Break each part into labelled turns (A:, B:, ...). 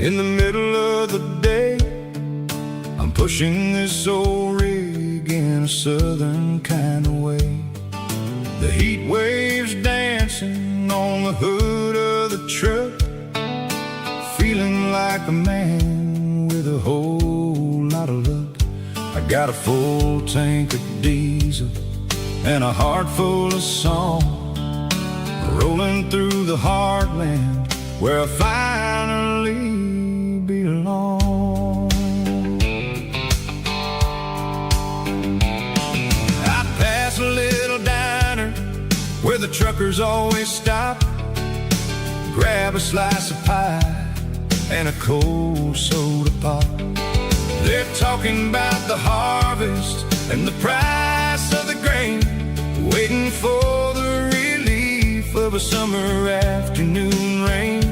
A: In the middle of the day, I'm pushing this old rig in a southern kind of way. The heat waves dancing on the hood of the truck, feeling like a man with a whole lot of luck. I got a full tank of diesel and a heart full of song, rolling through the heartland where I finally belong. I pass a little diner where the truckers always stop, grab a slice of pie and a cold soda pop. They're talking about the harvest and the price of the grain, waiting for the relief of a summer afternoon rain.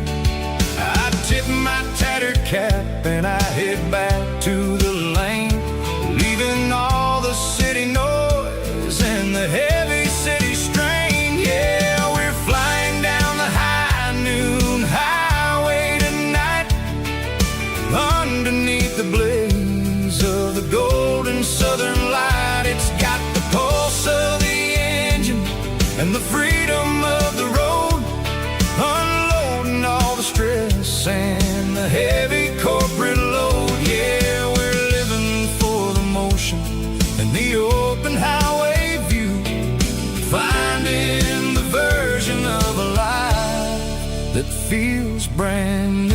A: I tip my tattered cap and I head back to the lane, leaving all the city noise and the heavy city strain. Yeah, we're flying down the high noon highway tonight, underneath the blaze of the golden southern light. It's got the pulse of the engine and the freedom of the road, unloading all the stress and the heavy corporate load. Yeah, we're living for the motion and the open highway view, finding the version of a life that feels brand new.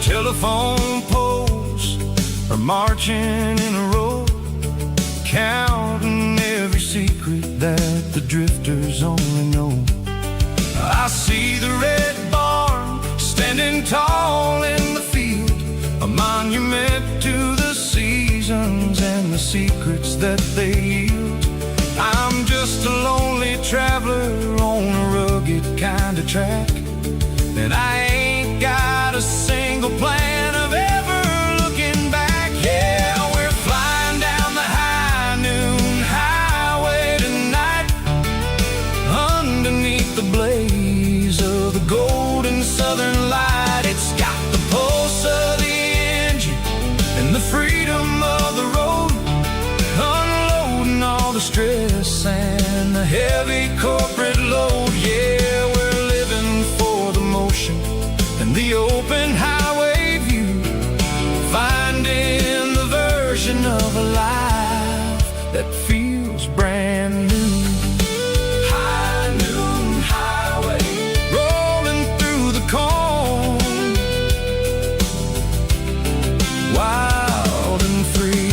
A: Telephone poles are marching in a row, counting every secret that the drifters only know. I see the red barn standing tall in the field, a monument to the seasons and the secrets that they yield. I'm just a lonely traveler on a rugged kind of track, and I ain't got a single plan of ever looking back. Yeah, we're flying down the high noon highway tonight, underneath the blaze of the golden southern light. It's got the pulse of the engine and the freedom of the road, unloading all the stress and the heavy corporate load. Yeah, we're living for the motion and the open highway view, finding the version of a life that feels brand new. High noon highway, rolling through the corn, wild and free.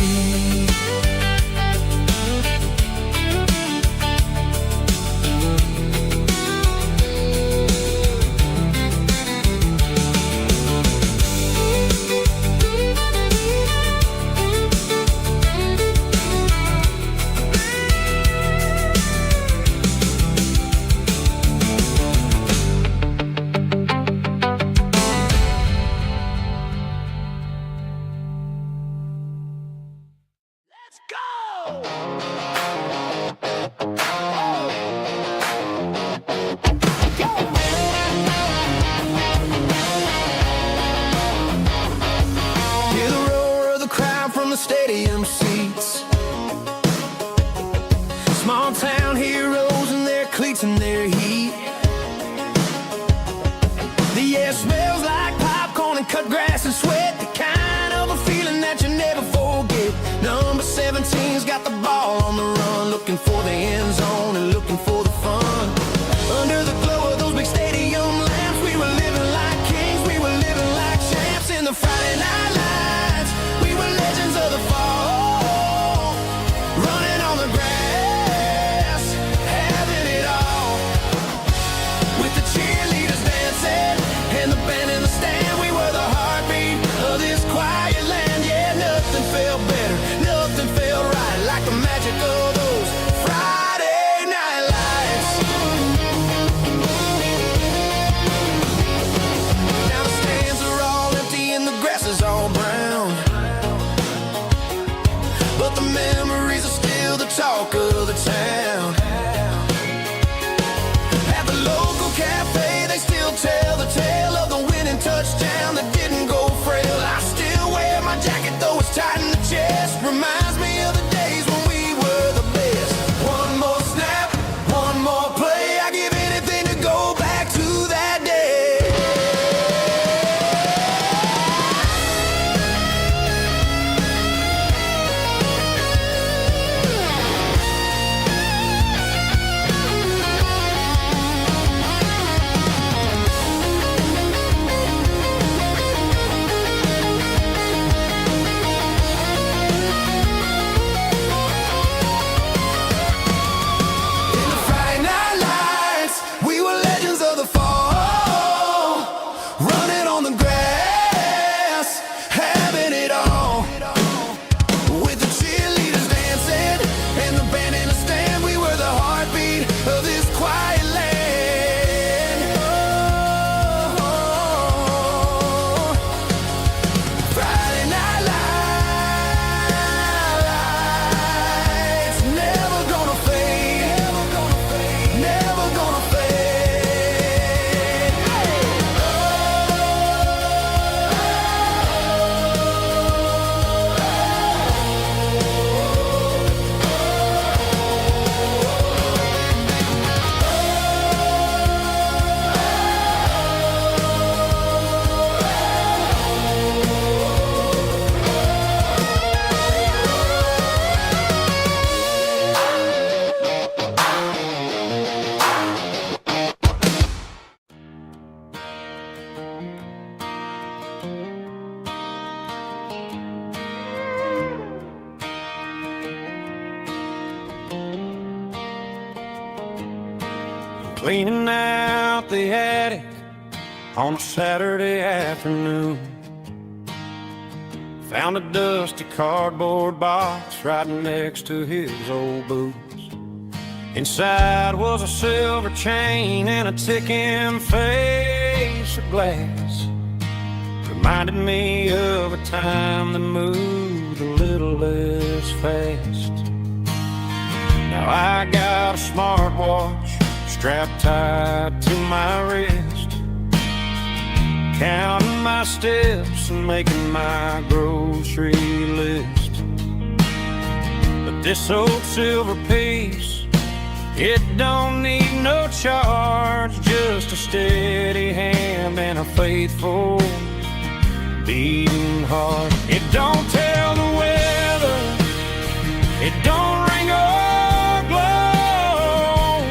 A: Stadium seats, small town heroes in their cleats and their heat. The air smells like popcorn and cut grass and sweat, the kind of a feeling that you never forget. Number 17's got the ball on the run, looking for the end zone and looking for the fun. Under the glow of those big stadium lamps, we were living like kings, we were living like champs. In the Friday night lights, we were legends of the fall, running on the grass, having it all, with the cheerleaders dancing and the band in the stand. We were the heartbeat of this quiet land. Yeah, nothing felt better, nothing felt right like the magic of those Friday
B: cleaning out the attic on a Saturday afternoon. Found a dusty cardboard box right next to his old boots. Inside was a silver chain and a ticking face of glass. Reminded me of a time that moved a little less fast. Now I got a smartwatch strapped tight to my wrist, counting my steps and making my grocery list. But this old silver piece, it don't need no charge, just a steady hand and a faithful beating heart. It don't tell the weather, it don't ring or glow,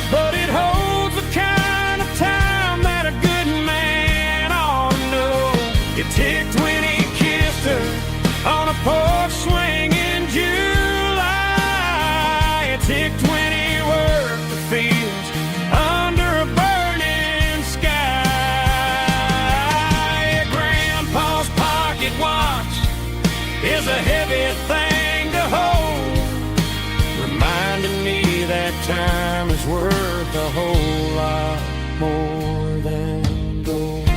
B: but it holds the kind of time that a good man ought to know. It ticked when he kissed her on a porch swing in July. It ticked when he worked the fields under a burning sky. Grandpa's pocket watch is a heavy thing to hold, reminding me that time is worth a whole lot more than gold.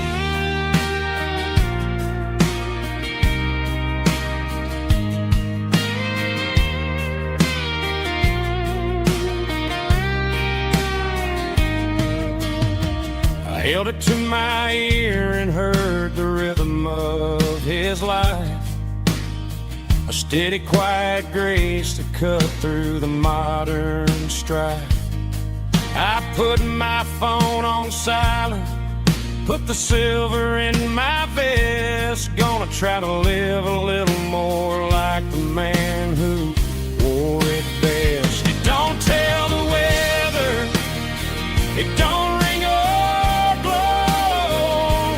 B: I held it to my ear and heard the rhythm of his life, a steady, quiet grace that cut through the modern strife. I put my phone on silent, put the silver in my vest. Gonna try to live a little more like the man who wore it best. It don't tell the weather, it don't ring or glow,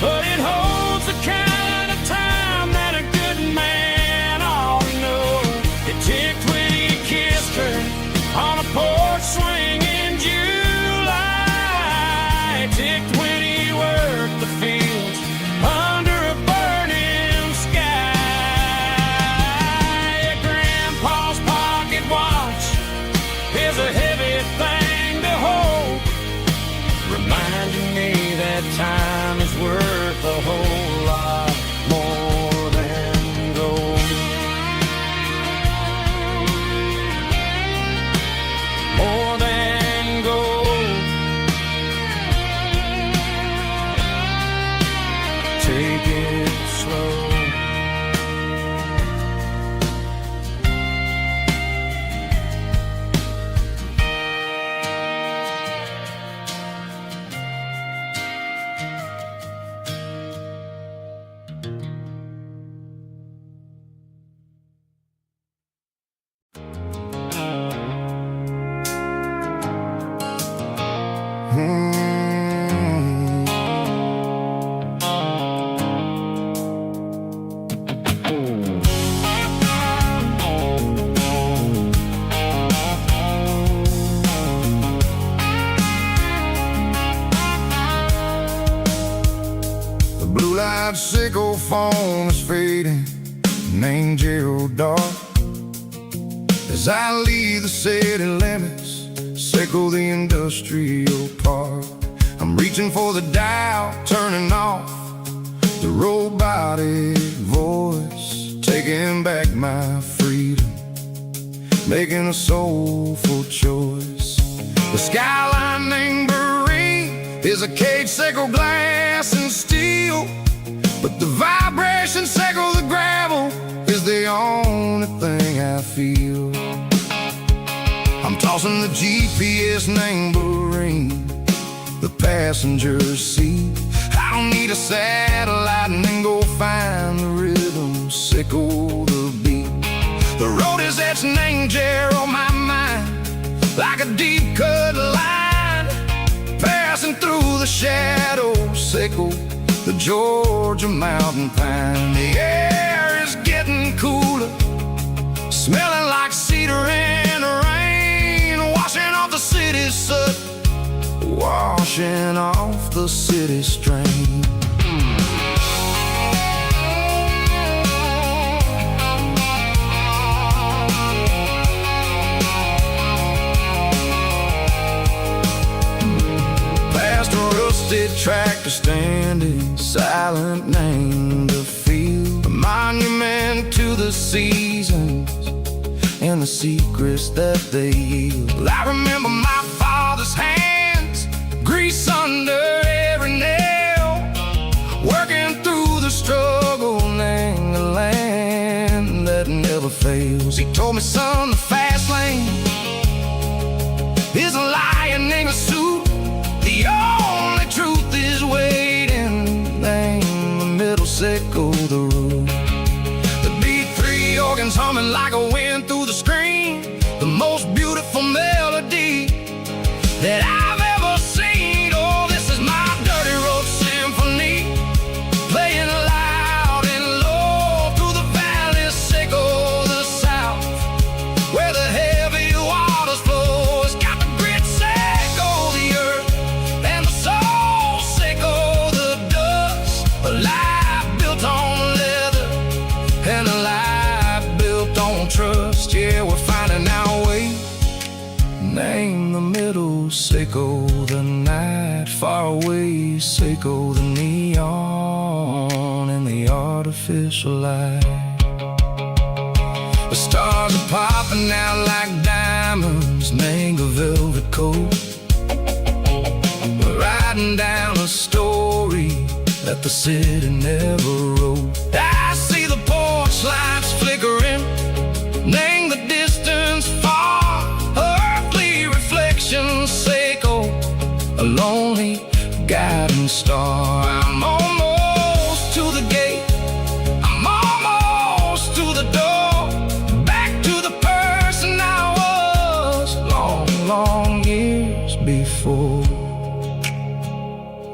B: but it holds the kind of time that a good man ought to know. It ticked when he kissed her on a porch swing in July. It ticked when he worked the fields under a burning sky. Grandpa's pocket watch is a heavy thing to hold, reminding me that time is worth a whole lot more than gold. More than gold. Take it slow.
A: The blue light sickle phone is fading, an angel dark. As I leave the city limits, sickle the industrial park. I'm reaching for the dial, turning off the robotic voice, taking back my freedom, making a soulful choice. The skyline named Marine is a cage, sickle glass and steel, but the vibration sickle the gravel is the only thing I feel. I'm tossing the GPS named Marine, the passenger seat. I don't need a satellite and then go find the rhythm, sickle the beat. The road is etched and angel on my mind, like a deep cut line, passing through the shadows, sickle the Georgia mountain pine. The air is getting cooler, smelling like cedar in the rain, washing off the city's soot. washing off the city strain. Past a rusted tractor standing silent, named a field, a monument to the seasons and the secrets that they yield. Well, I remember my father's hands, grease under every nail, working through the struggle and the land that never fails. He told me, son, the fast lane is a lion in a suit. The only truth is waiting. Name the middle, sickle the root. The B3 organs humming like a wind through the screen, the most beautiful melody that I've ever seen. Oh, this is my dirty road symphony, playing loud and low through the valleys, sickle the south, where the heavy waters flow. It's got the grit, sickle the earth, and the soul, sickle the dust. A life built on leather and a life built on trust. Yeah, we're finding our way. Name the middle, sickle the night, far away, sickle the neon and the artificial light. The stars are popping out like diamonds, mango velvet coat. We're riding down a story that the city never wrote. I see the porch lights flickering, name the distance far, earthly reflections, sickle a lonely guiding star. I'm almost to the gate, I'm almost to the door, back to the person I was long, long years before.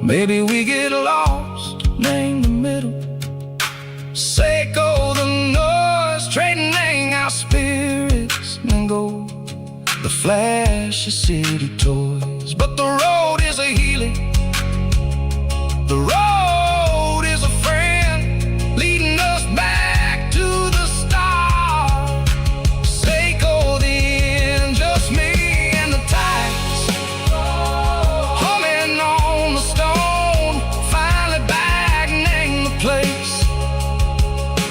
A: Maybe we get lost, name the middle, sickle the noise, trading our spirits and go the flash of city toys. But the road is a healing, the road is a friend, leading us back to the start. Sickle the end, just me and the tides, humming on the stone, finally back, name the place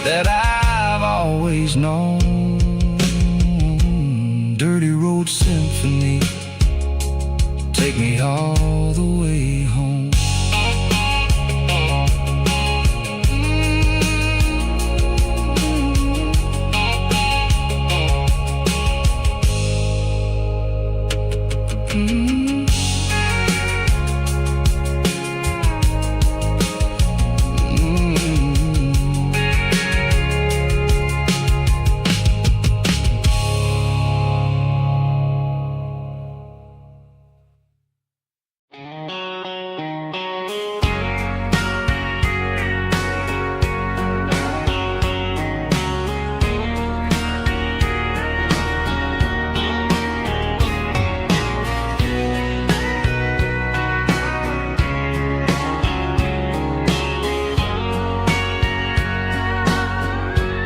A: that I've always known. Dirty road symphony, take me all the way home.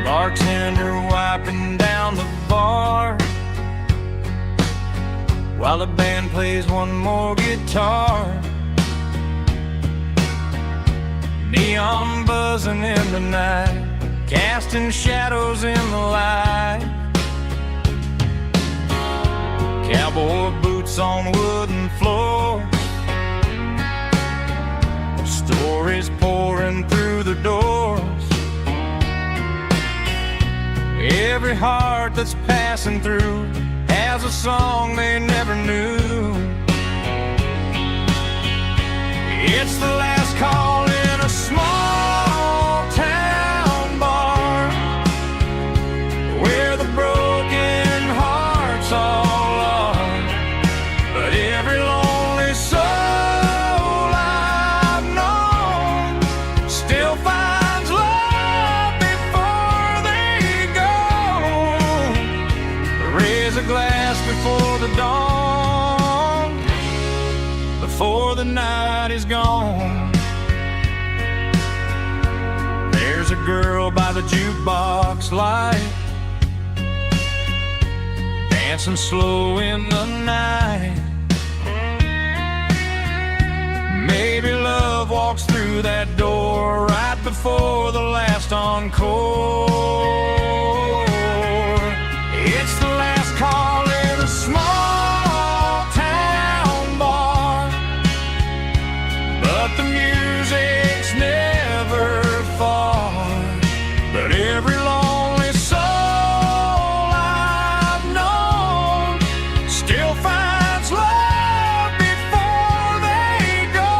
B: Bartender wiping down the bar while the band plays one more guitar. Neon buzzing in the night, casting shadows in the light. Cowboy boots on wooden floors, stories pouring through the doors. Every heart that's passing through has a song they never knew. It's the last call in a small town bar, where the broken hearts all are. But every lonely soul I've known still finds love before they go. Raise a glass before the dawn. before the night is gone. There's a girl by the jukebox light, dancing slow in the night. Maybe love walks through that door right before the last encore. It's the last call in a small town bar, but the music's never far. But every lonely soul I've known still finds love before they go.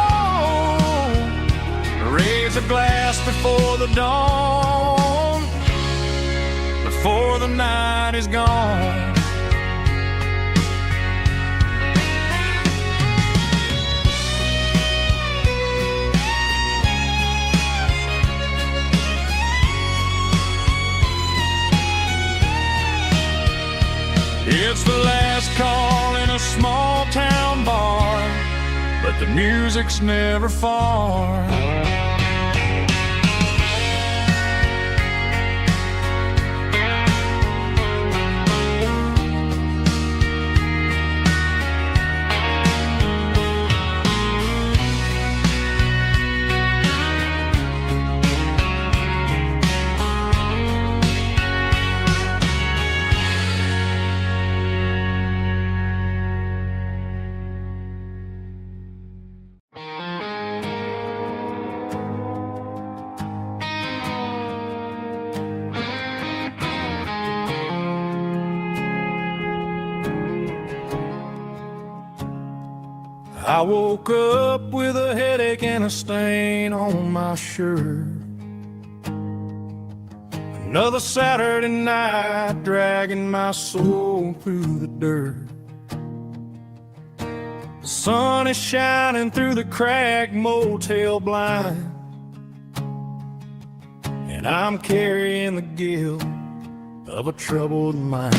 B: Raise a glass before the dawn, before the night is gone. It's the last call in a small town bar, but the music's never far. I woke up with a headache and a stain on my shirt. Another Saturday night dragging my soul through the dirt. The sun is shining through the cracked motel blind, and I'm carrying the guilt of a troubled mind.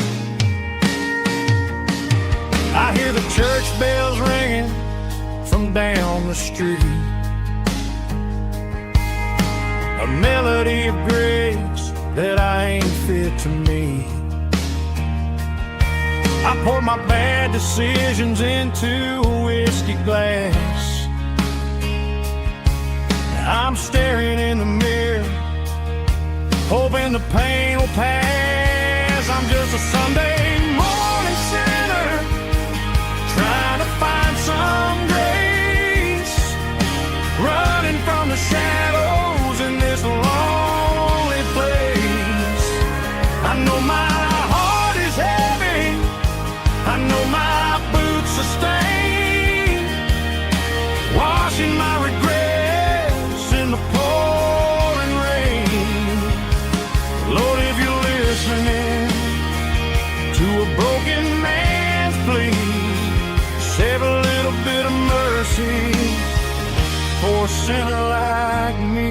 B: I hear the church bells ringing from down the street, a melody of grace that I ain't fit to meet. I pour my bad decisions into a whiskey glass. I'm staring in the mirror, hoping the pain will pass. I'm just a Sunday morning sinner, trying to find some grace, running from the shadows in this lonely place. I know my heart is heavy, I know my boots are stained, washing my regrets in the pouring rain. Lord, if you're listening to a broken man's plea, save a little bit of mercy for a sinner like me.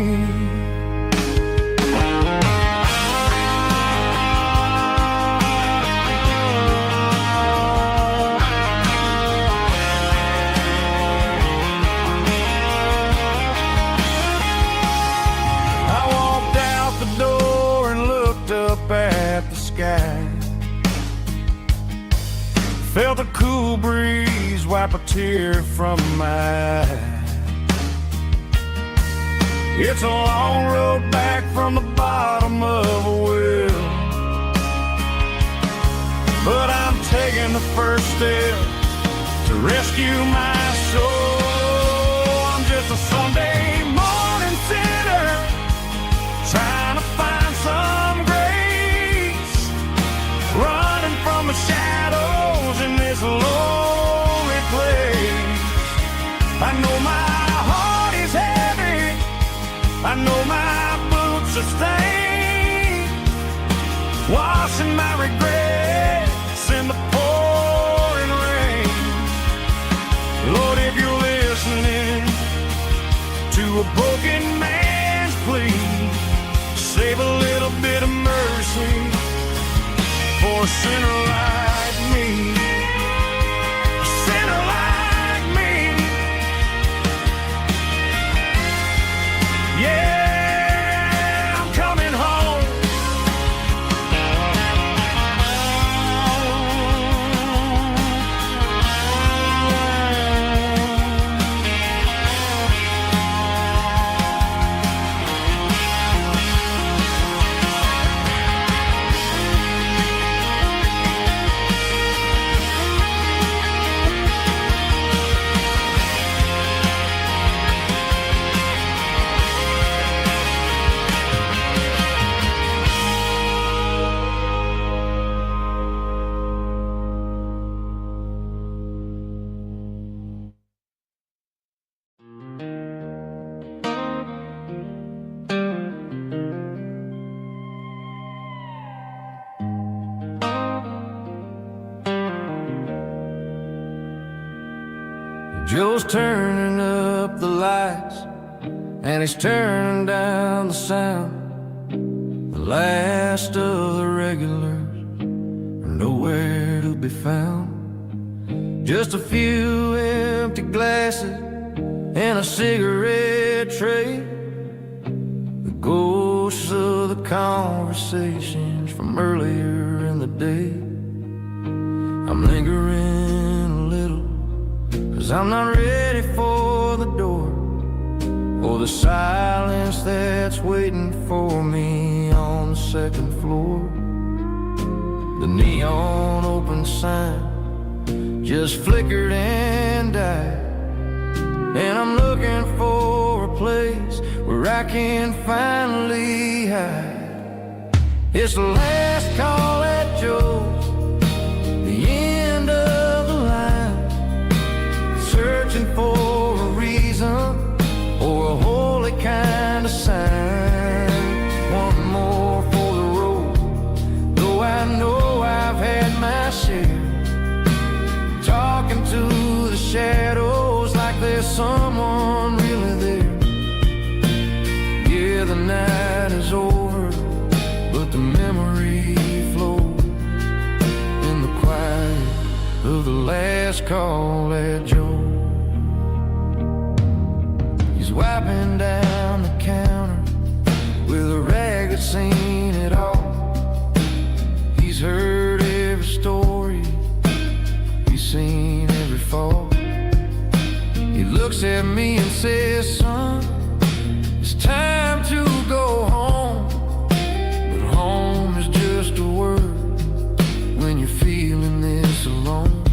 B: I walked out the door and looked up at the sky, felt a cool breeze wipe a tear from my eye. It's a long road back from the bottom of a well, but I'm taking the first step to rescue my soul. I'm just a Sunday morning sinner, trying to find some grace, running from the shadows in this lonely place. I know my heart is heavy, I know my boots are stained, washing my regrets in the pouring rain. Lord, if you're listening to a broken man's plea, save a little bit of mercy for a sinner like me. A sinner like me. Joe's turning up the lights, and he's turning down the sound. The last of the regulars are nowhere to be found. Just a few empty glasses and a cigarette tray, the ghosts of the conversations from earlier in the day. I'm lingering a little, 'cause I'm not ready for the door, or the silence that's waiting for me on the second floor. The neon open sign just flickered and died, and I'm looking for a place where I can finally hide. It's the last call at Joe's, the end of the line, searching for a reason or a holy kind of sign. One more for the road, though I know I've had my share. Talking to the shadows like there's someone really there. Yeah, the night is over, but the memory flows in the quiet of the last call at Joe. He's wiping down the counter with a rag that's seen it all. He's heard every story, he's seen every fall. He looks at me and says, son, it's time to go home. But home is just a word when you're feeling this alone.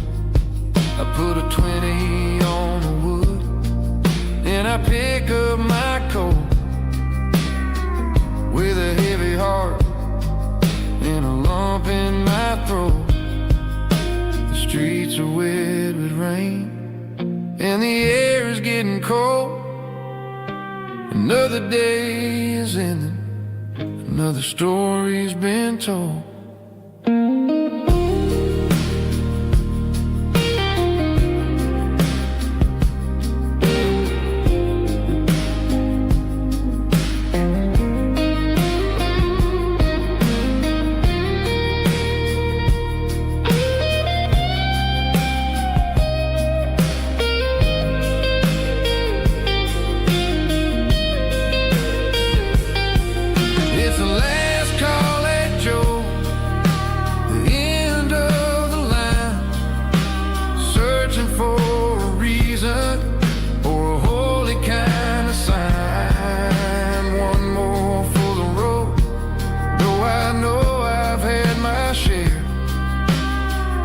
B: I put a 20 on the wood, and I pick up my coat with a heavy heart and a lump in my throat. The streets are wet with rain, and the air is getting cold. Another day is ending, another story's been told.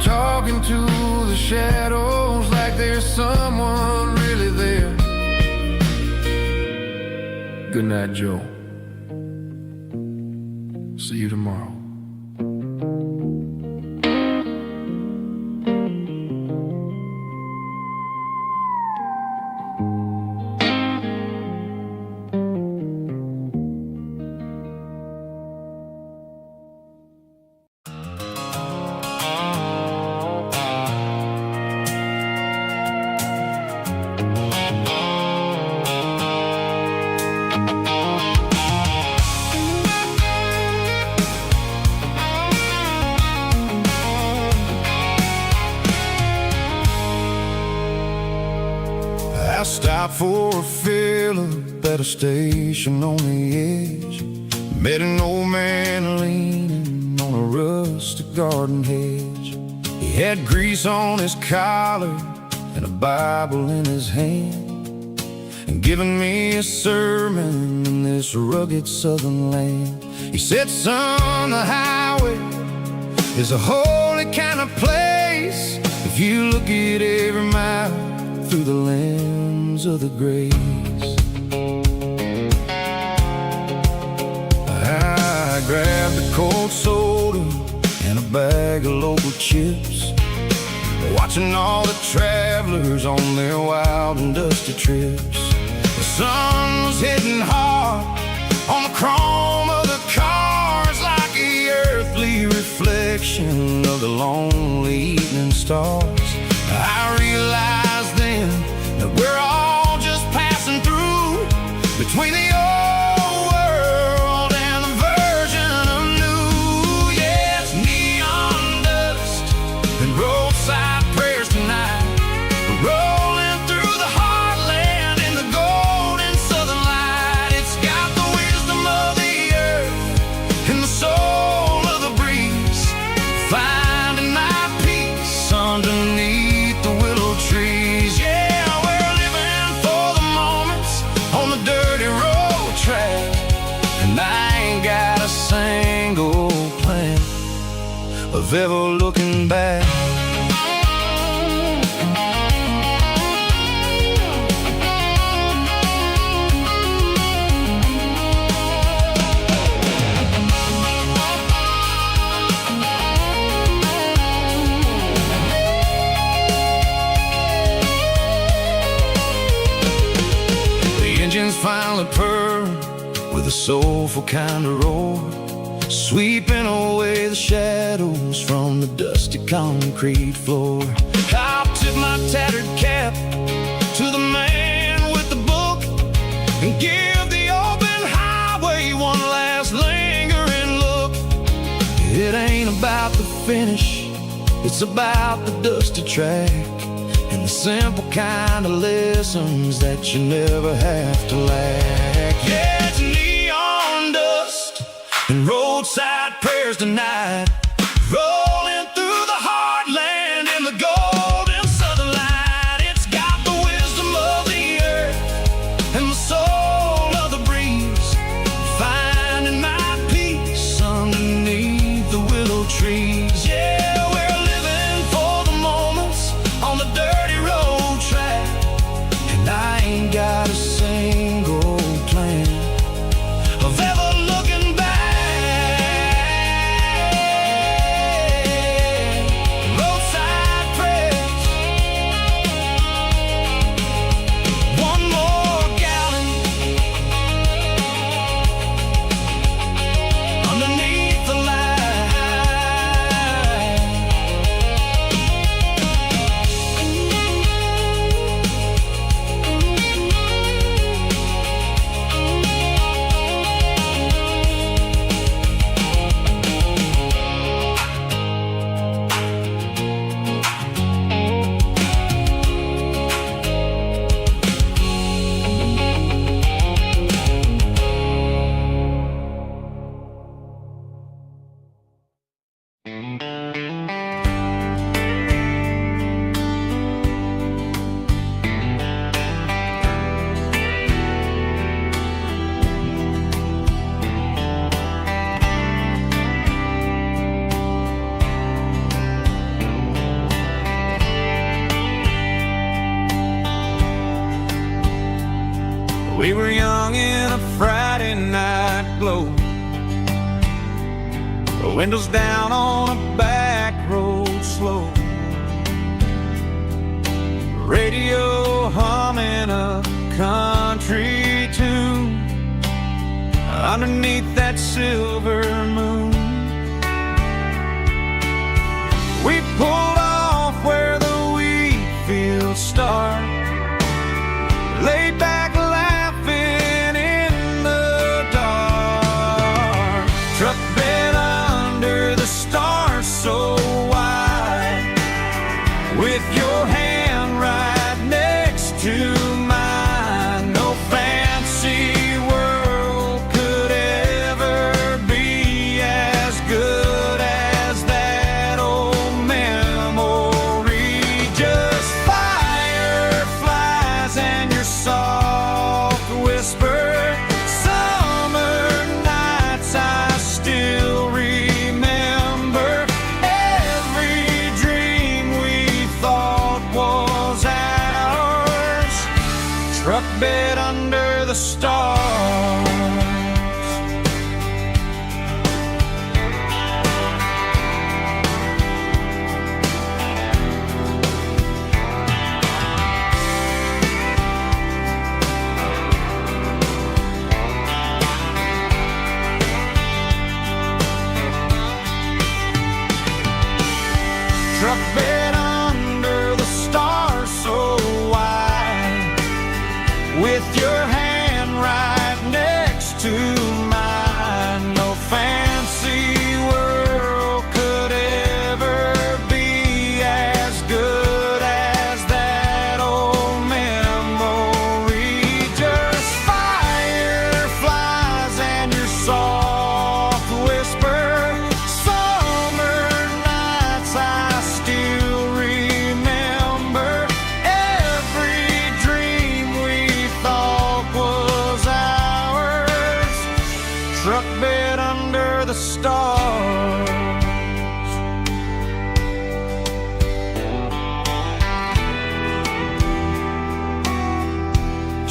B: Talking to the shadows like there's someone really there. Good night, Joe. See you tomorrow. I stopped for a fill-up at a station on the edge. Met an old man leaning on a rustic garden hedge. He had grease on his collar and a Bible in his hand, and giving me a sermon in this rugged southern land. He said, son, the highway is a holy kind of place if you look at every mile through the lens of the grace. I grabbed a cold soda and a bag of local chips, watching all the travelers on their wild and dusty trips. The sun was hitting hard on the chrome of the cars, like the earthly reflection of the lonely evening stars. I realized then
A: of ever looking back. Engines finally purr with a soulful kind of roar, sweeping away the shadows from the dusty concrete floor. I'll tip my tattered cap to the man with the book and give the open highway one last lingering look. It ain't about the finish, it's about the dusty track and the simple kind of lessons that you never have to lack. Yeah, it's neon dust and roadside prayers tonight, rolling through the heartland in the golden southern light. It's got the wisdom of the earth and the soul of the breeze, finding my peace underneath the willow trees. Yeah, we're living for the moments on the dirty road track, and I ain't got a single plan of ever looking back. Roadside prayers, one more gallon underneath the light. We were young in a Friday night glow, the windows down on a back road slow, radio humming a country tune underneath that silver moon. We pulled off where the wheat fields start, laid back laughing in the dark, truck bed under the stars so wide, with your hand right next to mine. No fancy world could ever be as good as that old memory. Just fireflies and your soft whisper. Summer nights I still remember. Every dream we thought was ours, truck bed under the stars. Truck bed under the stars so wide, with your hand right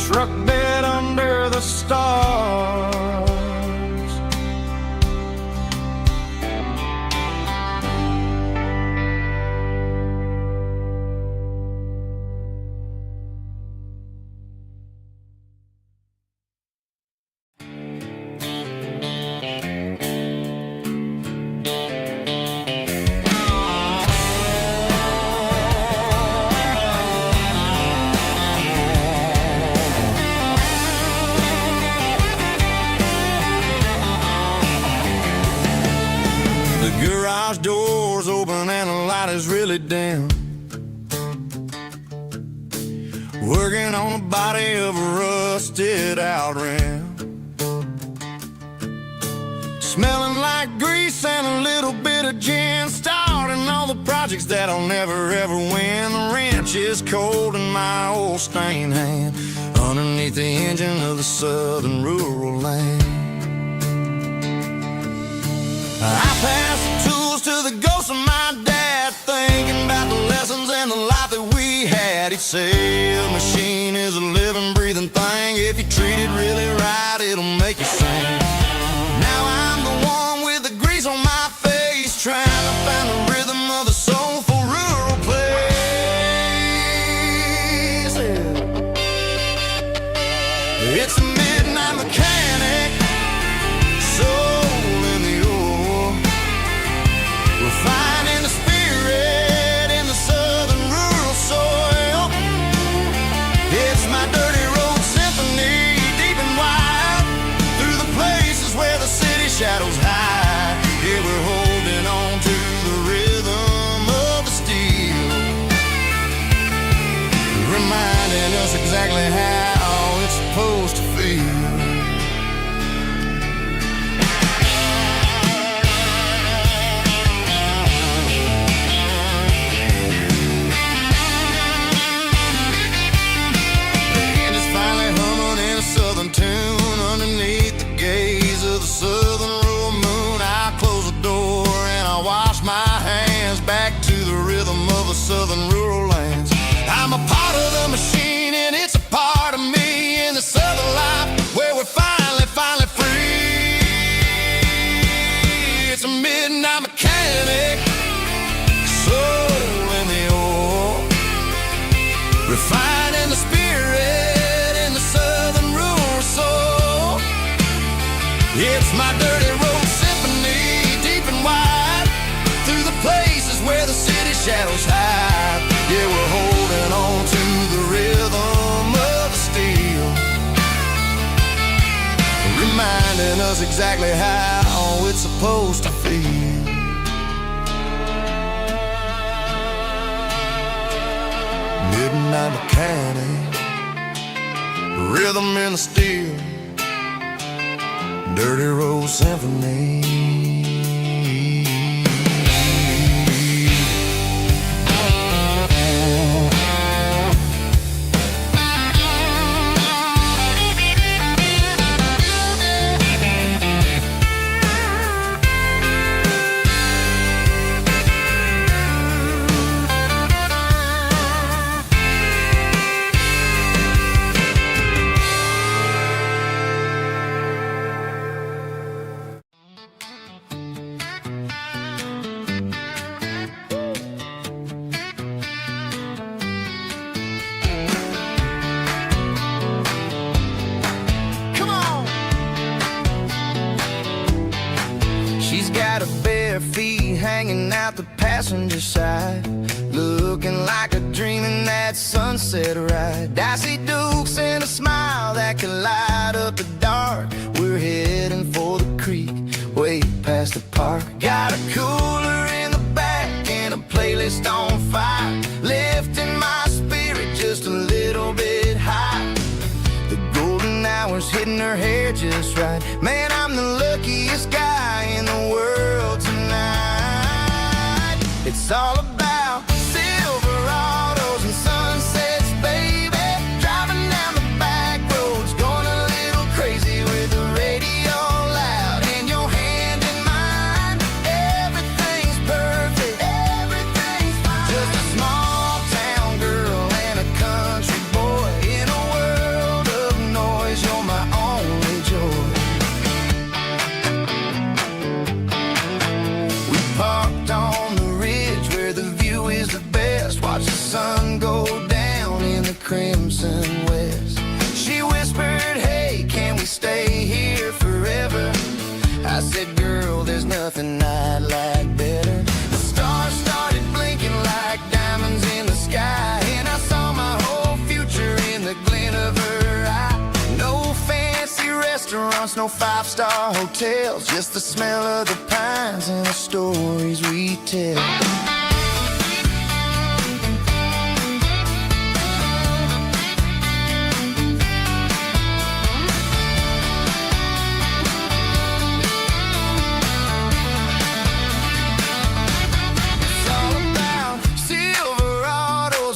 B: truck bed under the stars.
A: The garage door's open and the light is really dim. Working on the body of a rusted out rim. Smelling like grease and a little bit of gin. Starting all the projects that I'll never ever win. The wrench is cold in my old stained hand underneath the engine of the southern rural land. I pass the tools to the ghost of my dad, thinking about the lessons and the life that we had. He'd say a machine is a living, breathing thing. If you treat it really right, it'll make you sing. Now I'm the one with the grease on my face, trying to find the rhythm of the soulful rural place. It's a midnight mechanic, soul in the ore, refining the spirit in the southern rural soil. It's my dirty road symphony, deep and wide, through the places where the city shadows hide. Yeah, we're holding on to the rhythm of the steel, reminding us exactly how it's supposed to feel. Tune underneath the gaze of the southern rural moon. I close the door and I wash my hands back to the rhythm of the southern rural lands. I'm a part of the machine and it's a part of me in the southern life where we're finally free. It's a midnight mechanic, soul in the ore, refining the spirit in the southern rural soul. It's my dirty road symphony, deep and wide, through the places where the city shadows hide. Yeah, we're holding on to the rhythm of the steel, reminding us exactly how it's supposed to feel. Midnight mechanic, rhythm in the steel, dirty road symphony. Bare feet hanging out the passenger side, looking like a dream in that sunset ride. Dicey dukes and a smile that can light up the dark. We're heading for the creek, way past the park. Got a cooler in the back and a playlist on fire, lifting my spirit just a little bit high. The golden hours hitting her hair just right. Man, I'm the luckiest guy in the world tonight. It's all about Silverados and sunsets, baby. Driving down the back roads, going a little crazy with the radio loud and your hand in mine. Everything's perfect, everything's fine. Just a small town girl and a country boy in a world of crimson west. She whispered, hey, can we stay here forever? I said, girl, there's nothing I'd like better. The stars started blinking like diamonds in the sky, and I saw my whole future in the glint of her eye. No fancy restaurants, no five-star hotels, just the smell of the pines and the stories we tell.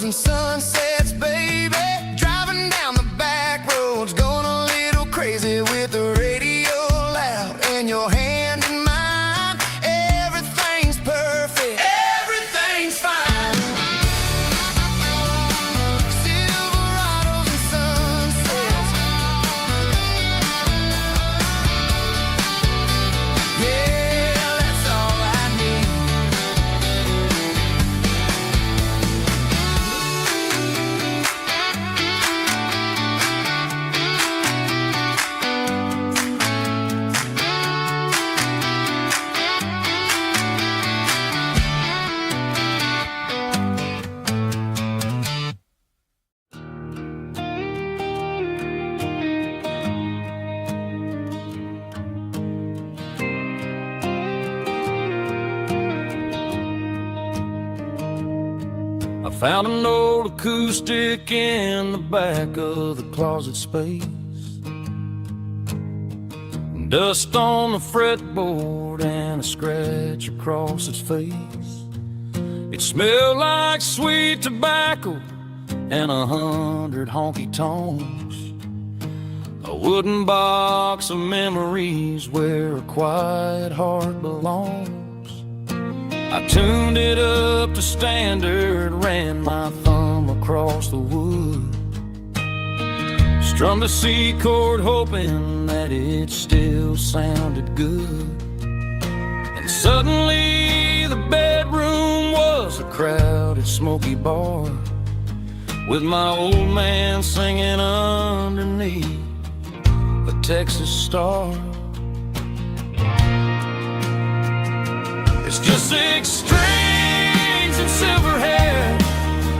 A: Sunsets, baby, driving down the back roads, going a little crazy with the radio loud, and your hand in mine. Everything's perfect, everything's fine. Silverados and sunsets, yeah, that's all I need.
B: I found an old acoustic in the back of the closet space. Dust on the fretboard and a scratch across its face. It smelled like sweet tobacco and 100 honky tonks. A wooden box of memories where a quiet heart belongs. I tuned it up to standard, ran my thumb across the wood, strummed a C chord hoping that it still sounded good. And suddenly the bedroom was a crowded smoky bar, with my old man singing underneath the Texas star. It's just 6 strings and silver hair,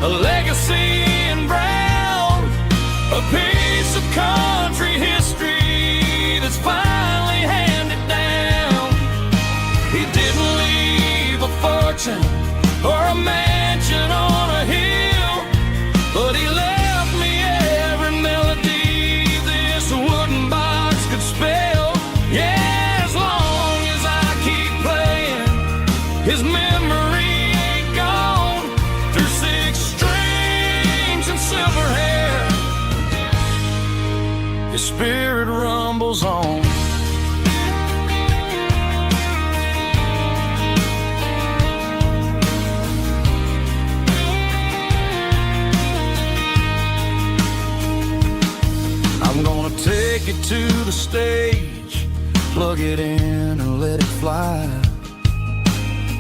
B: a legacy in brown, a piece of country history that's finally handed down. He didn't leave a fortune or a mansion on a hill, but he left me every melody this wooden box could spell. Yeah, as long as I keep playing, his memory ain't gone. Through 6 strings and silver hair, his spirit rumbles on. I'm gonna take it to the stage, plug it in and let it fly.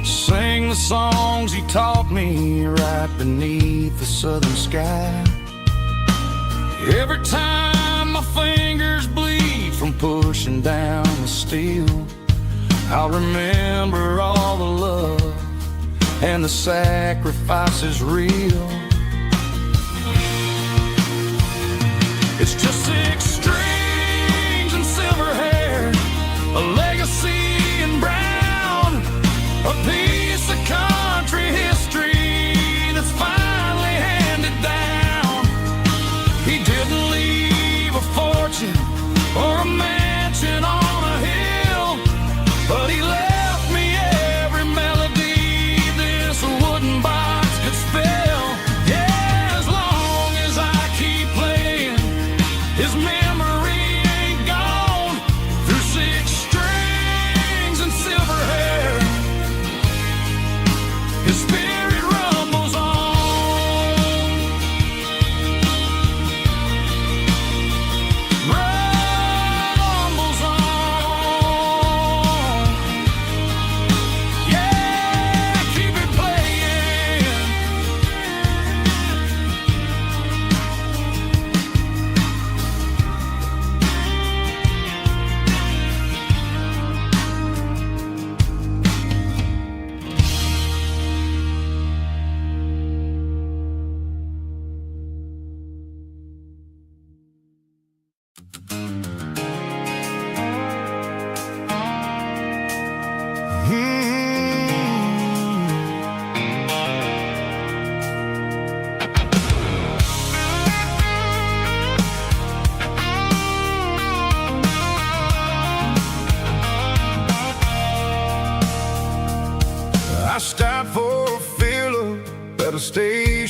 B: Sing the songs he taught me right beneath the southern sky. Every time my fingers bleed from pushing down the steel, I'll remember all the love and the sacrifices real. It's just 6 strings and silver hair, a legacy in brown, a piece of country history that's finally handed down. He didn't leave a fortune or a mansion on a hill, but he left me every melody this wooden box could spell. Yeah, as long as I keep playing, his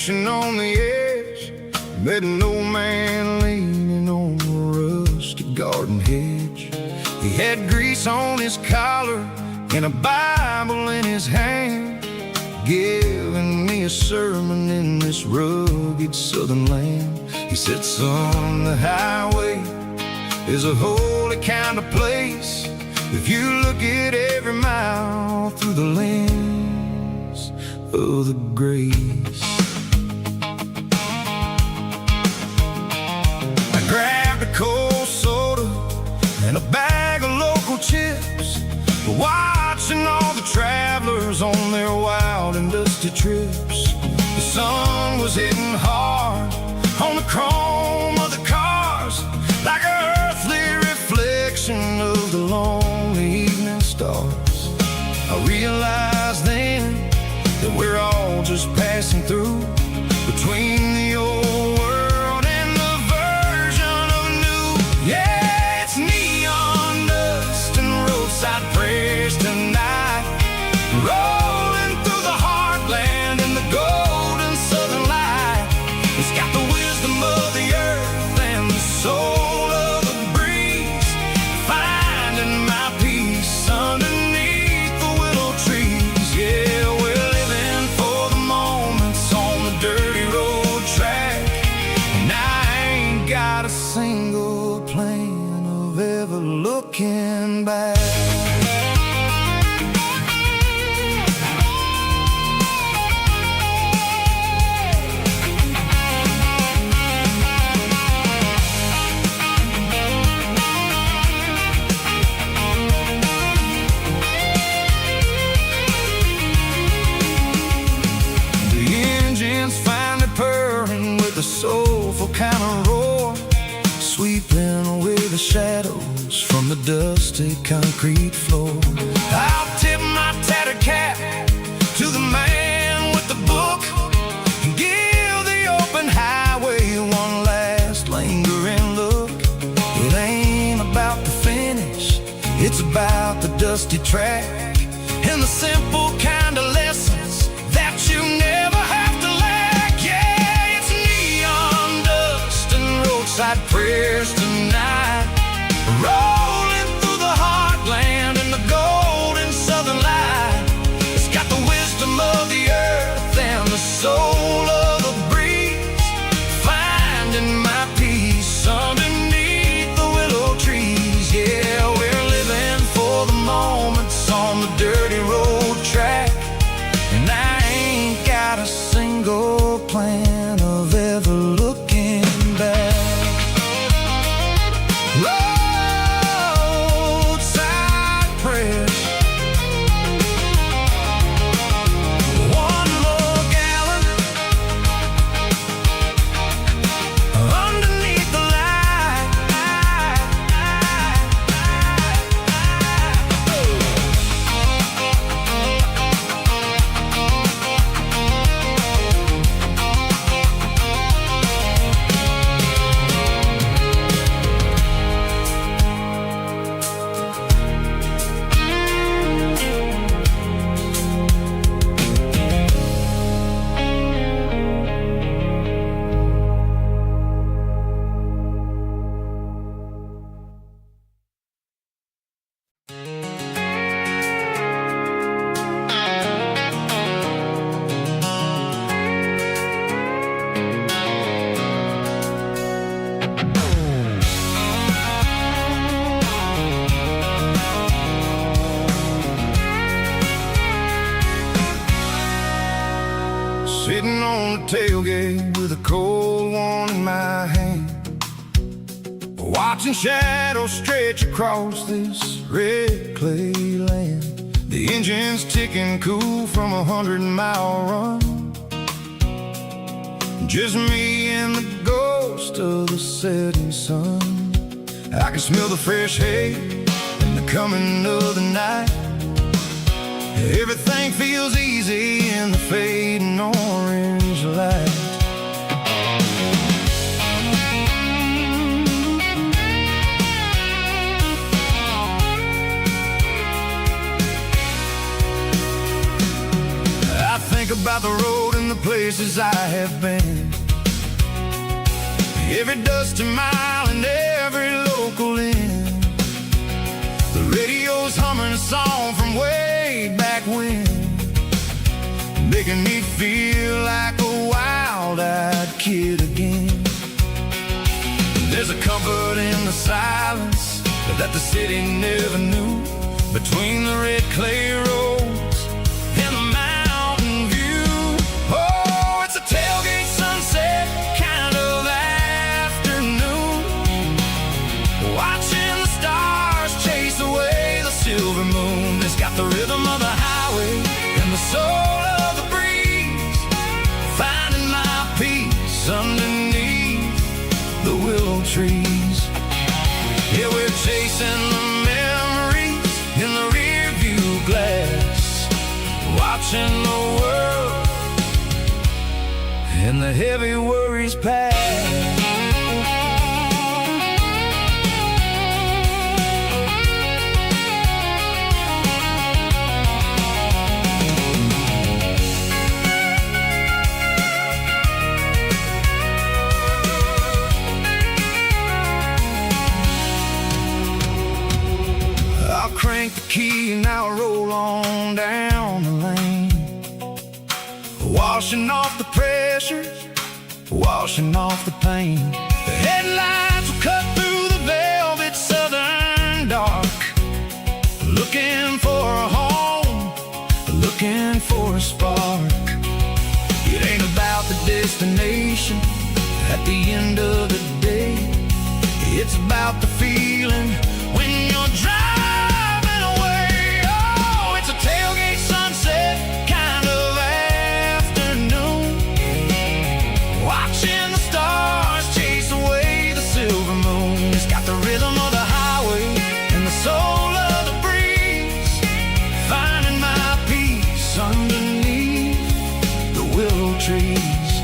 A: station on the edge, met an old man leaning on a rusty garden hedge. He had grease on his collar and a Bible in his hand, giving me a sermon in this rugged southern land. He said, son, the highway is a holy kind of place if you look at every mile through the lens of the grace. I grabbed a cold soda and a bag of local chips, watching all the travelers on their wild and dusty trips. The sun was hitting hard on the chrome of the cars, like an earthly reflection of the lonely evening stars. I realized then that we're all just passing through, between the old world and the version of new. Yeah, it's neon dust and roadside prayers tonight, rolling through the heartland in the golden southern light. It's got the wisdom of the earth and the soul of the breeze, finding my peace underneath the willow trees. Yeah, we're living for the moments on the dirty road track, and I ain't got a single plan of ever looking back. The soulful kind of roar, sweeping away the shadows from the dusty concrete floor. I'll tip my tattered cap to the man with the book and give the open highway one last lingering look. It ain't about the finish, it's about the dusty track and the simple kind of lessons that you never have to lack. Yeah, it's neon dust and roadside prayers tonight, rolling through the heartland in the golden southern light. It's got the wisdom of the earth and the soul of the breeze, finding my peace underneath the willow trees. Yeah, we're living for the moments on the dirty road track, and I ain't got a single plan of ever looking back. Roadside prayers, one more gallon underneath the light. Sitting on the tailgate with a cold one in my hand, watching shadows stretch across this red clay land. The engine's ticking cool from a 100-mile run, just me and the ghost of the setting sun. I can smell the fresh hay and the coming of the night. Everything feels easy in the fading orange light. I think about the road and the place places I have been. Every dusty mile and every local inn. The radio's humming a song from way back when, making me feel like a wild-eyed kid again. There's a comfort in the silence that the city never knew, between the red clay roads and the mountain view. Oh, it's a tailgate sunset kind of afternoon, watching the stars chase away the silver moon. It's got the rhythm of the highway and the soul of the breeze, finding my peace underneath the willow trees. Yeah, we're chasing the memories in the rear view glass, watching the world and the heavy worries pass. Crank the key and I'll roll on down the lane, washing off the pressure, washing off the pain. The headlights will cut through the velvet southern dark, looking for a home, looking for a spark. It ain't about the destination at the end of the day, it's about the feeling when you're driving. Tailgate sunset kind of afternoon, watching the stars chase away the silver moon. It's got the rhythm of the highway and the soul of the breeze, finding my peace underneath the willow trees.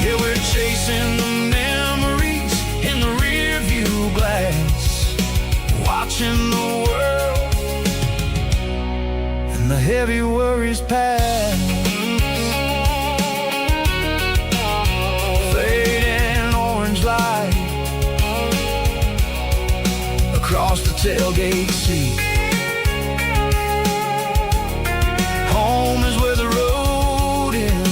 A: Yeah, we're chasing the memories in the rear view glass, watching the world and the heavy worries pass. Fading orange light across the tailgate seat. Home is where the road ends.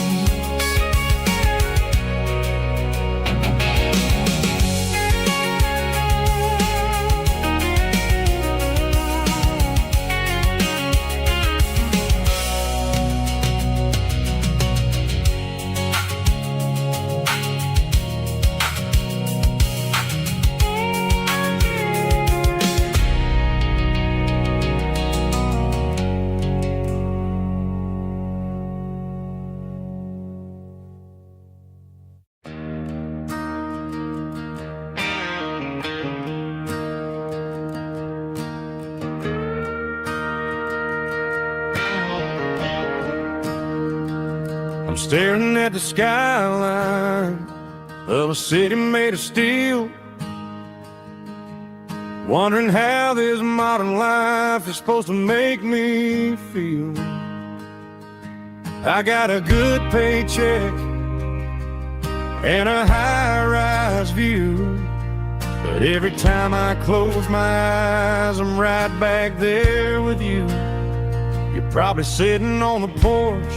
B: I'm staring at the skyline of a city made of steel, wondering how this modern life is supposed to make me feel. I got a good paycheck and a high-rise view, but every time I close my eyes, I'm right back there with you. You're probably sitting on the porch,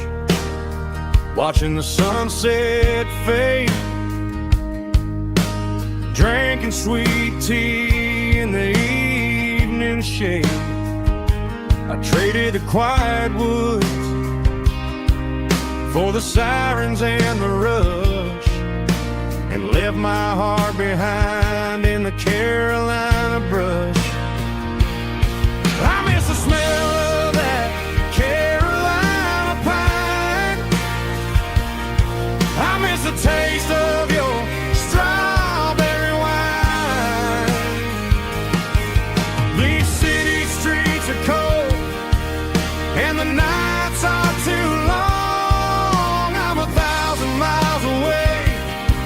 B: watching the sunset fade, drinking sweet tea in the evening shade. I traded the quiet woods for the sirens and the rush, and left my heart behind in the Carolina brush. I miss the smell of that Carolina pine, I miss the taste of your strawberry wine. These city streets are cold and the nights are too long. I'm 1,000 miles away,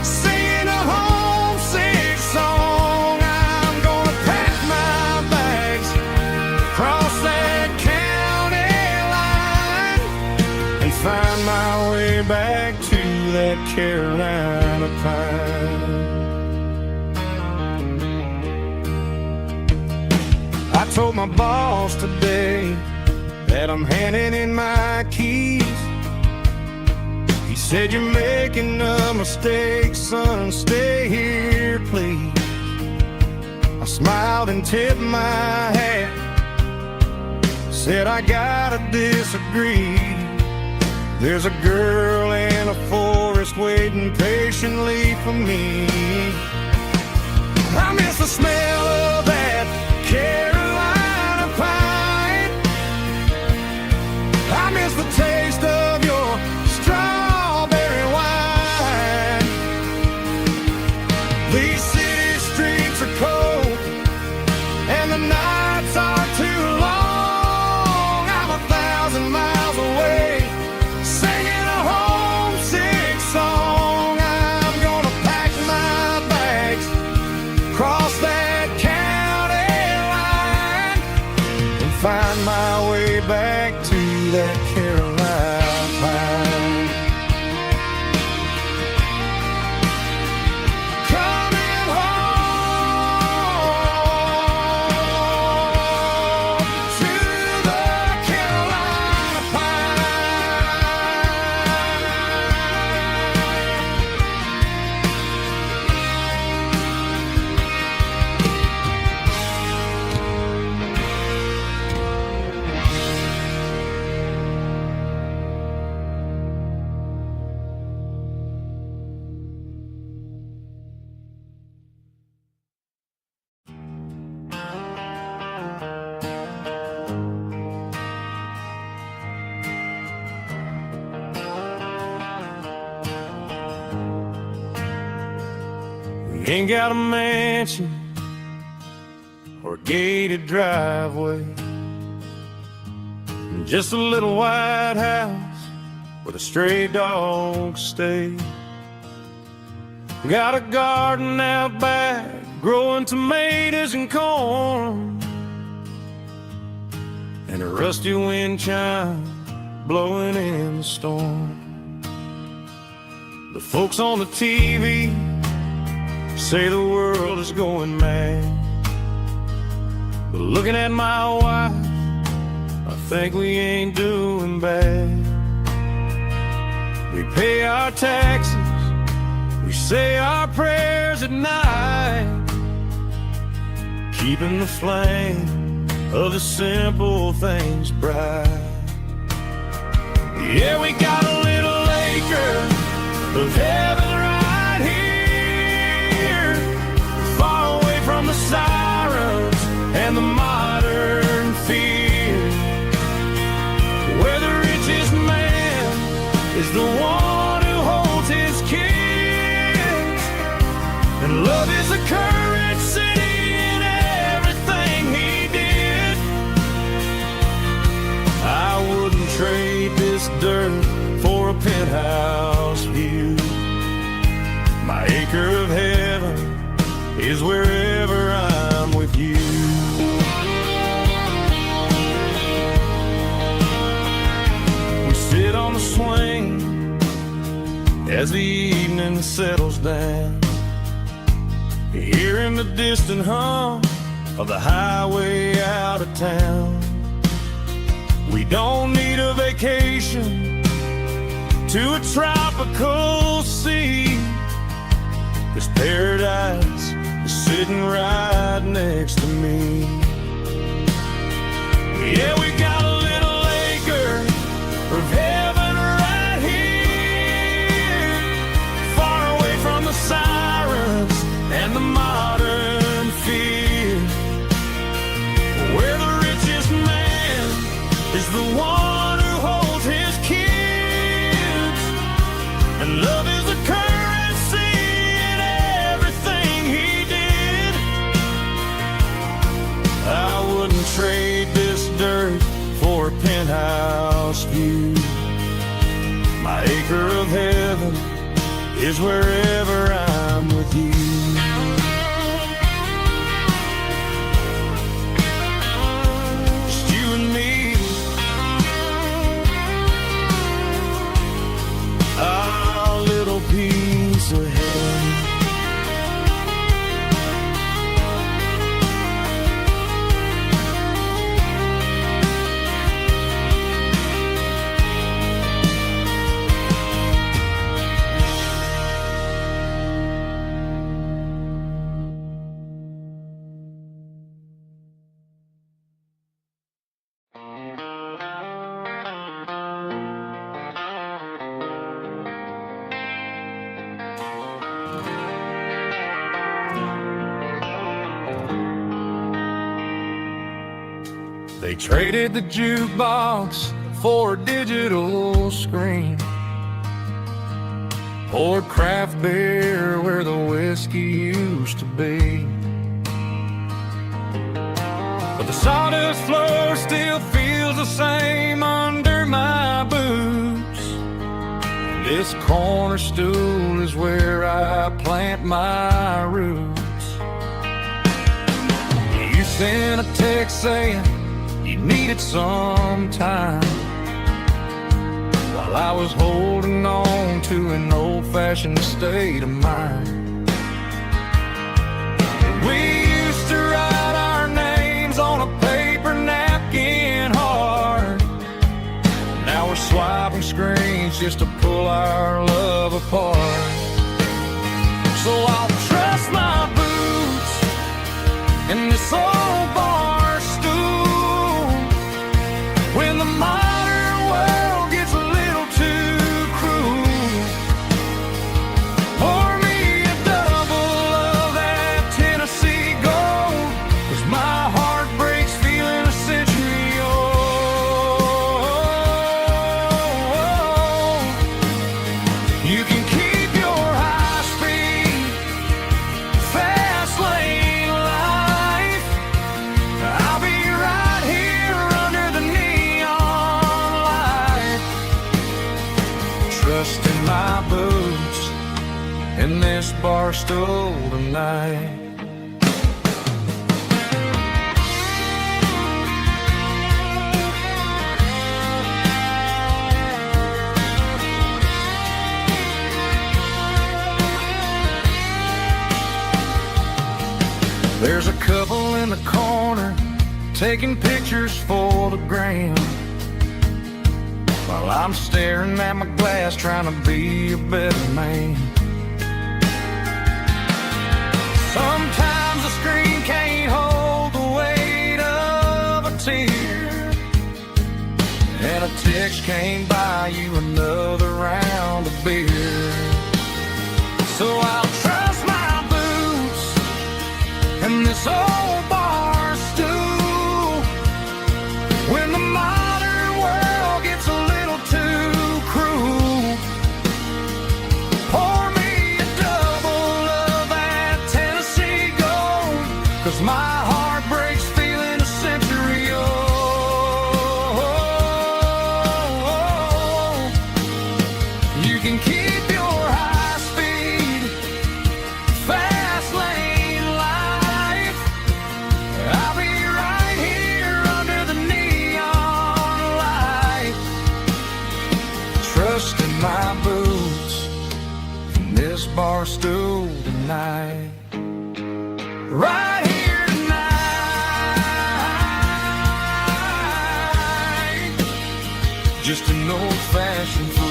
B: singing a homesick song. I'm that Carolina pine. I told my boss today that I'm handing in my keys. He said, "You're making a mistake, son, stay here, please." I smiled and tipped my hat, said, "I gotta disagree. There's a girl in a forest waiting patiently for me. I miss the smell of that Carolina pine. I miss the taste of your strawberry wine. These city streets are cold and the nights are too long. I'm 1,000 miles away, singing a homesick song. I'm gonna pack my bags, cross that county line, and find my way back to that Carolina pine. Coming home to the Carolina Ain't got a mansion or a gated driveway, just a little white house where the stray dogs stay. Got a garden out back, growing tomatoes and corn, and a rusty wind chime blowing in the storm. The folks on the TV say the world is going mad, but looking at my wife, I think we ain't doing bad. We pay our taxes, we say our prayers at night, keeping the flame of the simple things bright. Yeah, we got a little acre of heaven right here, far away from the sirens and the modern fear, where the richest man is the one who holds his kids, and love is a currency in everything he did. I wouldn't trade this dirt for a penthouse view. My acre of heaven is wherever I'm with you. We sit on the swing as the evening settles down, hearing the distant hum of the highway out of town. We don't need a vacation to a tropical sea, 'cause paradise is sitting right next to me. Yeah, we got a little acre of heaven right here, far away from the sirens and the modern fear, where the richest man is the one who holds his kids, and love is a currency in everything he did. I wouldn't trade this dirt for a penthouse view. My acre of heaven is wherever I'm with you. Just you and me, our little piece They traded the jukebox for a digital screen, poured craft beer where the whiskey used to be. But the sawdust floor still feels the same under my boots. This corner stool is where I plant my roots. You sent a text saying you needed some time, while I was holding on to an old-fashioned state of mind. We used to write our names on a paper napkin hard. Now we're swiping screens just to pull our love apart. So I'll trust my boots in this old bar stool when the modern world gets a little too cruel. Pour me a double of that Tennessee Gold, 'cause my heart breaks feeling a century old. You can keep your high-speed, fast lane life. I'll be right here under the neon light, trusting my boots in this bar stool tonight. There's a couple in the corner taking pictures for the gram, while I'm staring at my glass trying to be a better man. Sometimes the screen can't hold the weight of a tear, and a text can't buy you another round of beer. So I'll trust my boots in this old bar stool when the modern world gets a little too cruel. Pour me a double of that Tennessee Gold, 'cause my heart breaks feeling a century old. You can keep your high-speed, fast lane life. I'll be right here under the neon light, trusting my boots in this bar stool tonight. Right here tonight, just an old-fashioned fool.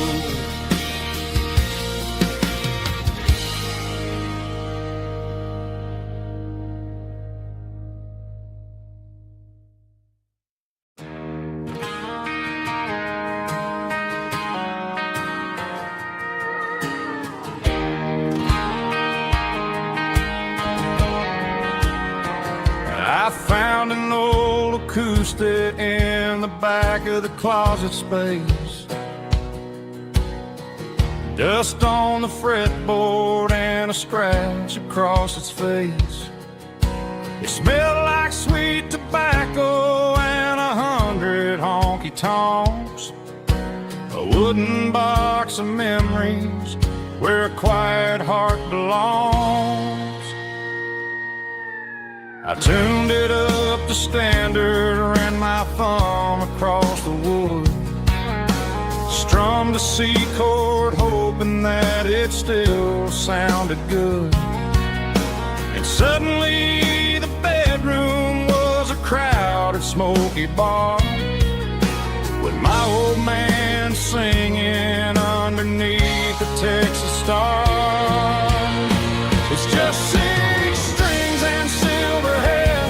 B: I found an old acoustic in the back of the closet space. Dust on the fretboard and a scratch across its face. It smelled like sweet tobacco and 100 honky-tonks. A wooden box of memories where a quiet heart belongs. I tuned it up to standard, ran my thumb across the wood, strummed a C chord hoping that it still sounded good. And suddenly the bedroom was a crowded smoky bar, with my old man singing underneath the Texas star. It's just 6 strings and silver hair,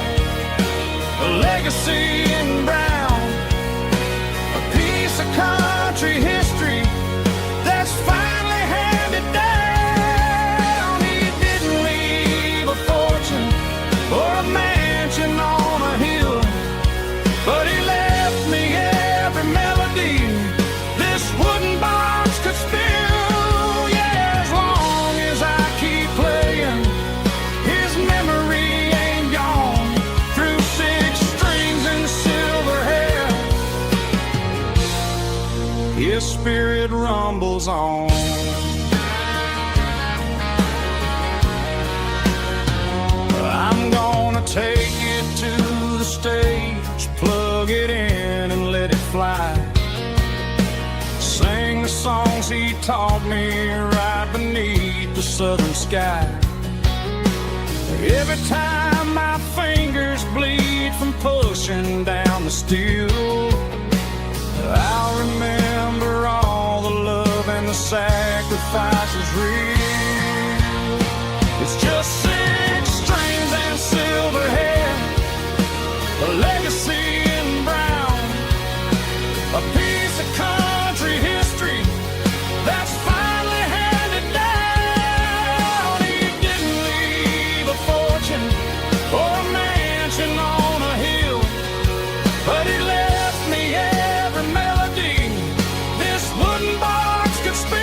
B: a legacy in brown, a piece of country history that's finally handed down. He didn't leave a fortune or a mansion on a hill, but he spirit rumbles on. I'm gonna take it to the stage, plug it in and let it fly. Sing the songs he taught me right beneath the southern sky. Every time my fingers bleed from pushing down the steel, I'll remember all the love and the sacrifices real. It's just 6 strings and silver hair, a legacy in brown, a piece of country history that's finally handed down. He didn't leave a fortune or a mansion on a hill, but he left me every melody this wooden box could spill.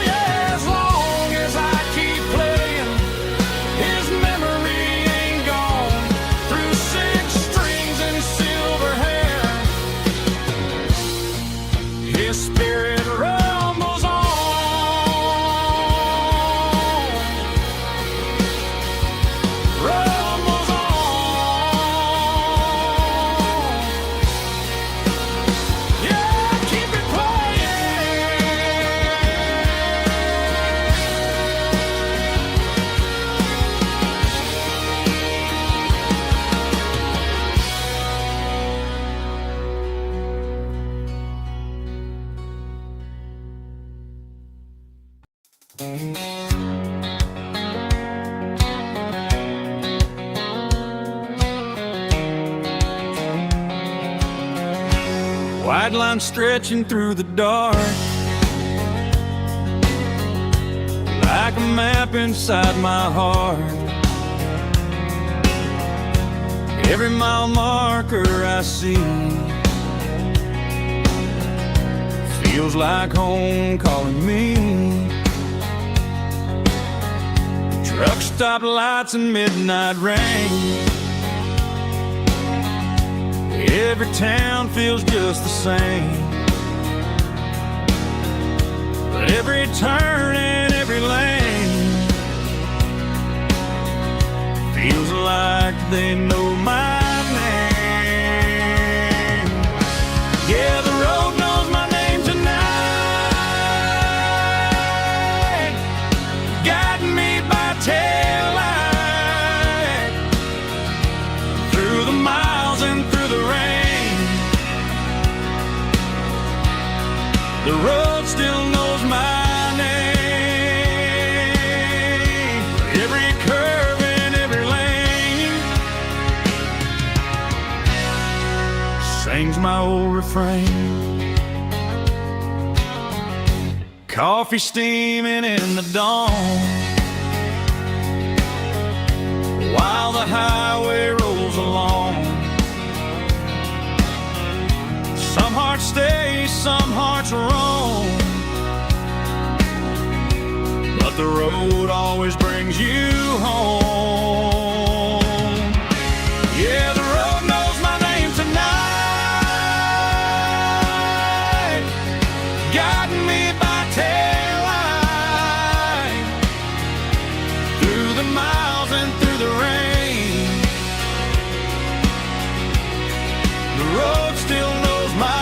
B: Yeah, as long as I keep playing, his memory ain't gone. Through 6 strings and silver hair, his spirit rumbles on. Rumbles on. Yeah, keep it White line stretching through the dark, like a map inside my heart. Every mile marker I see feels like home calling me. Truck stop lights and midnight rain, every town feels just the same. But every turn and every lane feels like they know my name. Yeah, the road knows my name tonight, guiding me by taillight through the miles and through the rain. The road still knows my name. Every curve and every lane sings my old refrain. Coffee steaming in the dawn, while the highway rolls along. Some hearts stay, some hearts roam, but the road always brings you home. Yeah, the road knows my name tonight, guiding me by taillight through the miles and through the rain. The road still knows my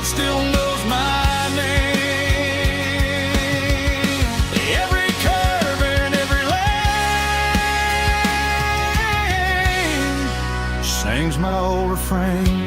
B: still knows my name. Every curve and every lane sings my old refrain.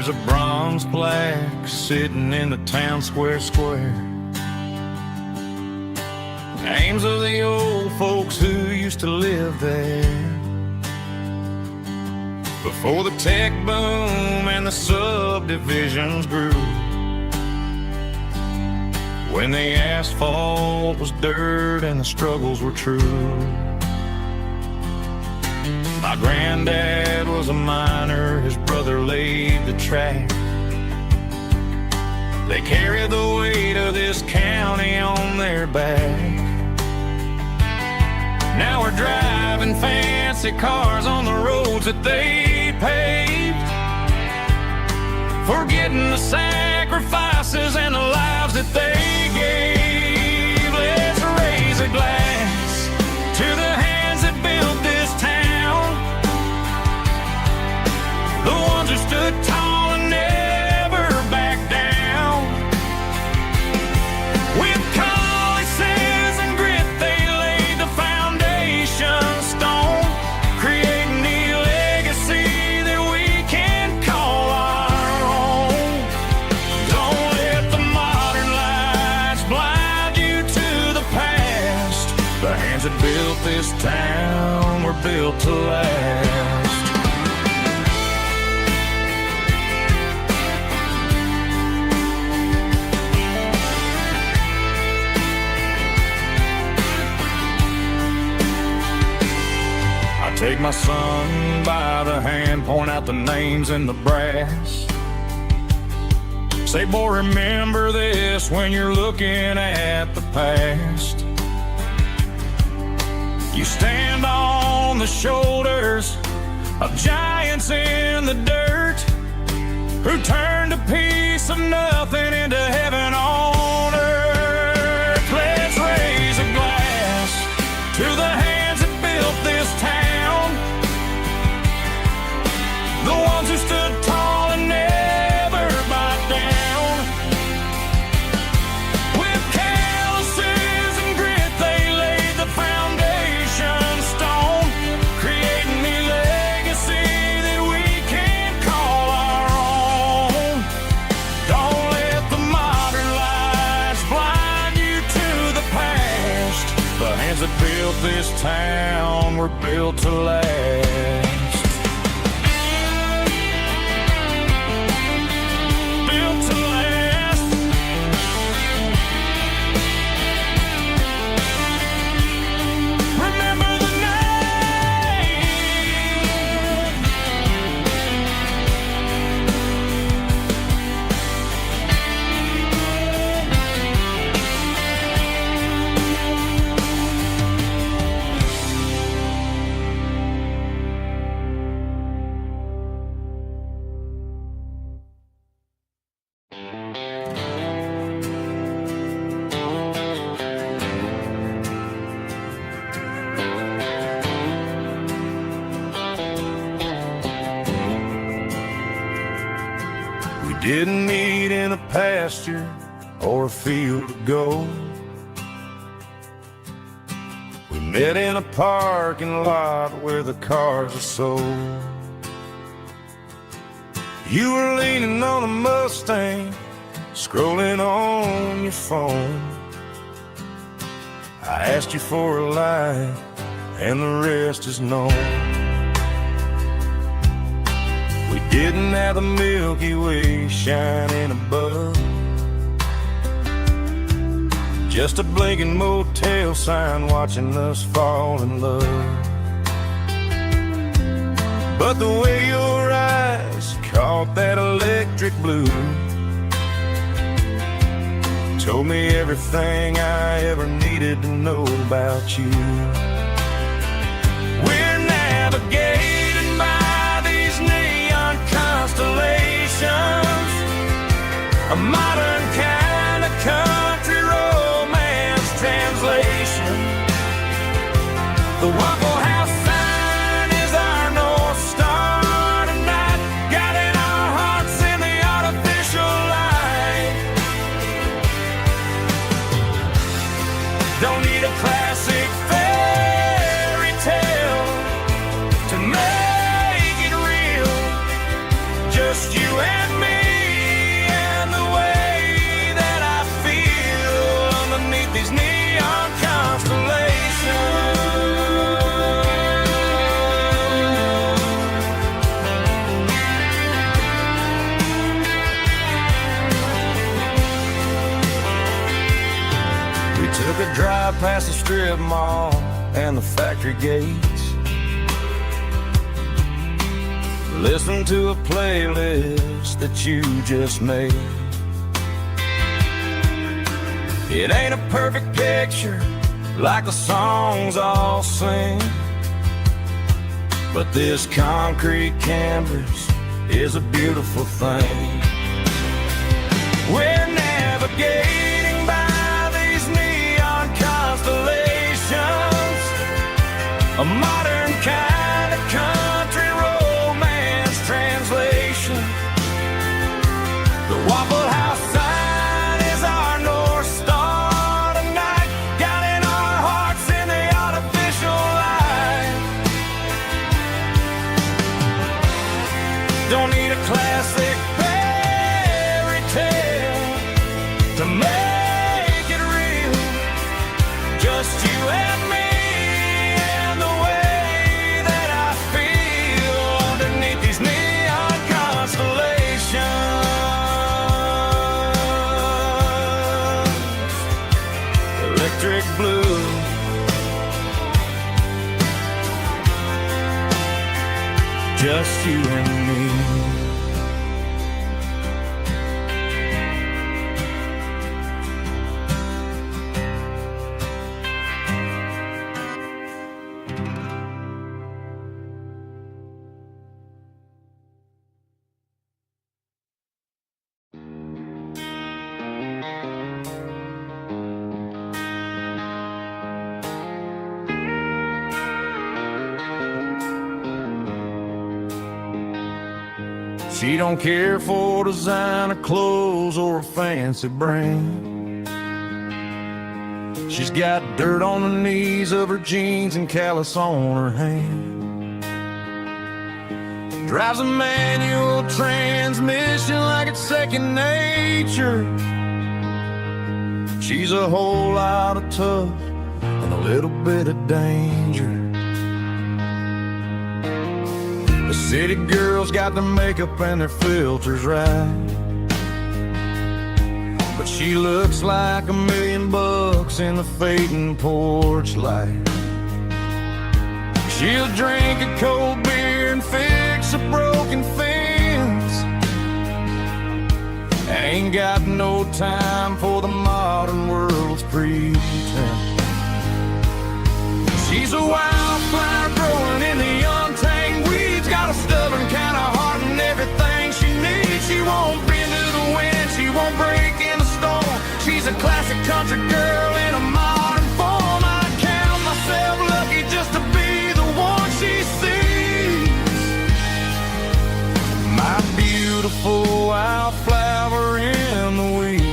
B: a bronze plaque sitting in the town square. Names of the old folks who used to live there before the tech boom and the subdivisions grew, when the asphalt was dirt and the struggles were true. My granddad was a miner, his brother laid the track. They carried the weight of this county on their back. Now we're driving fancy cars on the roads that they paved, forgetting the sacrifices and the lives that they gave. Let's raise a glass to the hands that built this town, the ones who stood tall and never backed down. With calluses and grit, they laid the foundation stone, creating the legacy that we can call our own. Don't let the modern lights blind you to the past. The hands that built this town were built to last. Take my son by the hand, point out the names in the brass. Say, boy, remember this when you're looking at the past. You stand on the shoulders of giants in the dirt, who turned a piece of nothing into heaven on earth. Let's raise a glass to the hands that built this town, the ones who stood tall and never backed down. With calluses and grit, they laid the foundation stone, creating the legacy that we can call our own. Don't let the modern lights blind you to the past. The hands that built this town were built to last. Didn't meet in a pasture or a field of gold. We met in a parking lot where the cars are sold. You were leaning on a Mustang, scrolling on your phone. I asked you for a light, and the rest is known. We didn't have the Milky Way shining above, just a blinking motel sign watching us fall in love. But the way your eyes caught that electric blue told me everything I ever needed to know about you. We're navigating by these neon constellations, a modern kind of country romance translation. The Waffle House sign is our North Star tonight, guiding our hearts in the artificial light. Don't need a classic fairy tale to make it real, just you and me past the strip mall and the factory gates. Listen to a playlist that you just made. It ain't a perfect picture like the songs all sing, but this concrete canvas is a beautiful thing. We're navigating by these neon constellations, a modern kind of country romance translation. The Waffle House sign is our North Star tonight, guiding our hearts in the artificial light. Don't need a classic fairy tale to make it real, just you and me and the way that I feel underneath these neon constellations. Electric blue, just you and me. She don't care for designer clothes or a fancy brand. She's got dirt on the knees of her jeans and callus on her hand. Drives a manual transmission like it's second nature. She's a whole lot of tough and a little bit of danger. The city girls got their makeup and their filters right, but she looks like $1 million in the fading porch light. She'll drink a cold beer and fix a broken fence. Ain't got no time for the modern world's pretense. She's a wildflower growing in the untamed weeds, got a stubborn kind of heart and everything she needs. She won't bend to the wind, she won't break in the storm. She's a classic country girl in a modern form. I count myself lucky just to be the one she sees. My beautiful wildflower in the weeds.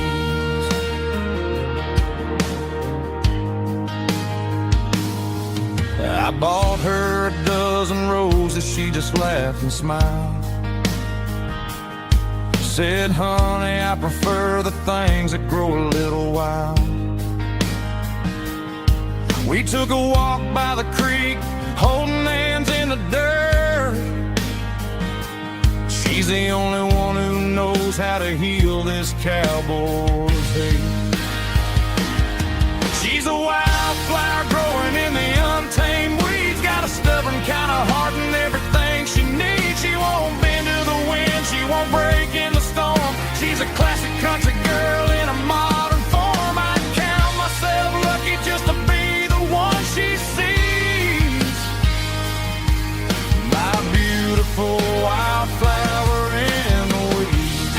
B: I bought her a dozen roses, she just laughed and smiled. Said, honey, I prefer the things that grow a little wild. We took a walk by the creek, holding hands in the dirt. She's the only one who knows how to heal this cowboy's hate. She's a wildflower growing in the untamed weeds, got a stubborn kind of heart and everything she needs. She won't bend to the wind, she won't break in the storm. She's a classic country girl in a modern form. I count myself lucky just to be the one she sees. My beautiful wildflower in the weeds,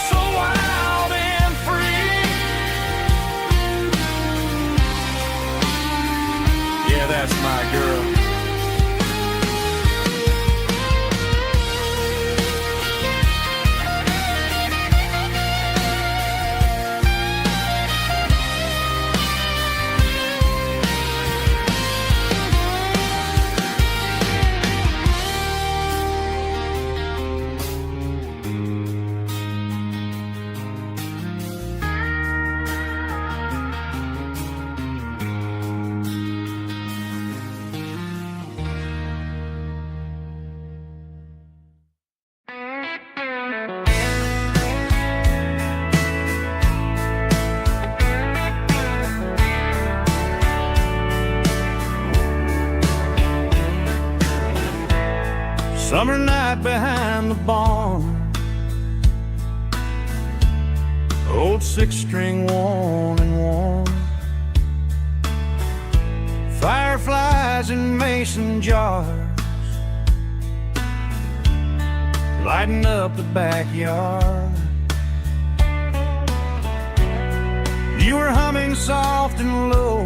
B: so wild and free. Yeah, that's my girl. Summer night behind the barn, old six-string one and one. Fireflies in mason jars, lighting up the backyard. You were humming soft and low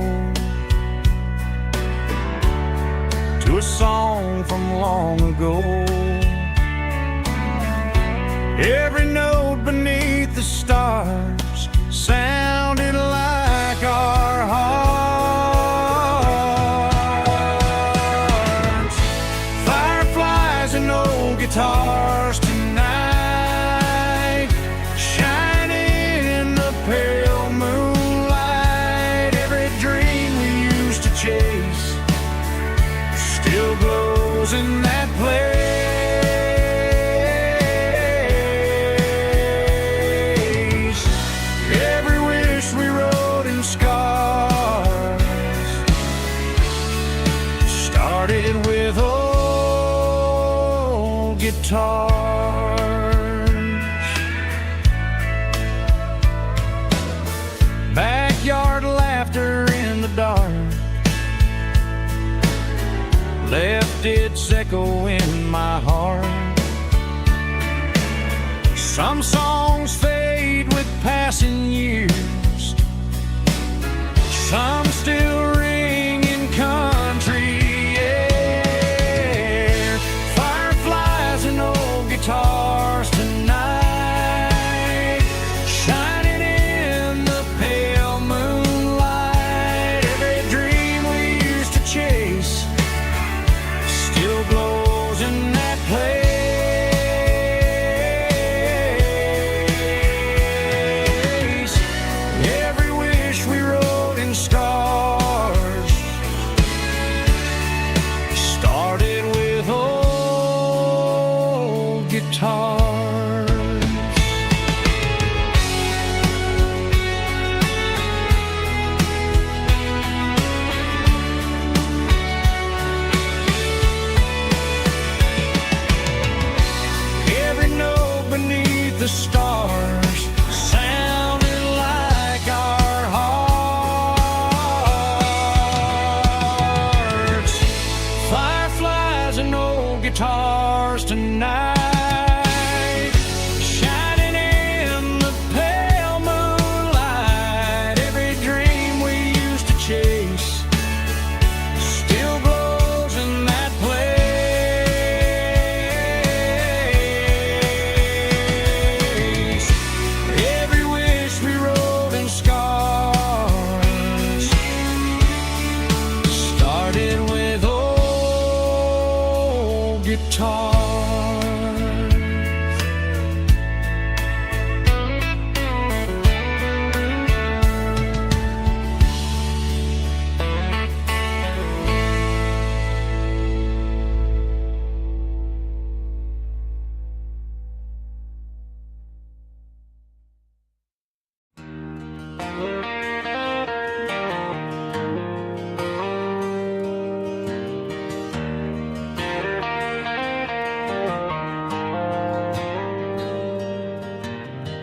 B: to a song from long ago. Every note beneath the stars sounded like our hearts. Fireflies and old guitars tonight, shining in the pale moonlight. Every dream we used to chase still glows in that place. Every wish we wrote in scars started with old guitars. Backyard laughter in the dark left its echo in my heart. Some songs fade with passing years, some still ring in country air. Fireflies and old guitars tonight, shining in the pale moonlight. Every dream we used to chase still glows in that place. Every wish we wrote in stars started with old guitars. Every note beneath the stars sounded like our hearts. Fireflies and old guitars tonight, shining in the pale moonlight. Every dream we used to chase still glows in that place. Every wish we wrote in scars started with old guitars.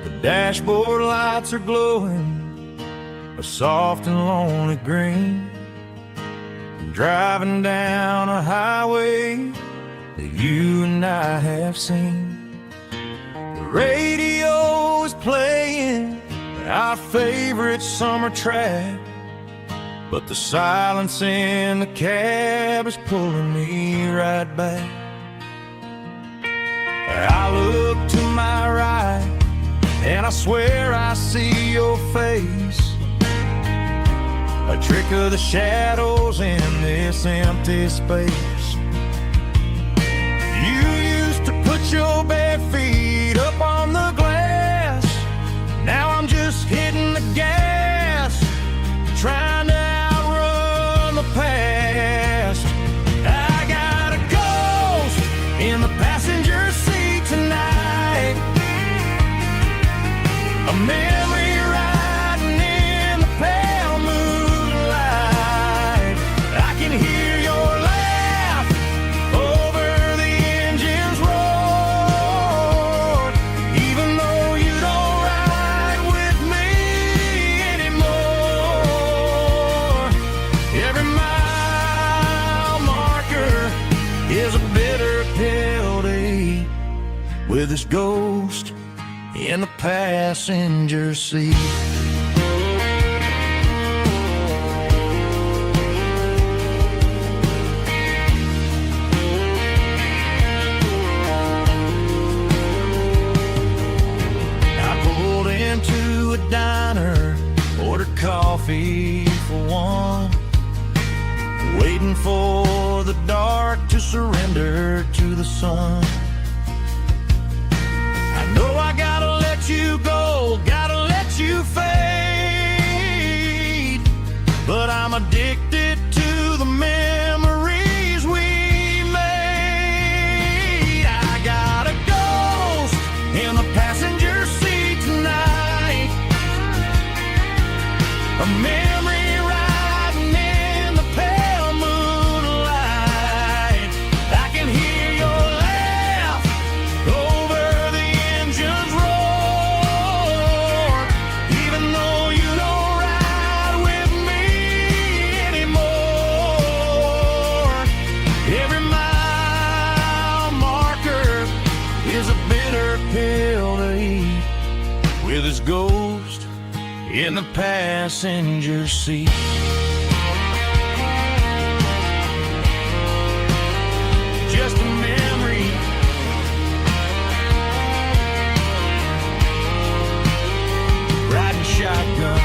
B: The dashboard lights are glowing a soft and lonely green. I'm driving down a highway that you and I have seen. The radio is playing our favorite summer track, but the silence in the cab is pulling me right back. I look to my right and I swear I see your face, a trick of the shadows in this empty space. You used to put your bare feet up on the glass. Now I'm just hitting the gas, trying to outrun the past. I got a ghost in the passenger seat tonight, a memory riding in the pale moonlight. I can hear your laugh over the engine
A: is a bitter pill to eat, with this ghost in the passenger seat. Diner, ordered coffee for one, waiting for the dark to surrender to the sun. I know I gotta let you go, gotta let you fade, but I'm addicted to the memories we made. I got a ghost in the passenger seat tonight, a memory riding in the pale moonlight. I can hear your laugh over the engine's roar, even though you don't ride with me anymore. Every mile marker is a bitter pill to eat, with its ghost in the passenger seat. Just a memory, riding shotgun.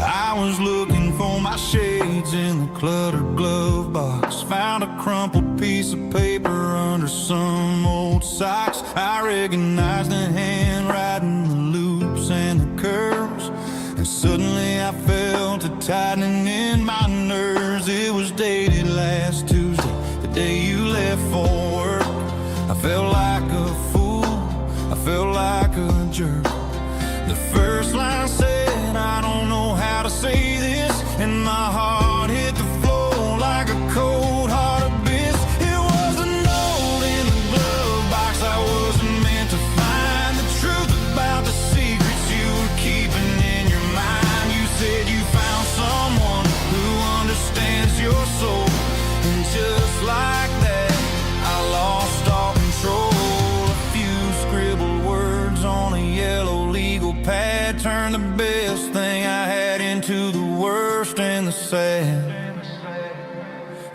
A: I was looking for my shades in the cluttered glove box, found a crumpled piece of paper under some old socks. I recognized the handwriting, the loops and the curves, and suddenly I felt a tightening in my nerves. It was dated last Tuesday, the day you left for work. I felt like a fool, I felt like a jerk. The first line said, I don't know how to say this, and my heart hit the floor like a cold heart abyss. It was a note in the glove box I wasn't meant to find, the truth about the secrets you were keeping in your mind. You said you found someone who understands your soul, and just like that I lost all control. A few scribbled words on a yellow legal pad turned the best thing I had into the worst and the sad.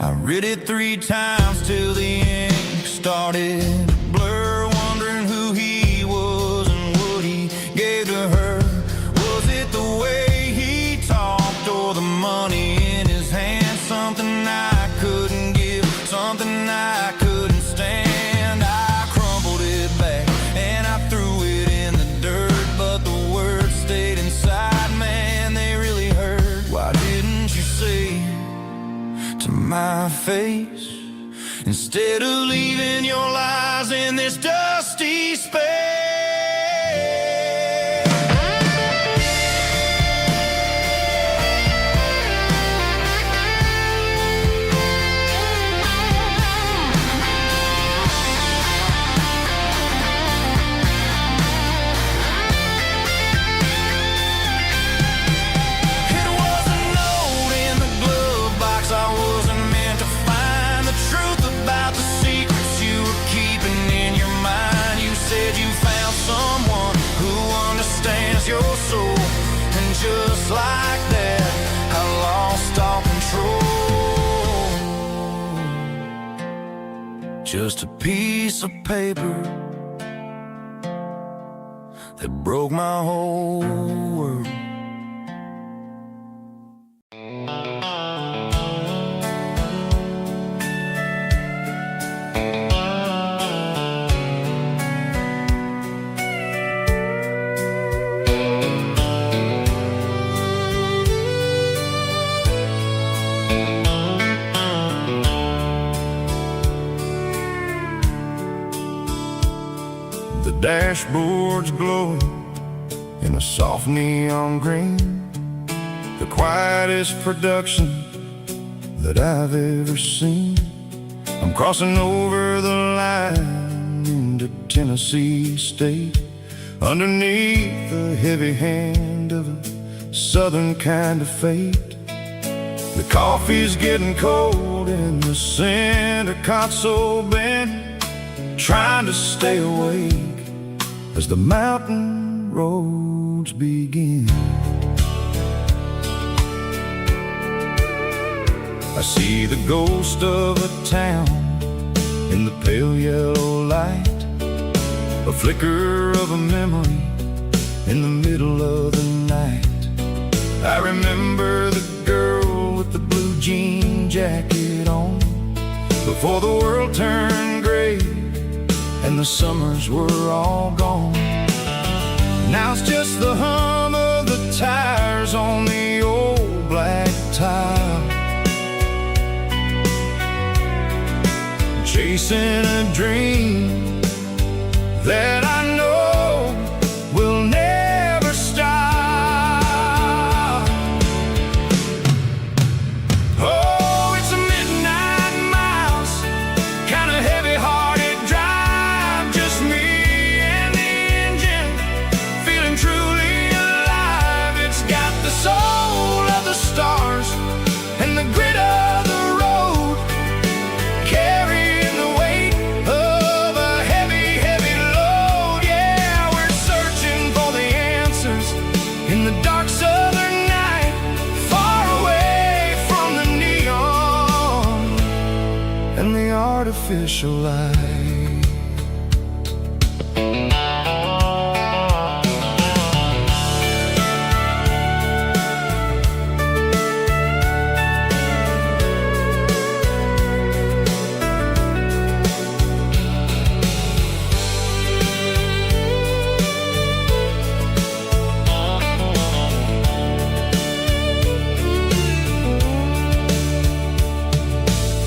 A: I read it 3 times till the ink started to blur, wondering who he was and what he gave to her. Was it the way he talked or the money in his hand? Something I couldn't give, something I couldn't stand. I crumpled it back and I threw it in the dirt, but the words stayed inside, man, they really hurt. Why didn't you say to my face, instead of leaving your lies in this dusty space? Your soul, and just like that I lost all control. Just a piece of paper that broke my whole world. dashboard's glowing in a soft neon green, the quietest production that I've ever seen. I'm crossing over the line into Tennessee State, underneath the heavy hand of a southern kind of fate. The coffee's getting cold in the center console bin, trying to stay awake as the mountain roads begin. I see the ghost of a town in the pale yellow light, a flicker of a memory in the middle of the night. I remember the girl with the blue jean jacket on, before the world turned gray and the summers were all gone. Now it's just the hum of the tires on the old black tile, chasing a dream that I know will never stop. Oh, it's a midnight miles, kind of heavy-hearted drive, just me and the engine, feeling truly alive. It's got the soul of the stars and the grit of the road, carrying the weight of a heavy, heavy load. Yeah, we're searching for the answers in the dark southern night, far away from the neon and the artificial light.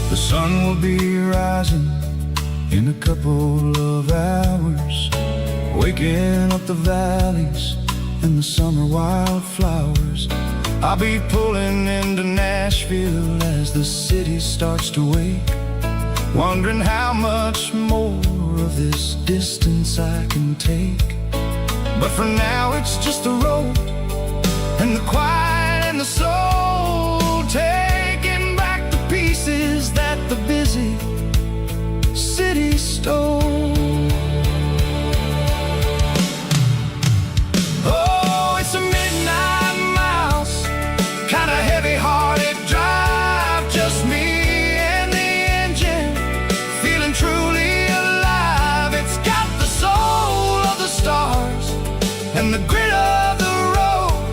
A: The sun will be rising in a couple of hours, waking up the valleys and the summer wildflowers. I'll be pulling into Nashville as the city starts to wake, wondering how much more of this distance I can take. But for now it's just the road and the quiet and the soul, taking back the pieces that the busy city stole. Oh, it's a midnight miles, kind of heavy-hearted drive, just me and the engine, feeling truly alive. It's got the soul of the stars and the grit of the road,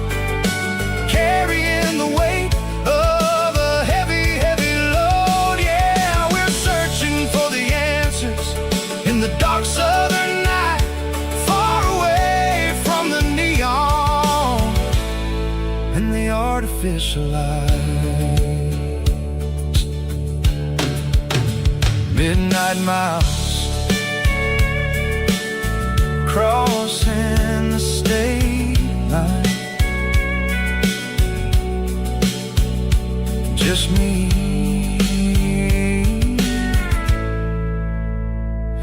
A: carrying the weight of a heavy, heavy load. Yeah, we're searching for the answers in the dark southern night, far away from the neon and the artificial lights. Midnight miles, crossing the state line, just me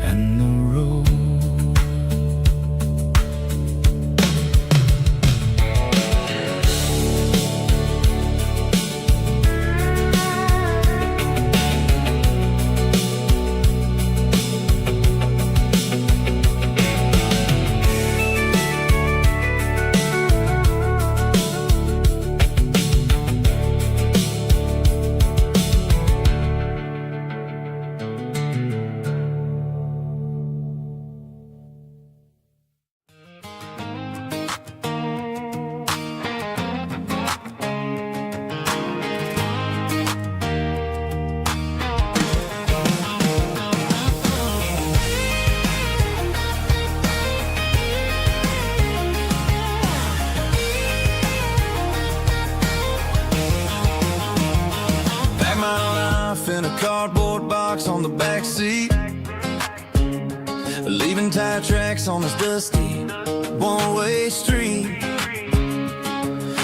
A: and the road. cardboard box on the back seat, leaving town tire tracks on this dusty one-way street.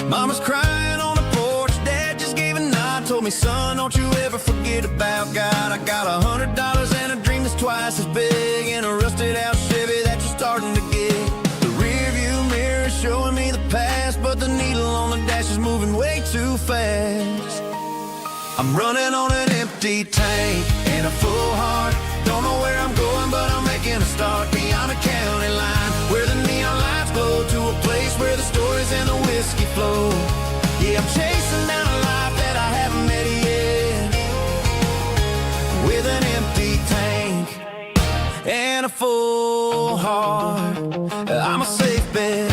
A: Mama's crying on the porch, Dad just gave a nod, told me, son, don't you ever forget about God. I got $100 and a dream that's twice as big, and a rusted out Chevy that you're starting to get. The rear view mirror is showing me the past, but the needle on the dash is moving way too fast. I'm running on an empty tank and a full heart. Don't know where I'm going, but I'm making a start beyond the county line, where the neon lights glow, to a place where the stories and the whiskey flow. Yeah, I'm chasing down a life that I haven't met yet, with an empty tank and a full heart. I'm a safe bet.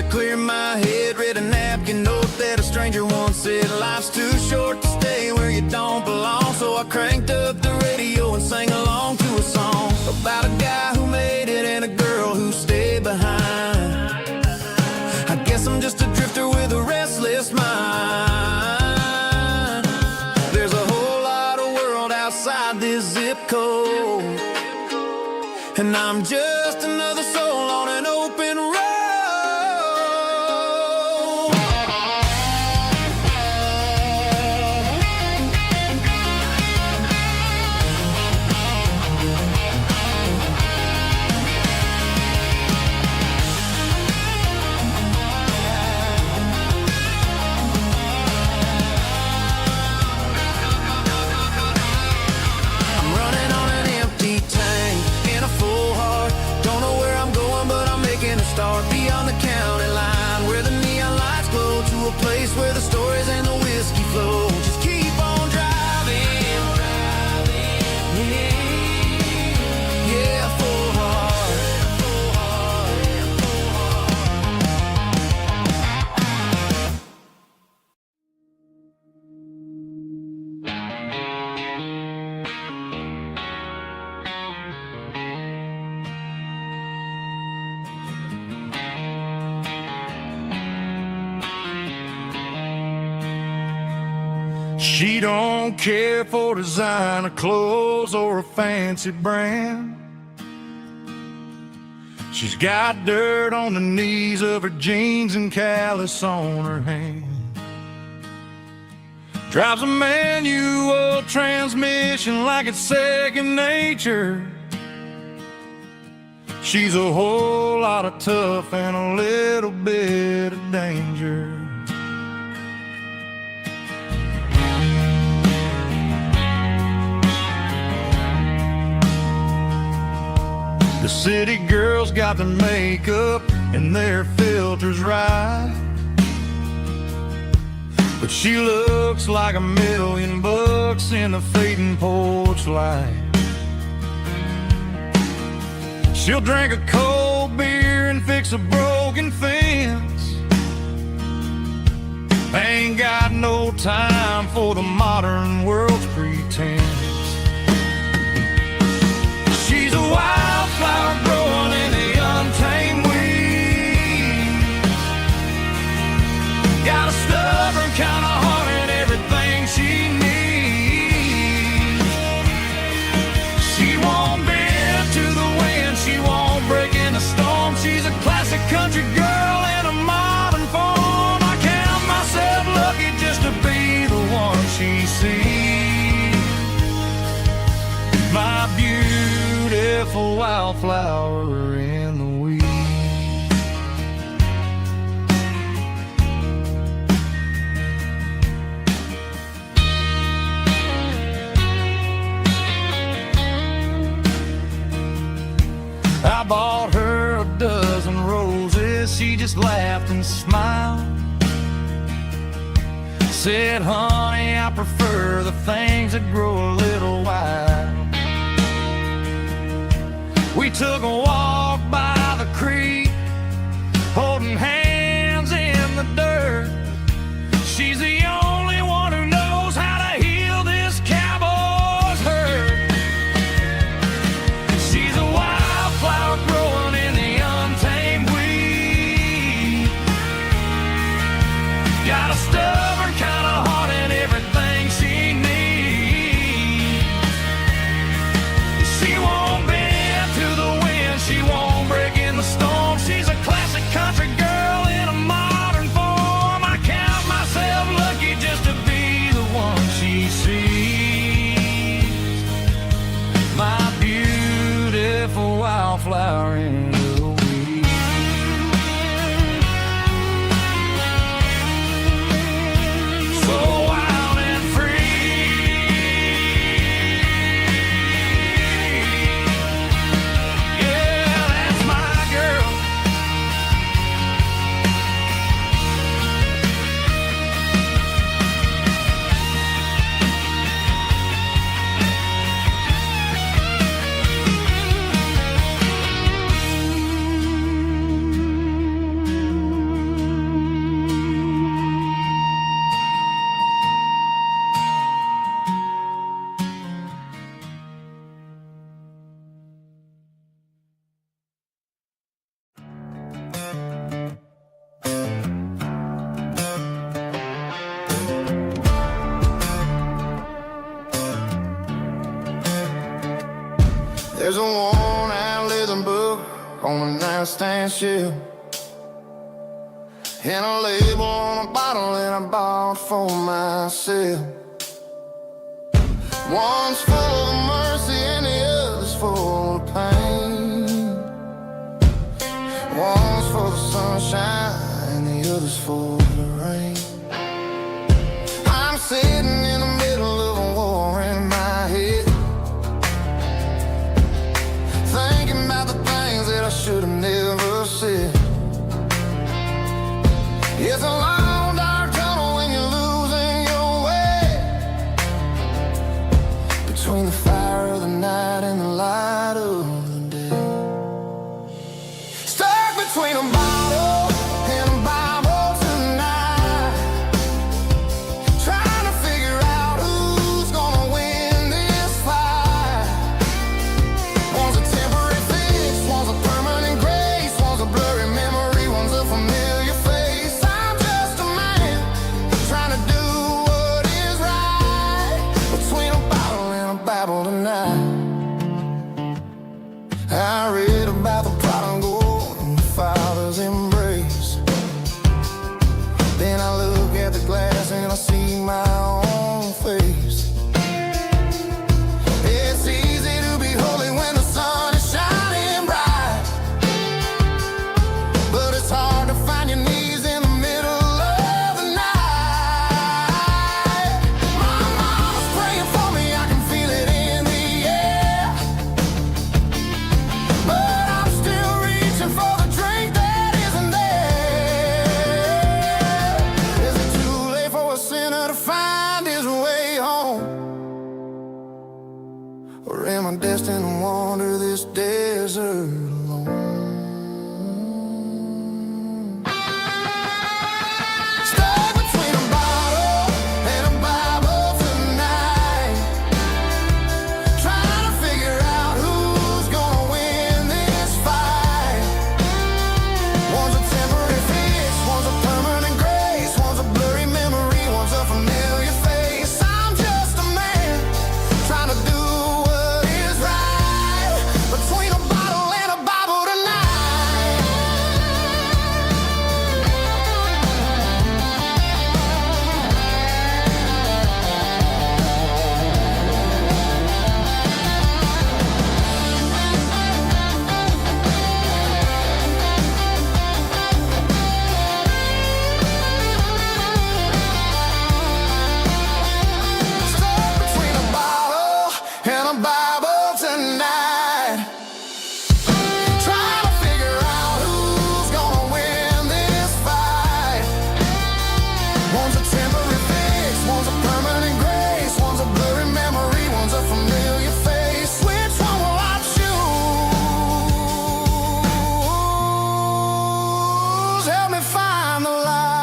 A: Clear my head, read a napkin note that a stranger once said, life's too short to stay where you don't belong. So I cranked up the radio and sang along to a song about a guy who made it and a girl who stayed behind. I guess I'm just a drifter with a restless mind. There's a whole lot of world outside this zip code, and I'm just another soul on an open road. Start beyond the county line, where the neon lights glow, to a place where the stories and the whiskey flow. Just keep on driving, yeah, full heart.
C: She don't care for designer clothes or a fancy brand. She's got dirt on the knees of her jeans and callus on her hand. Drives a manual transmission like it's second nature. She's a whole lot of tough and a little bit of danger. The city girls got their makeup and their filters right, but she looks like $1,000,000 in the fading porch light. She'll drink a cold beer and fix a broken fence. Ain't got no time for the modern world's pretense. She's a wildflower growing in the untamed weeds. Got a stubborn kind of heart and everything she needs. She won't bend to the wind, she won't break in the storm. She's a classic country girl in a modern form. I count myself lucky just to be the one she sees. My beautiful wildflower in the weeds. I bought her a dozen roses, she just laughed and smiled. Said, honey, I prefer the things that grow a little wild. We took a walk by the creek, holding hands in the dirt. She's the only one who knows how to heal this cowboy's hurt. She's a wildflower growing in the untamed weed. Got a stubborn kind of heart and everything she needs.
A: There's a worn-out leather book on the nightstand shelf, and a label on a bottle that I bought for myself. One's full of mercy and the other's full of pain. One's full of sunshine and the other's full of rain. I'm sitting in the middle of a war in my head, thinking about the things that I should have never said. It's a long dark tunnel when you're losing your way, between the fire of the night and the light of the day. Stuck between a bottle and a Bible tonight, trying to figure out who's gonna win this fight. One's a temporary fix, one's a permanent grace, one's a blurry memory, one's a familiar face. I'm just a man trying to do what is right, between a bottle and a Bible tonight. I read about the prodigal and the father's embrace. Then I look at the glass and I see my own face. It's easy to be holy when the sun is shining bright, but it's hard to find your knees in the middle of the night. My mama's praying for me, I can feel it in the air, but I'm still reaching for the drink that isn't there. Is it too late for a sinner to find his way home? Or am I destined to wander this desert alone? Stuck between a bottle and a Bible tonight, trying to figure out who's gonna win this fight. One's a temporary fix, one's a permanent grace, one's a blurry memory, one's a familiar face. I'm just a man trying to do what is right, between a bottle and a Bible tonight. Stuck between a bottle and a Bible tonight, trying to figure out who's gonna win this fight. One's a temporary fix, one's a permanent grace, one's a blurry memory, one's a familiar face. Which one will I choose? Help me find the light.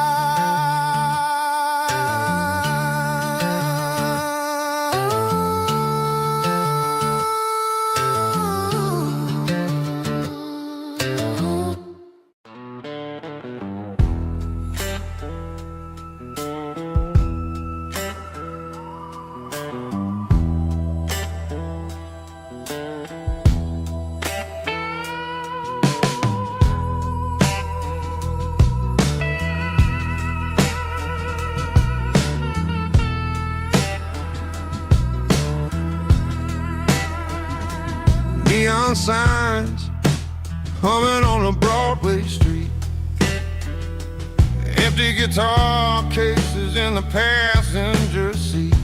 A: Neon signs humming on a Broadway street, empty guitar cases in the passenger seat.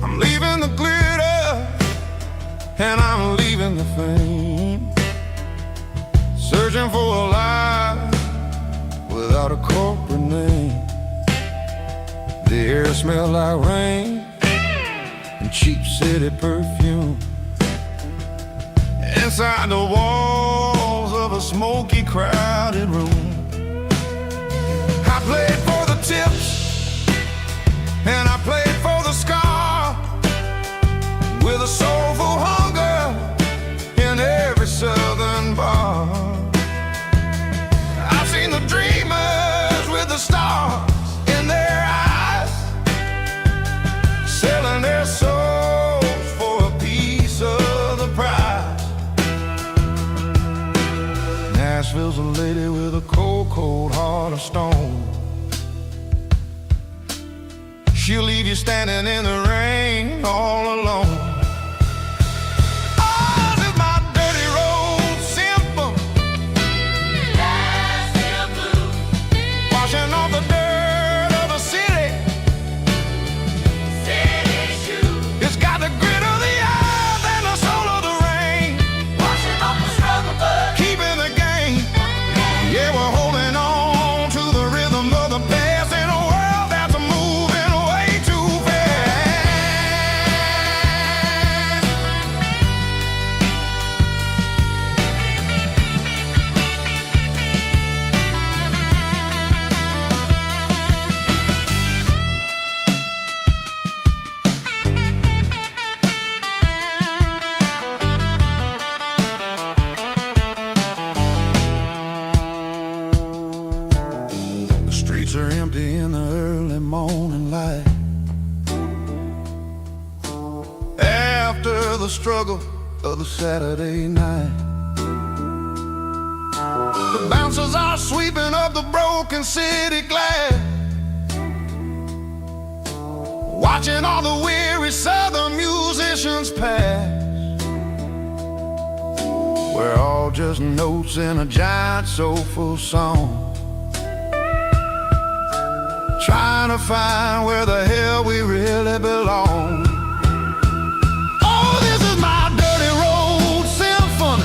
A: I'm leaving the glitter and I'm leaving the fame, searching for a life without a corporate name. The air smelled like rain and cheap city perfume. Inside the walls of a smoky, crowded room, I played for the tips and I played for the scar, with a soulful hunger in every southern bar. I've seen the dreamers with the stars in their eyes, selling their souls for a piece of leave you standing in the rain all alone. Washing off the dirt of the city. City shoes. It's got the grit of the earth and the soul of the rain. Washing off the struggle, but keeping the game. Yeah, we're holding on to the rhythm of the past in a world that's moving way too fast. Are empty in the early morning light. After the struggle of the Saturday night, the bouncers are sweeping up the broken city glass, watching all the weary southern musicians pass. We're all just notes in a giant soulful song, trying to find where the hell we really belong. Oh, this is my dirty road symphony.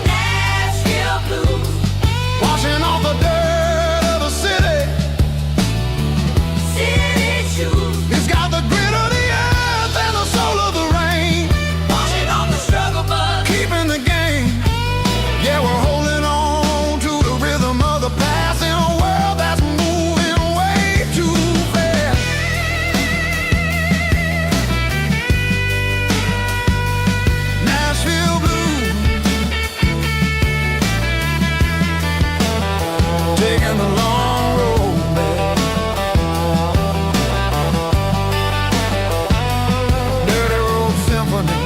A: Nashville blues. Washing off the dirt of the city. City shoes. It's got the grit of the earth and the soul of the rain. Washing off the struggle, but keeping the game. Yeah, we're holding on to the rhythm of the past in a world that's taking the long road back. Dirty road symphony.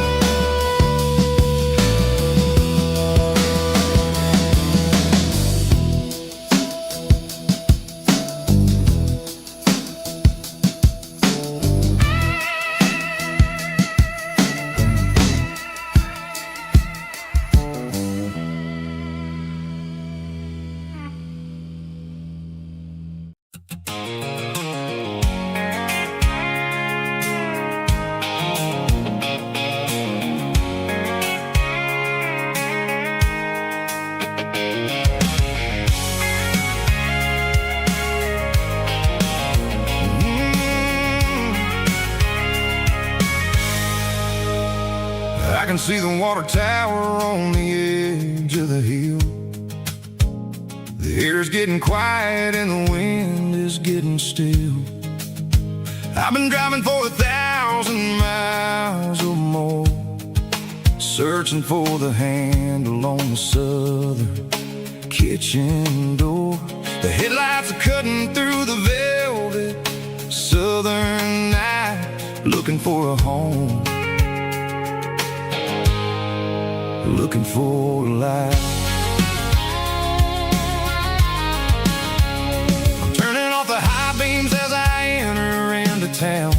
A: I can see the water tower on the edge of the hill. The air's getting quiet and the wind is getting still. I've been driving for 1,000 miles or more, searching for the handle on the southern kitchen door. The headlights are cutting through the velvet southern night, looking for a home, looking for a life. I'm turning off the high beams as I enter into town,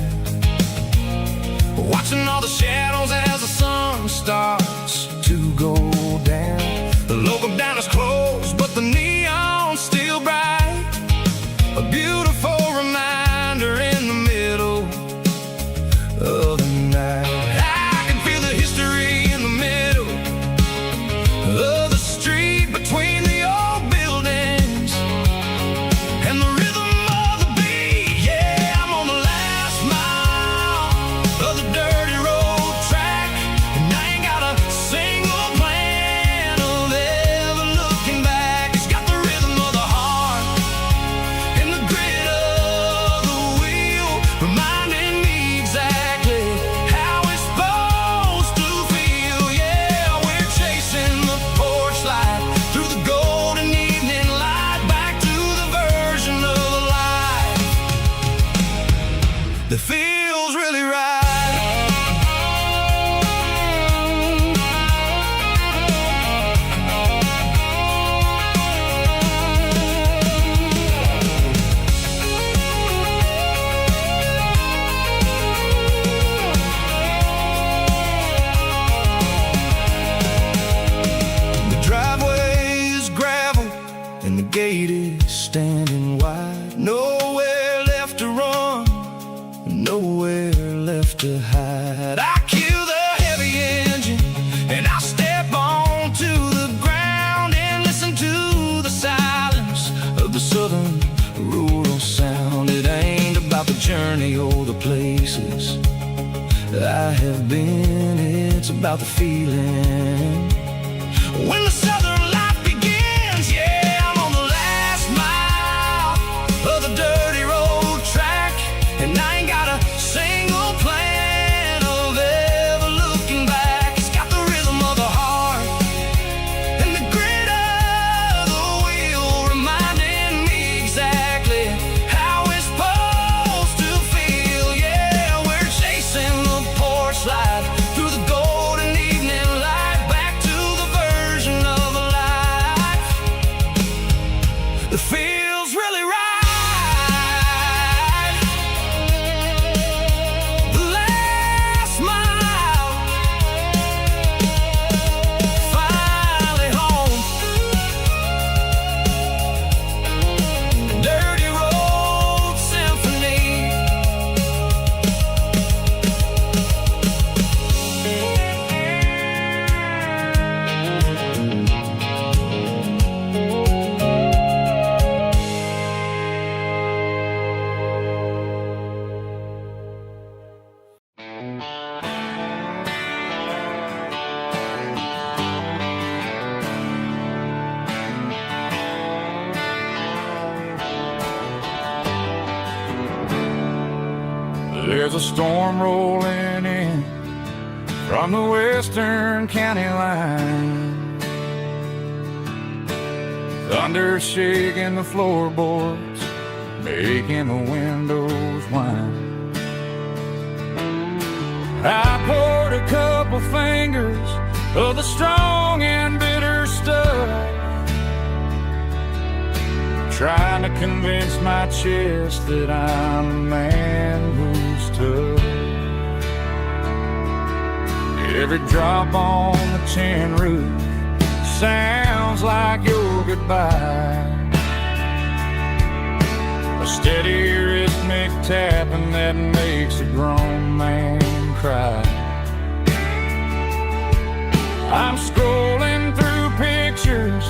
A: watching all the shadows as the sun starts to go down. The local diner's closed, but the neon's still bright, a beautiful reminder in the middle of the night. I can feel the history in the middle of the street between the old buildings and the rhythm of the beat. Yeah, I'm on the last mile to hide. I kill the heavy engine and I step onto the ground and listen to the silence of the southern rural sound. It ain't about the journey or the places I have been, it's about the feeling when the southern life begins. Yeah, I'm on the last mile of the dirty road track, and I ain't got a single plan of ever looking back. It's got the rhythm of the heart and the grit of the wheel, reminding me exactly how it's supposed to feel. Yeah, we're chasing the porch light through the golden evening light, back to the version of a life that feels really right. The last mile, finally home. Dirty road symphony.
C: There's a storm rolling in from the western county line. Thunder shaking the floorboards, making the windows whine. I poured a couple fingers of the strong and bitter stuff, trying to convince my chest that I'm a man who's tough. Every drop on the tin roof sounds like your goodbye, a steady rhythmic tapping that makes a grown man cry. I'm scrolling through pictures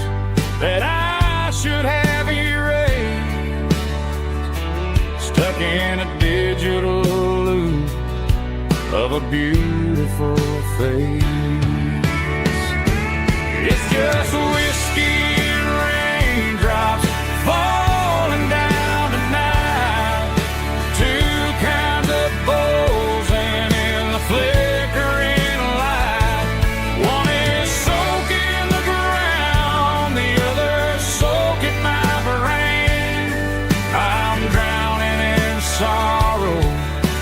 C: that I should have erased, stuck in a digital loop of a beautiful face. It's just whiskey and raindrops falling down tonight, two kinds of bowls and in the flickering light. One is soaking the ground, the other soaking my brain. I'm drowning in sorrow,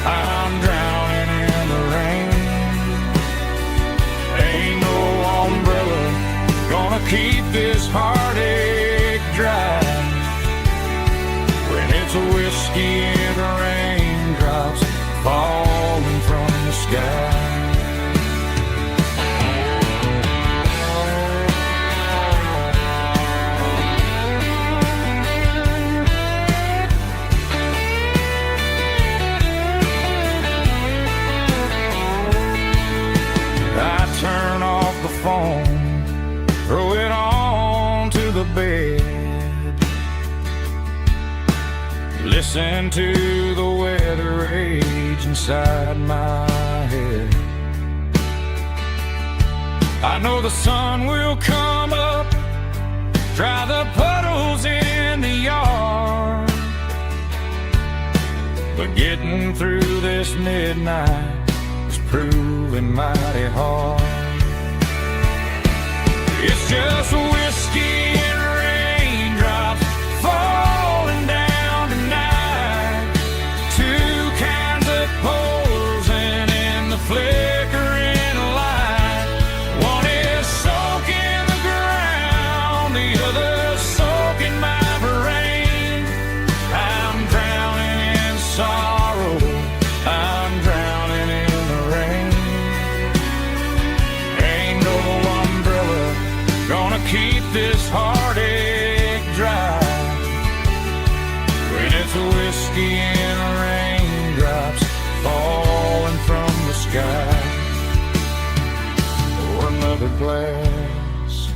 C: I'm drowning in the rain. Ain't no umbrella gonna keep this heartache dry when it's a whiskey and raindrops falling from the sky. I turn off the phone, throw it on to the bed, listen to the weather rage inside my head. I know the sun will come up, dry the puddles in the yard, but getting through this midnight is proving mighty hard. It's just whiskey and raindrops falling down tonight, two kinds of poles and in the flickering light. One is soaking the ground, the other soaking my brain. I'm drowning in sorrow, I'm drowning in the rain. Ain't no umbrella gonna keep this
B: glass.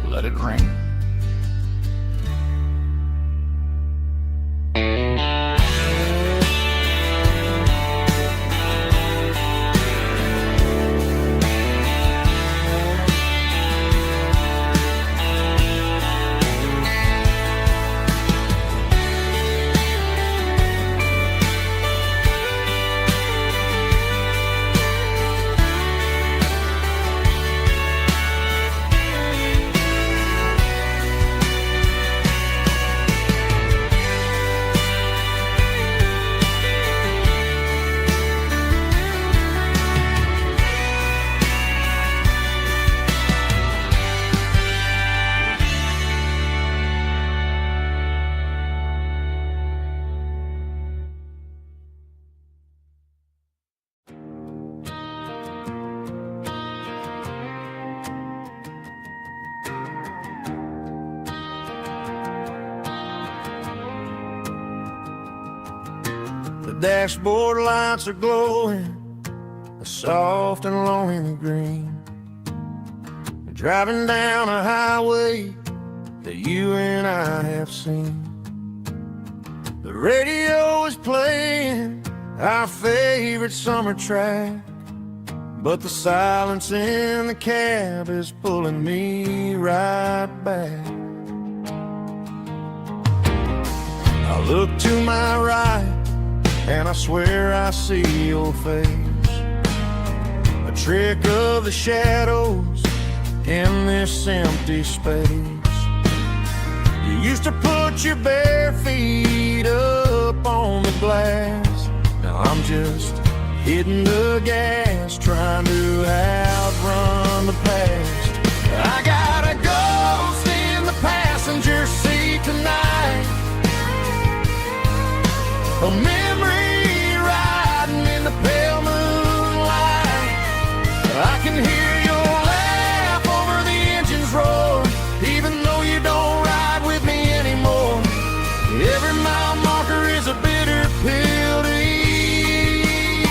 B: Let it rain. The dashboard lights are glowing, a soft and lonely green. Driving down a highway that you and I have seen. The radio is playing our favorite summer track, but the silence in the cab is pulling me right back. I look to my right and I swear I see your face, a trick of the shadows in this empty space. You used to put your bare feet up on the glass. Now I'm just hitting the gas, trying to outrun the past. I got a ghost in the passenger seat tonight, a memory riding in the pale moonlight. I can hear your laugh over the engine's roar, even though you don't ride with me anymore. Every mile marker is a bitter pill to eat,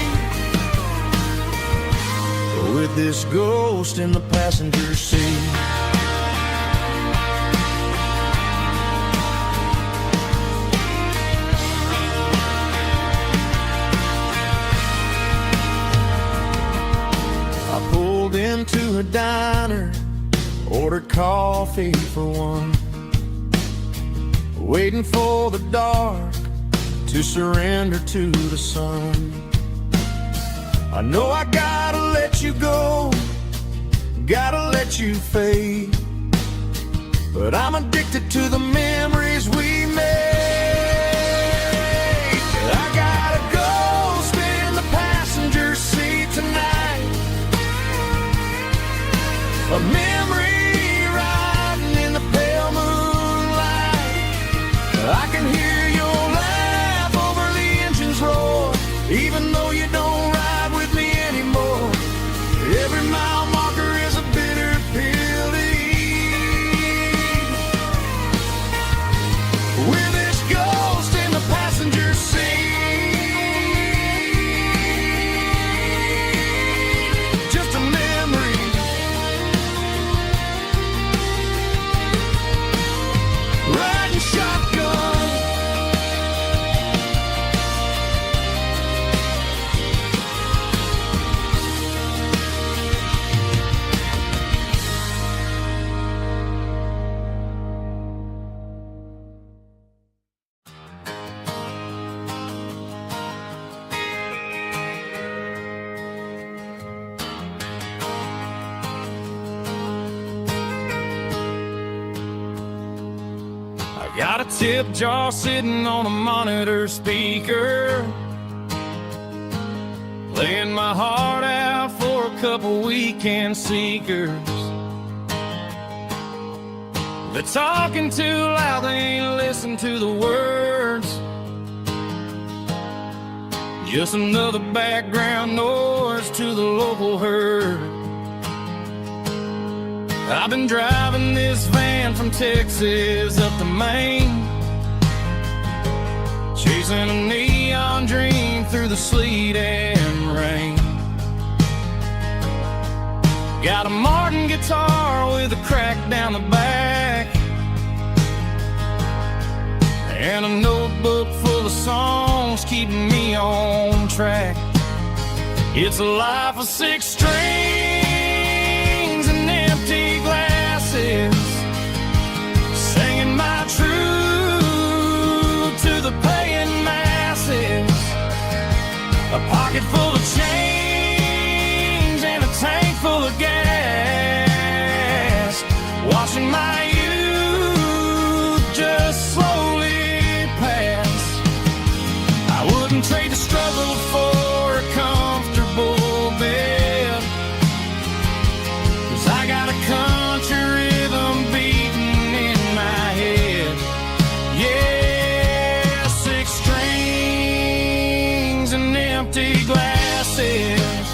B: with this ghost in the passenger seat. Into a diner, ordered coffee for one, waiting for the dark to surrender to the sun. I know I gotta let you go, gotta let you fade, but I'm addicted to the memories we made. I got a ghost in the passenger seat tonight, a memory riding in the pale moonlight. I can hear your laugh over the engine's roar, even though you don't ride with me anymore. Every mile marker is a bitter pill to eat, with this ghost in the passenger seat. Just a memory, riding shotgun. Got a tip jar sitting on a monitor speaker, playing my heart out for a couple weekend seekers. They're talking too loud, they ain't listen to the words. Just another background noise to the local herd. I've been driving this van from Texas up to Maine, chasing a neon dream through the sleet and rain. Got a Martin guitar with a crack down the back, and a notebook full of songs keeping me on track. It's a life of 6 strings and empty glasses, singing my truth to the paying masses. A pocket full of change and a tank full of gas, watching my youth just slowly pass. I wouldn't trade the struggle for a comfortable bed, 'cause I got a country rhythm beating in my head. Yeah, 6 strings and empty glasses.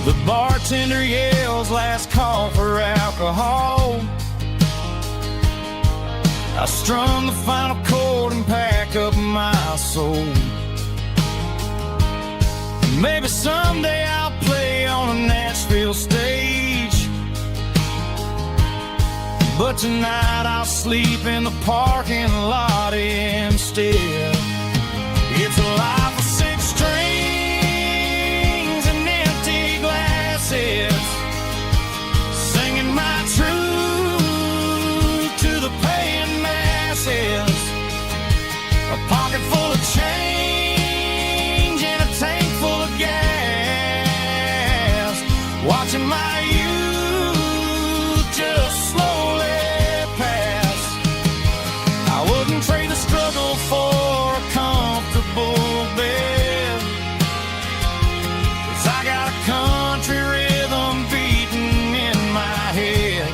B: The bartender yells last call for alcohol. I strum the final chord and pack up my soul. Maybe someday I'll play on a Nashville stage, but tonight I'll sleep in the parking lot instead. It's a life of 6 strings and empty glasses, singing my truth to the paying masses. A pocket full of change and a tank full of gas, watching my youth just slowly pass. I wouldn't trade the struggle for a comfortable bed, 'cause I got a country rhythm beating in my head.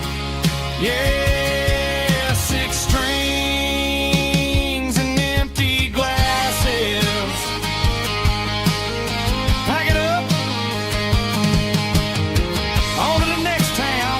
B: Yeah, 6 strings and empty glasses. Pack it up, on to the next town.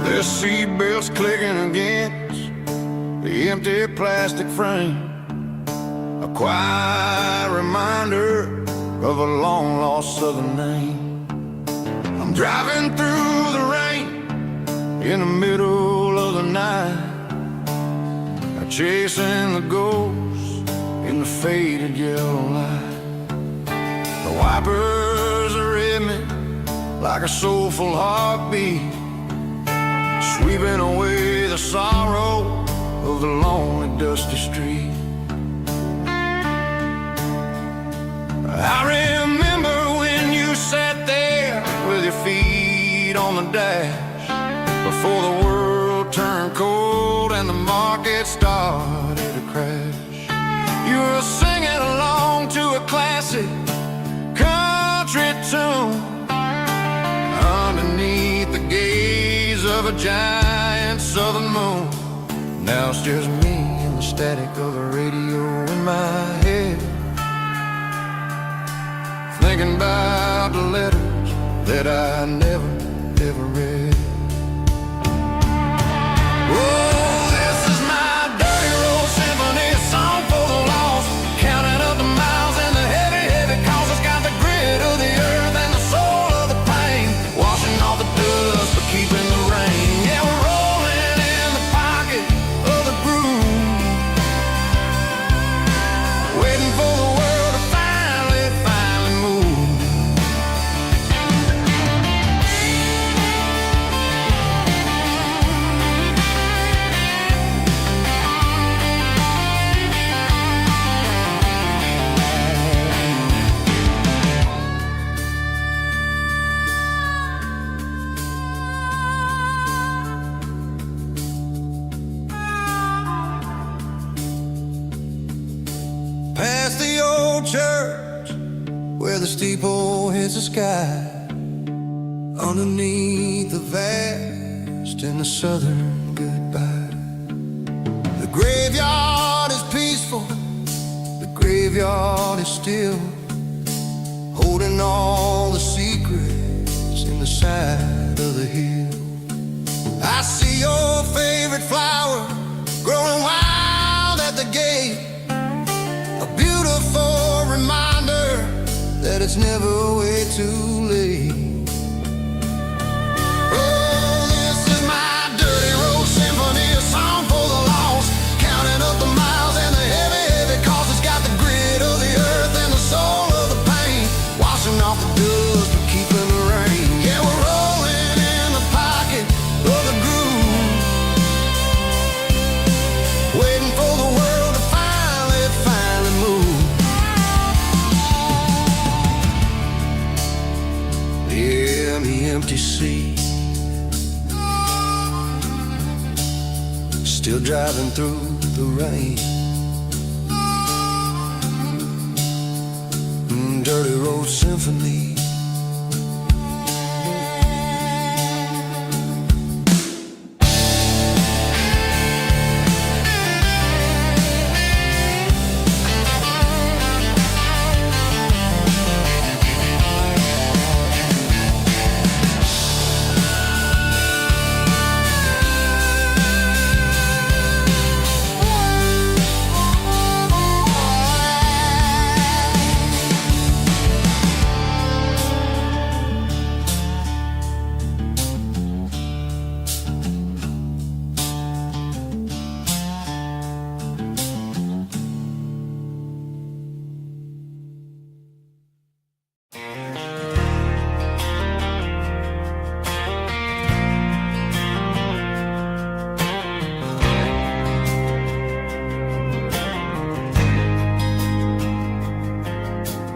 A: The seatbelts clicking against the empty plastic frame, a quiet reminder of a long-lost southern name. I'm driving through the rain in the middle of the night, chasing the ghosts in the faded yellow light. The wipers are in me like a soulful heartbeat, sweeping away the sorrow of the lonely, dusty street. I remember when you sat there with your feet on the dash, before the world turned cold and the market started to crash. You were singing along to a classic country tune underneath the gaze of a giant southern moon. Now it's just me and the static of the radio in my head, thinking about the letters that I never, ever read. Oh, this is my dirty road symphony, a song for the lost, counting up the miles and the heavy, heavy calls. It's got the grit of the earth and the soul of the pain, washing off the dust but keeping the rain. Yeah, we're rolling in the pocket of the groove, waiting for the world to finally move. old church where the steeple hits the sky, underneath the vast and the southern goodbye. The graveyard is peaceful, the graveyard is still, holding all the secrets in the side of the hill. I see your favorite flower growing wild at the gate, a beautiful reminder that it's never way too late. Oh, this is my dirty road symphony, a song for the lost, counting up the miles and the heavy, heavy cost. It's got the grit of the earth and the soul of the pain, washing off the dust but keeping the rain. Yeah, we're rolling in the pocket of the groove, waiting for the world to finally move. Yeah, the empty sea, still driving through the rain. Dirty road symphony.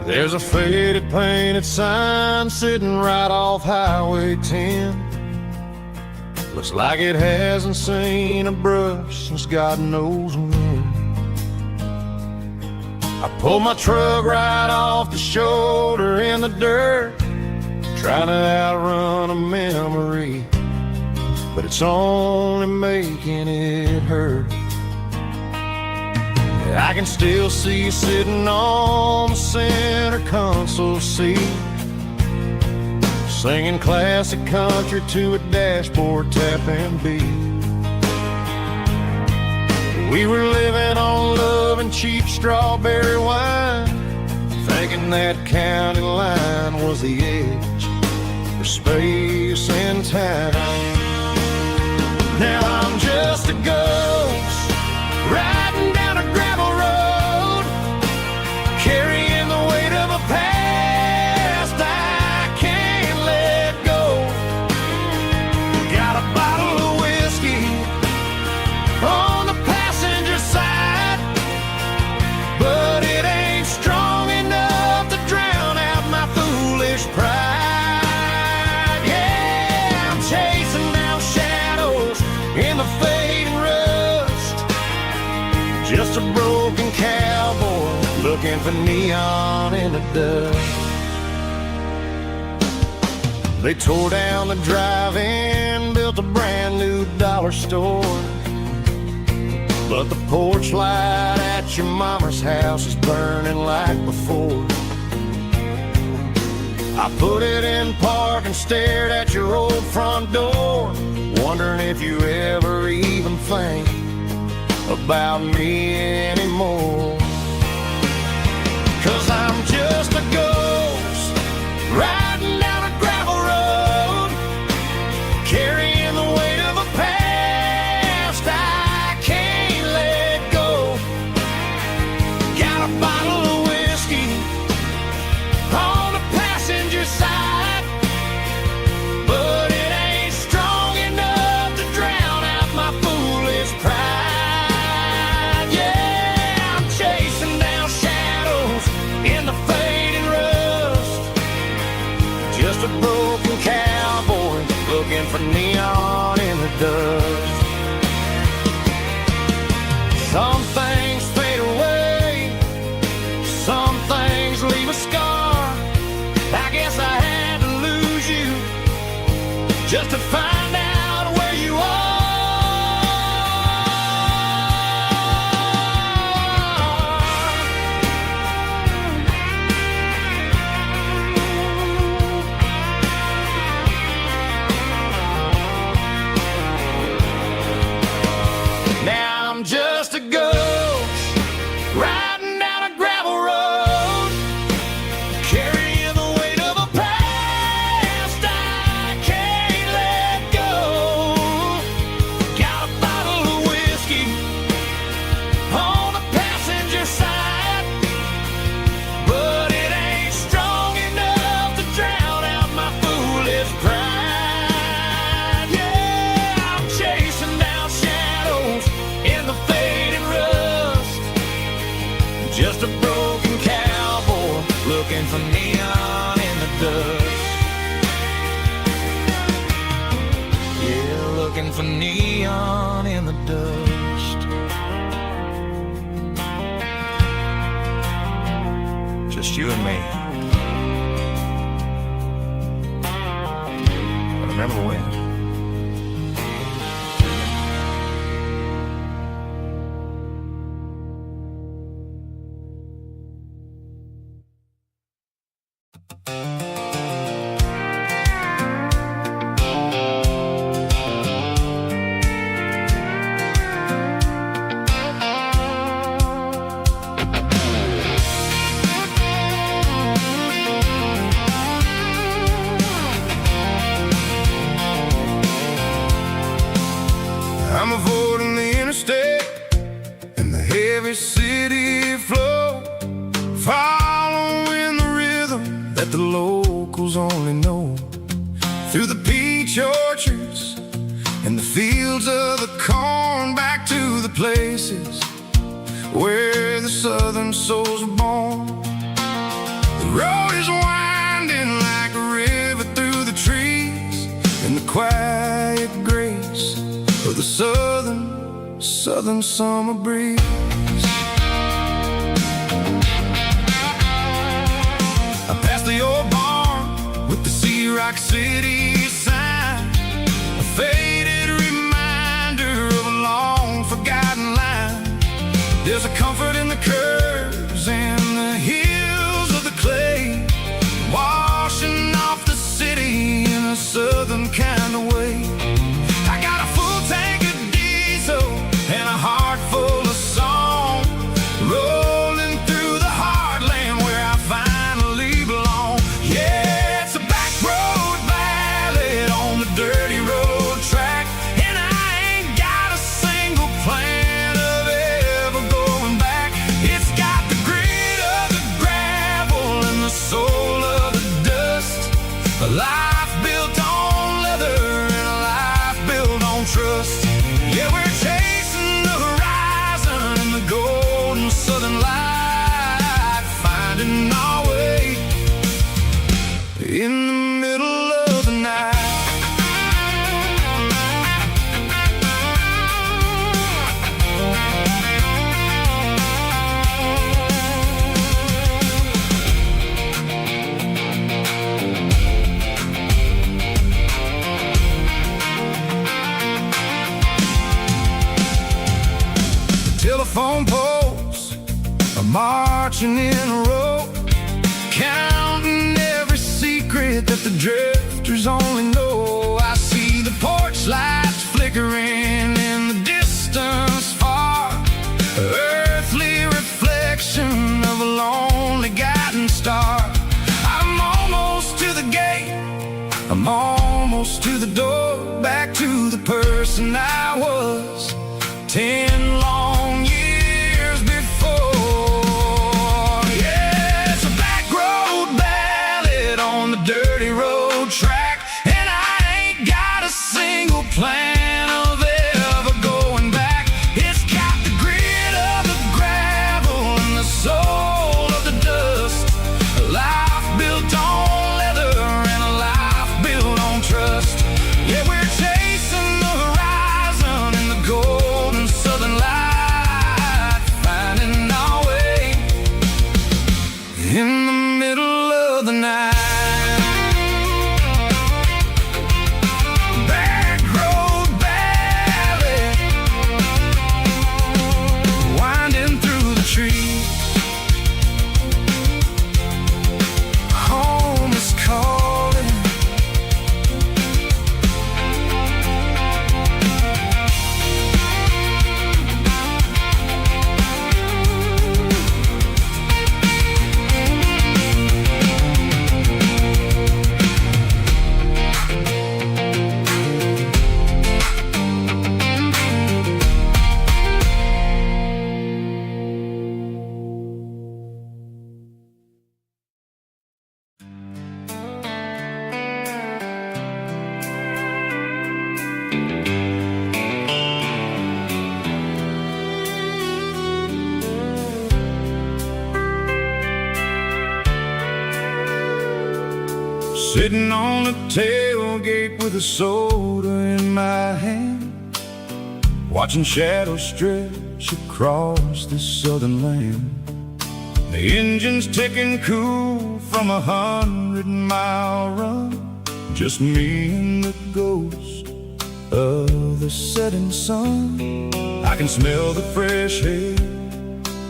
B: There's a faded painted sign sitting right off Highway 10. Looks like it hasn't seen a brush since God knows when. I pulled my truck right off the shoulder in the dirt, trying to outrun a memory, but it's only making it hurt. I can still see you sitting on the center console seat, singing classic country to a dashboard tapping beat. We were living on love and cheap strawberry wine, thinking that county line was the edge for space and time. Now I'm just a ghost riding down a gravel road, carrying the weight of a past I can't let go. Got a bottle of whiskey on the passenger side, but it ain't strong enough to drown out my foolish pride. Yeah, I'm chasing down shadows in the fading rust, just a broken cowboy looking for neon in the dust. They tore down the drive-in, built a brand new dollar store, but the porch light at your mama's house is burning like before. I put it in park and stared at your old front door, wondering if you ever even think about me anymore. 'Cause I'm just a ghost riding down a gravel road, carrying the weight of a past I can't let go. Got a bottle of whiskey on the passenger side, but it ain't strong enough to drown out my foolish pride. Yeah, I'm chasing down shadows in the fading rust, just a broken cowboy looking for neon in the dust. Some things fade away, Some things leave a scar. I guess I had to lose you just to find out where you are. Now I'm just a ghost riding down a gravel road, carrying the weight of a past I can't let go. Got a bottle of whiskey on the passenger side, but it ain't strong enough to drown out my foolish pride. Yeah, I'm chasing down shadows in the faded rust, just a broken cowboy looking for neon in the dust. Yeah, looking for neon in the dust. Just you and me. I remember when.
A: I'm avoiding the interstate and the heavy city flow, following the rhythm that the locals only know. Through the peach orchards and the fields of the corn, back to the places where the southern souls were born. The road is winding like a river through the trees, in the quiet grace of the southern summer breeze. I passed the old barn with the Sea Rock City sign, a faded reminder of a long forgotten line. There's a comfort in the curves and the hills of the clay, washing off the city in a southern kind of way. I got a full tank of diesel and a heart full of song, rolling through the heartland where I finally belong. Yeah, it's a back road ballad on the dirty road track, and I ain't got a single plan of ever going back. It's got the grit of the gravel and the soul of the dust, a life built on leather and a life built on trust. Yeah, we're chasing the horizon in the golden southern light, finding our way in the middle of the night. Telephone poles are marching in a row, counting every secret that the drifters only know. I see the porch lights flickering in the distance far, earthly reflection of a lonely guiding star. I'm almost to the gate, I'm almost to the door, back to the person I was 10 long years before. Yeah, it's a back road ballad on the dirty road track, and I ain't got a single plan in the middle of the night. Back road ballad, winding through the trees. Home is calling. Sitting on the tailgate with a soda in my hand, watching shadows stretch across this southern land. The engine's ticking cool from 100-mile run, just me and the ghost of the setting sun. I can smell the fresh air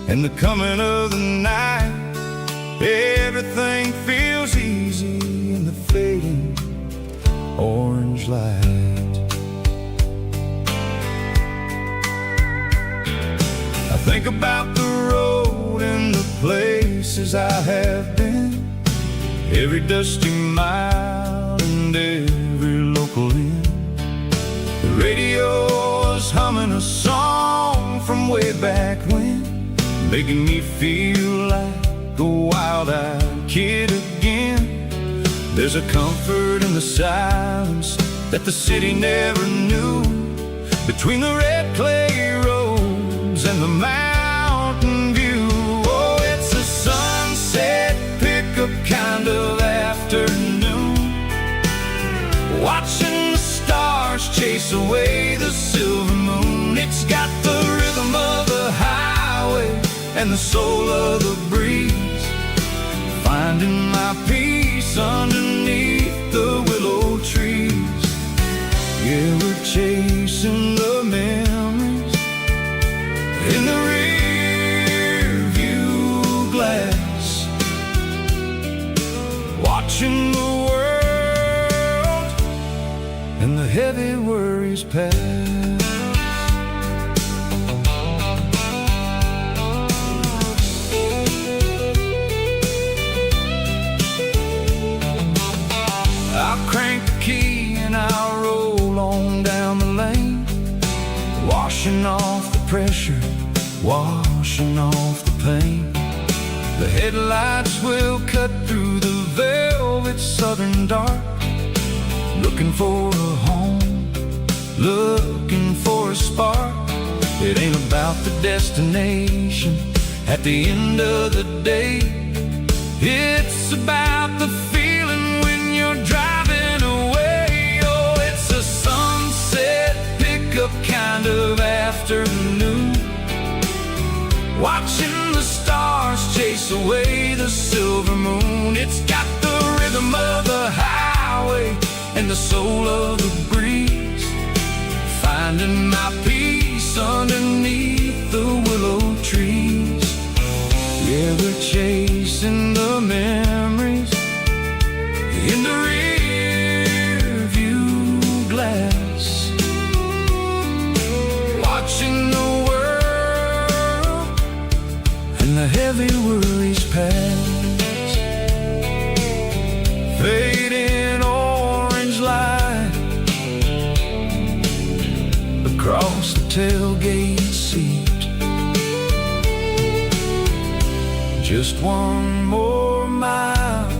A: and the coming of the night. Everything feels easy in the fading orange light. I think about the road and the places I have been, every dusty mile and every local inn. The radio is humming a song from way back when, making me feel like a wild-eyed kid again. There's a comfort in the silence that the city never knew, between the red clay roads and the mountain view. Oh, it's a sunset pickup kind of afternoon, watching the stars chase away the silver moon. It's got the rhythm of the highway and the soul of the breeze, finding my peace underneath the willow trees. Yeah, we're chasing the memories in the rear view glass, watching the world and the heavy worries pass. I'll crank the key and I'll roll on down the lane, washing off the pressure, washing off the pain. The headlights will cut through the velvet southern dark, looking for a home, looking for a spark. It ain't about the destination at the end of the day, it's about the feeling when you're driving away. Oh, it's a sunset pickup kind of afternoon, watching the stars chase away the silver moon. It's got the rhythm of the highway and the soul of the breeze, finding my peace underneath the willow trees. Yeah, we're chasing the memories in the rear view glass, watching the world and the heavy worries pass. Fading orange light across the tailgate seat, just one more mile.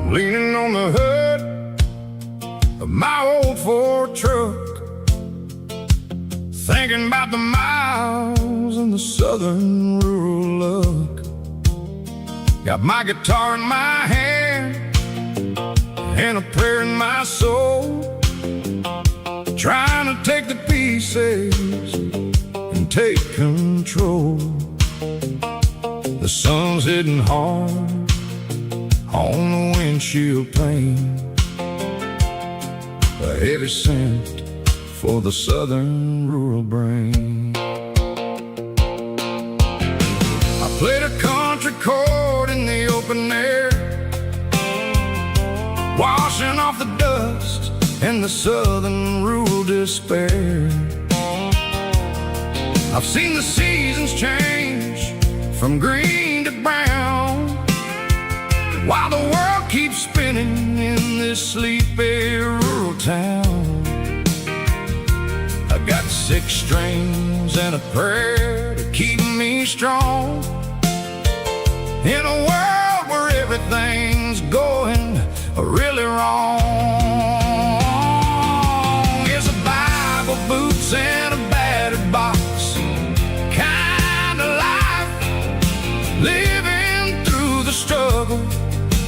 A: leaning on the hood of my old Ford truck, thinking about the miles and the southern rural look. Got my guitar in my hand and a prayer in my soul, trying to take the pieces and take control. The sun's hitting hard on the windshield pane, a heavy scent for the southern rural brain. I played a country chord in the open air, washing off the dust and the southern rural despair. I've seen the seasons change from green to brown, while the world keeps spinning in this sleepy rural town. I got 6 strings and a prayer to keep me strong, in a world where everything's going really wrong. It's a Bible, boots, and a battered box kind of life, living through the struggle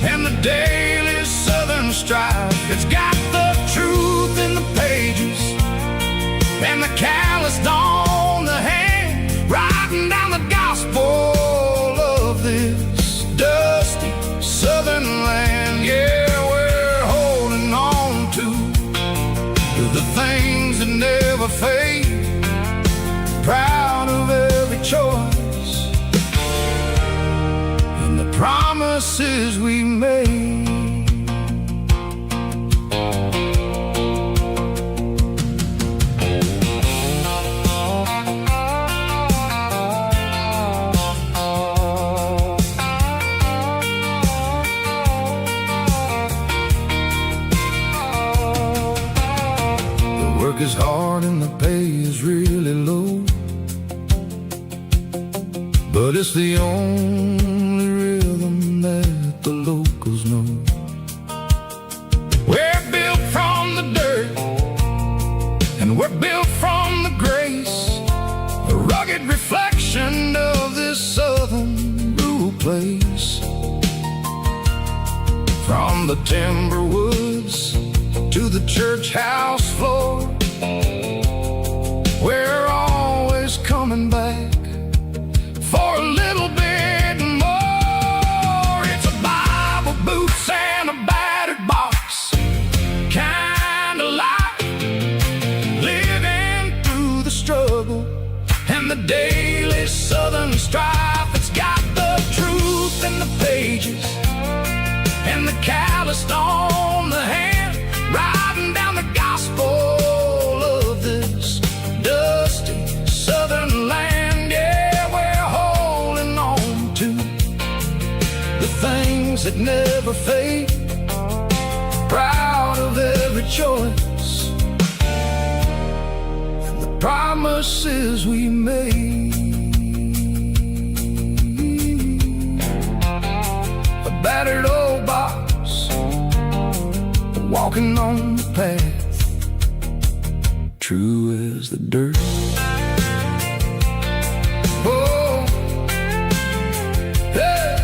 A: and the daily southern strife. It's got the truth in the pages and the calloused on the hand, writing down the gospel of this dusty southern land. Yeah, we're holding on to the things that never fade, proud of every choice and the promises we made. Work is hard and the pay is really low, but it's the only rhythm that the locals know. We're built from the dirt and we're built from the grace, a rugged reflection of this southern rural place. From the timber woods to the church house floor, we're always coming back for a little bit more. It's a Bible, boots, and a battered box kind of life, living through the struggle and the daily southern strife. It's got the truth in the pages and the calloused on the hand, writing down the gospel of this dusty southern land. Yeah, we're holding on to the things that never fade, proud of every choice and the promises we made. A battered old box, walking on the path, true as the dirt. Oh, hey.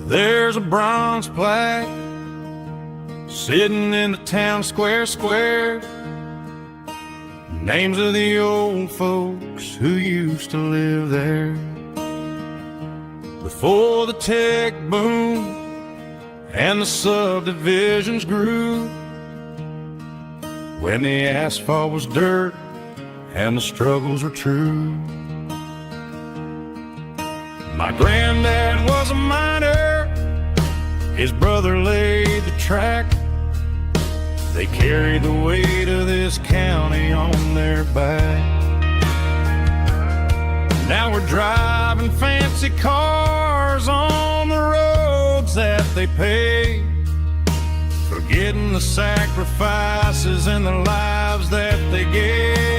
B: There's a bronze plaque sitting in the town square. Names of the old folks who used to live there before the tech boom and the subdivisions grew, when the asphalt was dirt and the struggles were true. My granddad was a miner, his brother laid the track. They carried the weight of this county on their back. Now we're driving fancy cars on the roads that they paved, forgetting the sacrifices and the lives that they gave.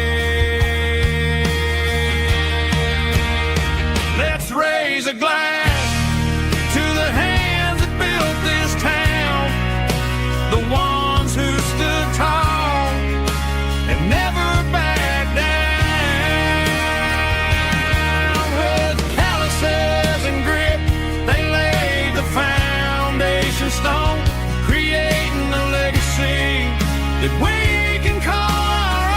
B: Let's raise a glass to the hands that built this town, the ones who stood tall and never backed down. With calluses and grit, they laid the foundation stone, creating a legacy that we can call our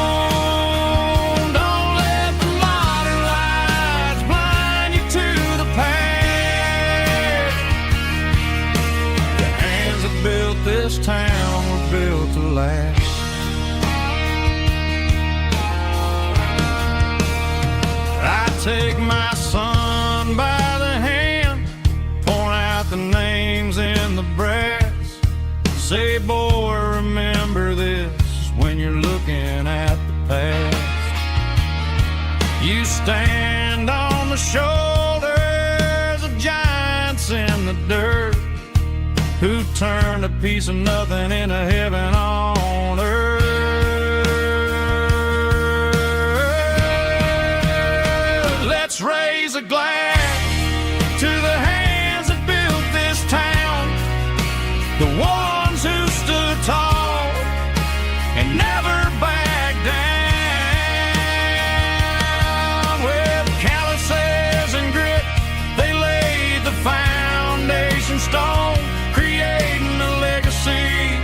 B: own. Don't let the modern lights blind you to the past. The hands that built this town were built to last. I take my son by the hand, point out the names in the brass, say, boy, remember this when you're looking at the past. You stand on the shoulders of giants in the dirt, who turned a piece of nothing into heaven on earth. Let's raise a glass to the hands that built this town, the ones who stood tall and never backed down. With calluses and grit, they laid the foundation stone, creating a legacy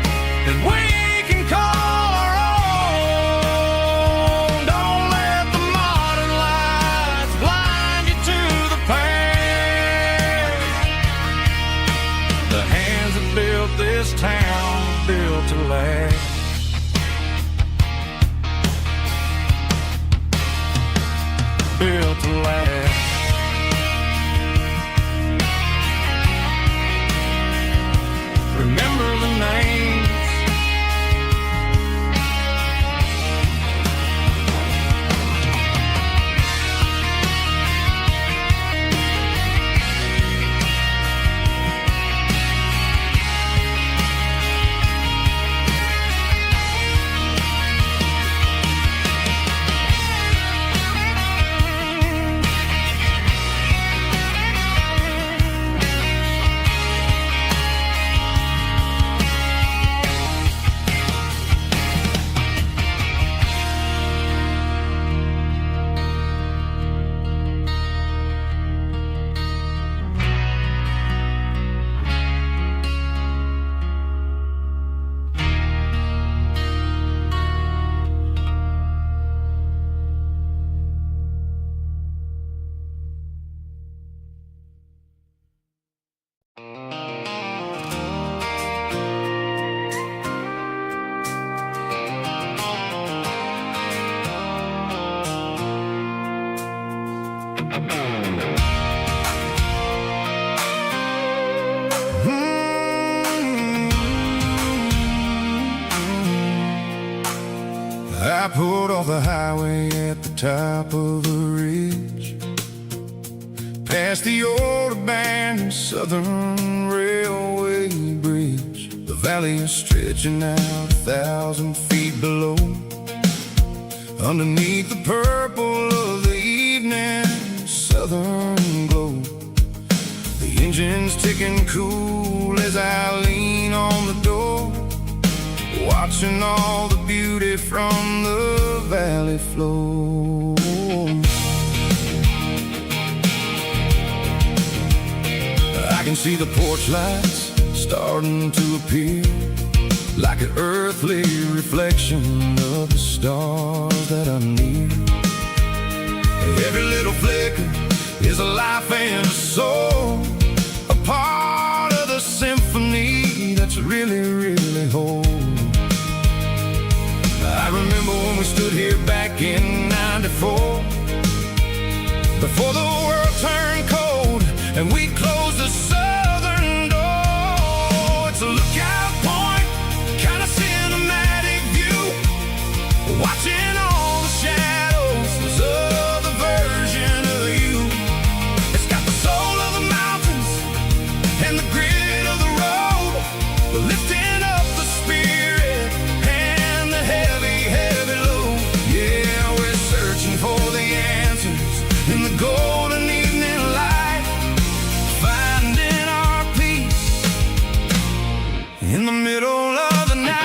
B: that we can call our own. Don't let the modern lights blind you to the past. The hands that built this town were built to last. Built to last. Remember the names.
A: I pulled off the highway at the top of a ridge, past the old abandoned Southern Railway bridge. The valley is stretching out 1,000 feet below, underneath the purple of the evening southern glow. The engine's ticking cool as I lean on the door, watching all the beauty from the valley flow. I can see the porch lights starting to appear, like an earthly reflection of the stars that are near. Every little flicker is a life and a soul, a part of the symphony that's really, really whole. I remember when we stood here back in '94, before the world turned and we close the southern door. It's a lookout point, kind of cinematic view, watching all the shadows of the version of you. It's got the soul of the mountains and the grit of the road, lifting up the spirit and the heavy, heavy load. Yeah, we're searching for the answers in the golden evening light, finding our peace in the middle of the night.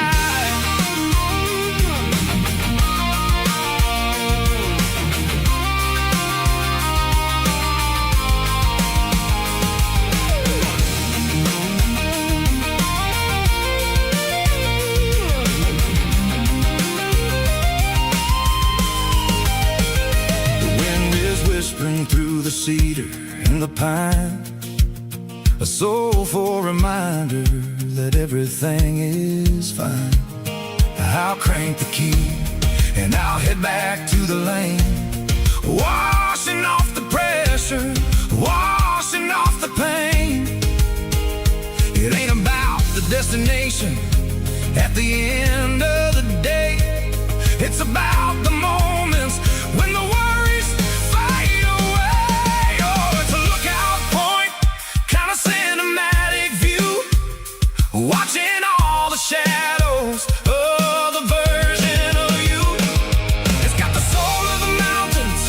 A: Whispering through the cedar and the pine, a soulful reminder that everything is fine. I'll crank the key and I'll head back to the lane, washing off the pressure, washing off the pain. It ain't about the destination at the end of the day. It's about the moments when the worries fade away. Oh, it's a lookout point, kind of cinematic view, watching all the shadows of the version of you. It's got the soul of the mountains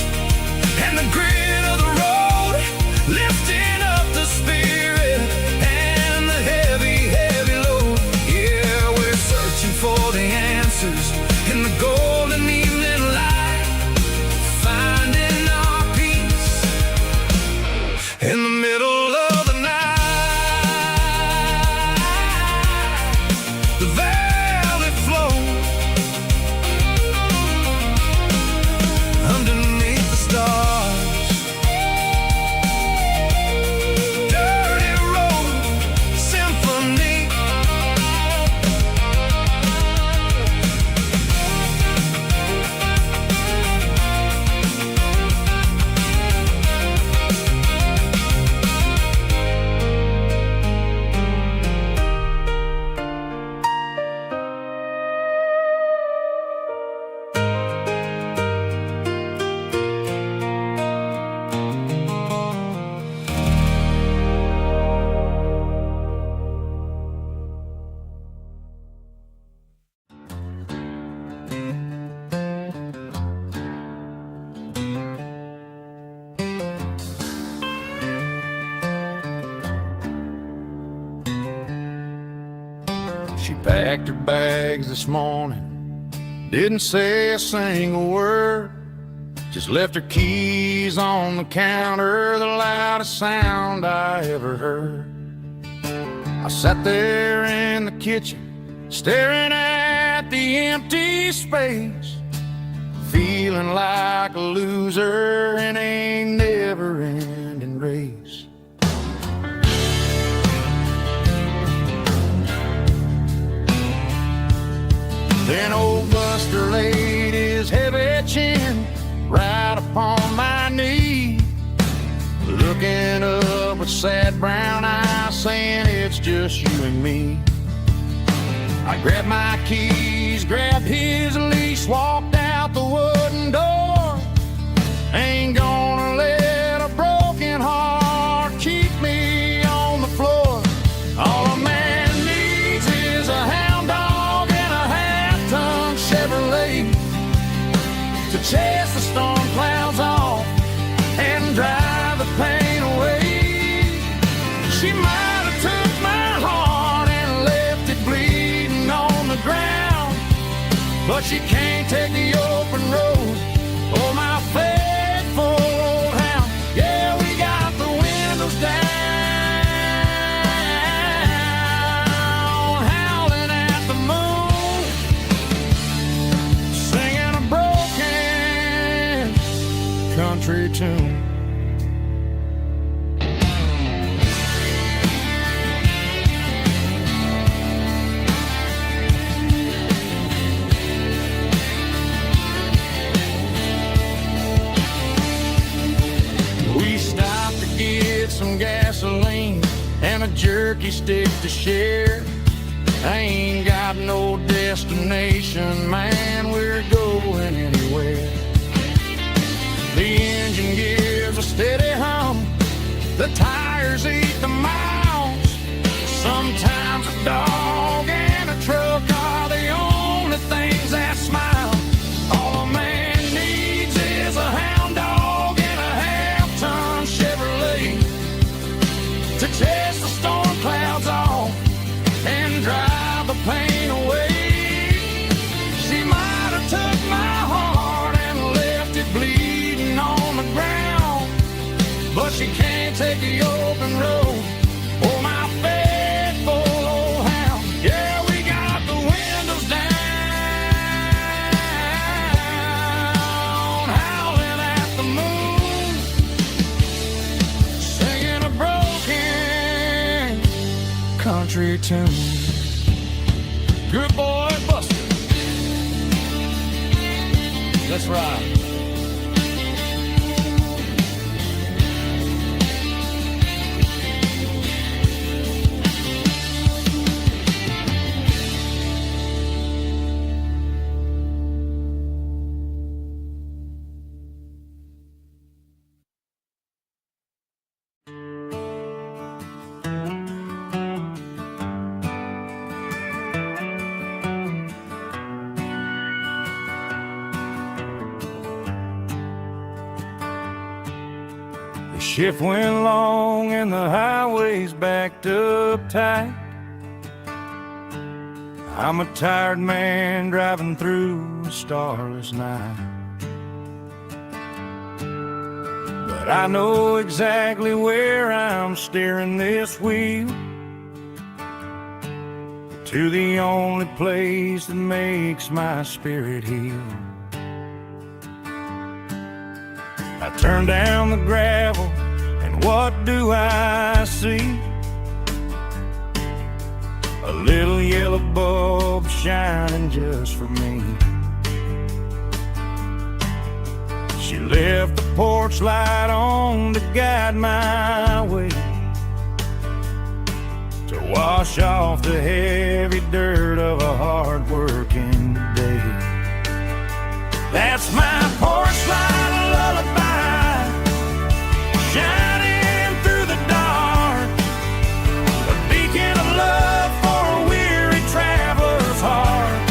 A: and the grit of the road, lifting up the spirit and the heavy, heavy load. Yeah, we're searching for the answers in the golden evening light, finding our peace in the middle of the night. The valley flows underneath the stars. Dirty road symphony.
B: She packed her bags this morning, didn't say a single word, just left her keys on the counter, the loudest sound I ever heard. I sat there in the kitchen, staring at the empty space, feeling like a loser in a never-ending race. Then old Buster laid his heavy chin right upon my knee, looking up with sad brown eyes, saying it's just you and me. I grabbed my keys, grabbed his leash, walked out the wooden door. Ain't gonna let a broken heart keep me on the floor. All a man needs is a hound dog and a half-ton Chevrolet to chase the storm clouds off and drive the pain away. She might have took my heart and left it bleeding on the ground, but she can't take the open road or my faithful old hound. Yeah, we got the windows down, howling at the moon, singing a broken country tune. some gasoline and a jerky stick to share. I ain't got no destination, man, we're going anywhere. The engine gives a steady hum, the tires eat the miles. Sometimes a dog and a truck are the only things that smile. All a man needs is a hound dog and a half-ton Chevrolet to chase the storm clouds off and drive the pain away. She might have took my heart and left it bleeding on the ground, but she can't take the open road or my faithful old hound. Yeah, we got the windows down, howling at the moon, singing a broken country tune. Good boy, Buster. Let's ride. The shift went long and the highway's backed up tight. I'm a tired man driving through a starless night, but I know exactly where I'm steering this wheel, to the only place that makes my spirit heal. I turn down the gravel, and what do I see? A little yellow bulb shining just for me. She left the porch light on to guide my way, to wash off the heavy dirt of a hard-working day. That's my porch light lullaby, shining through the dark, a beacon of love for a weary traveler's heart.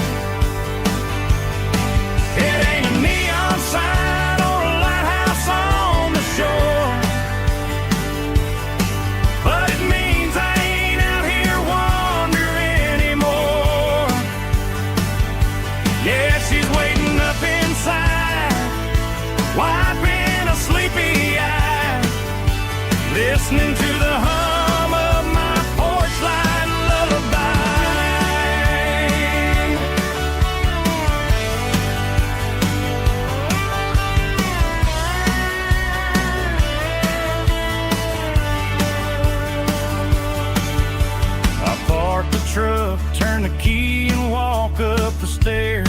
B: It ain't a neon sign or a lighthouse on the shore, but it means I ain't out here wandering anymore. Yeah, she's waiting up inside, wiping a sleepy eye, listening to the hum of my porch light lullaby. I park the truck, turn the key and walk up the stairs,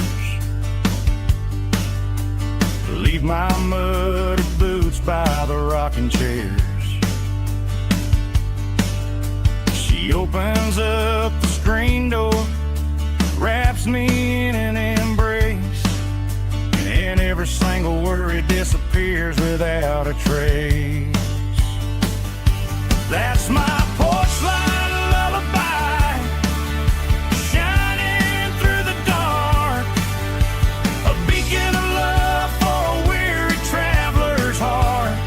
B: leave my muddy boots by the rocking chairs. She opens up the screen door, wraps me in an embrace, and every single worry disappears without a trace. That's my porch light lullaby, shining through the dark, a beacon of love for a weary traveler's heart.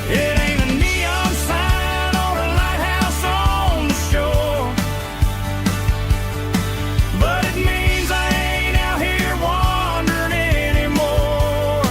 B: It ain't a neon sign or a lighthouse on the shore, but it means I ain't out here wandering anymore.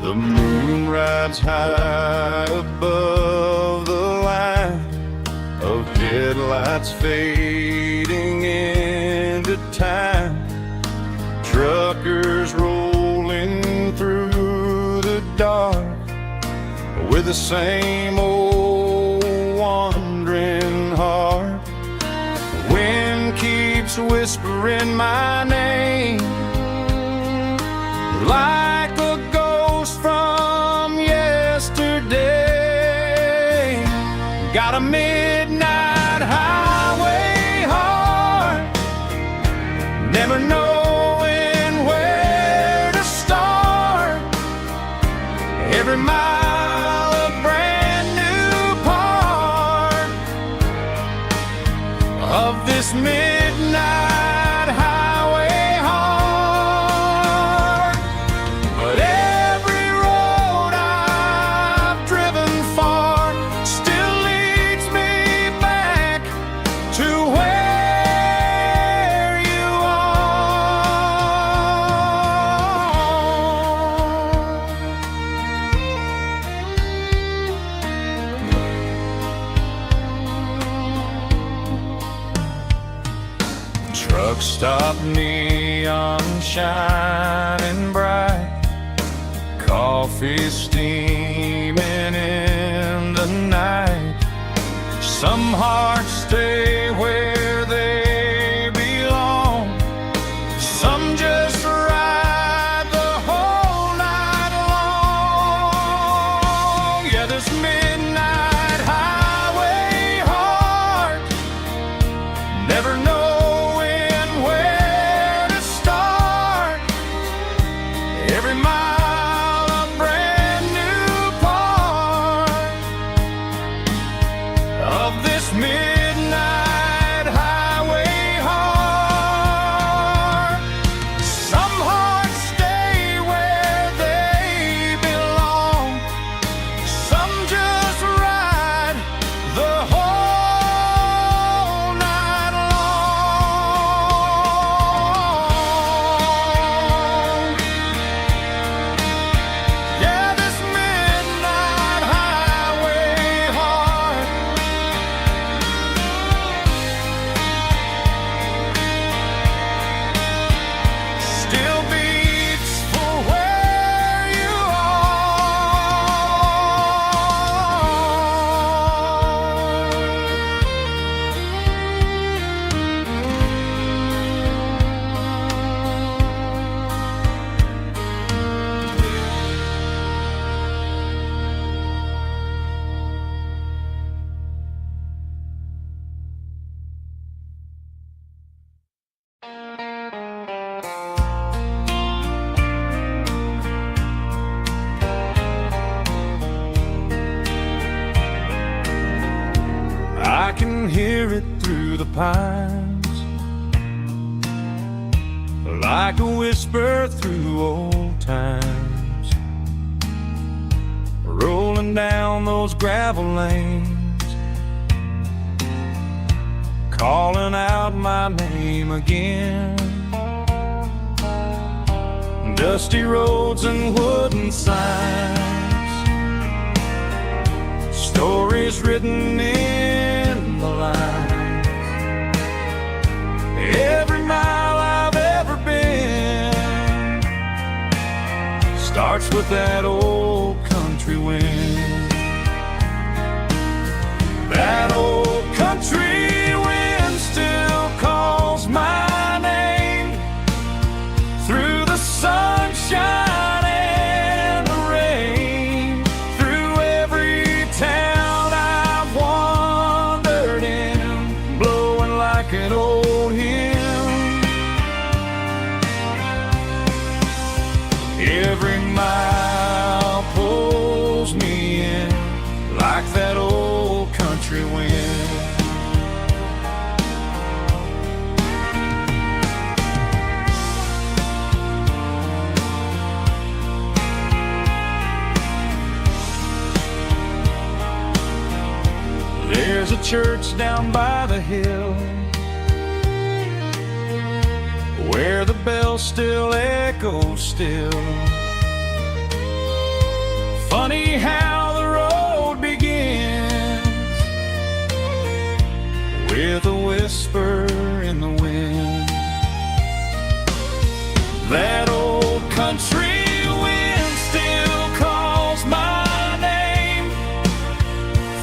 A: The moon rides high above the line of headlights fading into time. Truckers rolling through the dark with the same old wandering heart. The wind keeps whispering my name like a ghost from yesterday. Got a midnight highway heart, never knowing where to start. Every mile a brand new part of this midnight highway heart. But every road I've driven far still leads me back to where you are. Truck stop, neon shining bright, coffee steaming in the night. Some hearts stay where they belong, some just ride the whole night long. Yeah, this midnight highway heart, never knowing where to start. Every mile a brand new part of this midnight highway heart. Some hearts stay where they belong, some just ride the whole night long. Yeah, this midnight highway heart still beats for where you I can hear it through the pines, like a whisper through old times, rolling down those gravel lanes, calling out my name again. Dusty roads and wooden signs, stories written in the lines. Every mile I've ever been starts with that old country wind. That old country wind still calls my name through the sunshine and the rain, through every town I've wandered in, blowing like an old hymn. Every mile pulls me in like that old country wind. There's a church down by the hill where the bell still echoes still.
B: funny how the road begins with a whisper in the wind. That old country wind still calls my name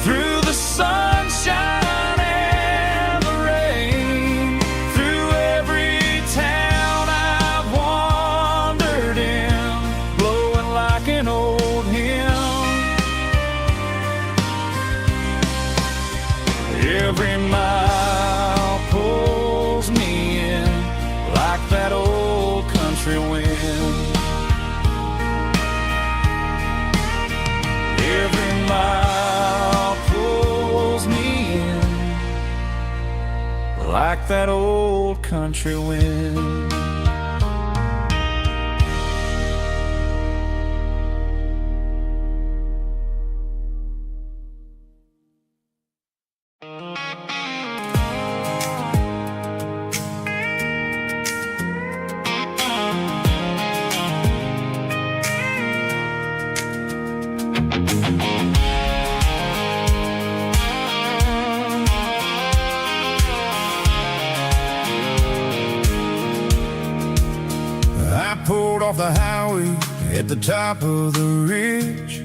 B: through the sunshine and the rain, through every town I've wandered in, blowing like an old hymn. Every mile pulls me in like that old country wind. Every mile pulls me in like that old country wind.
A: I pulled off the highway at the top of the ridge,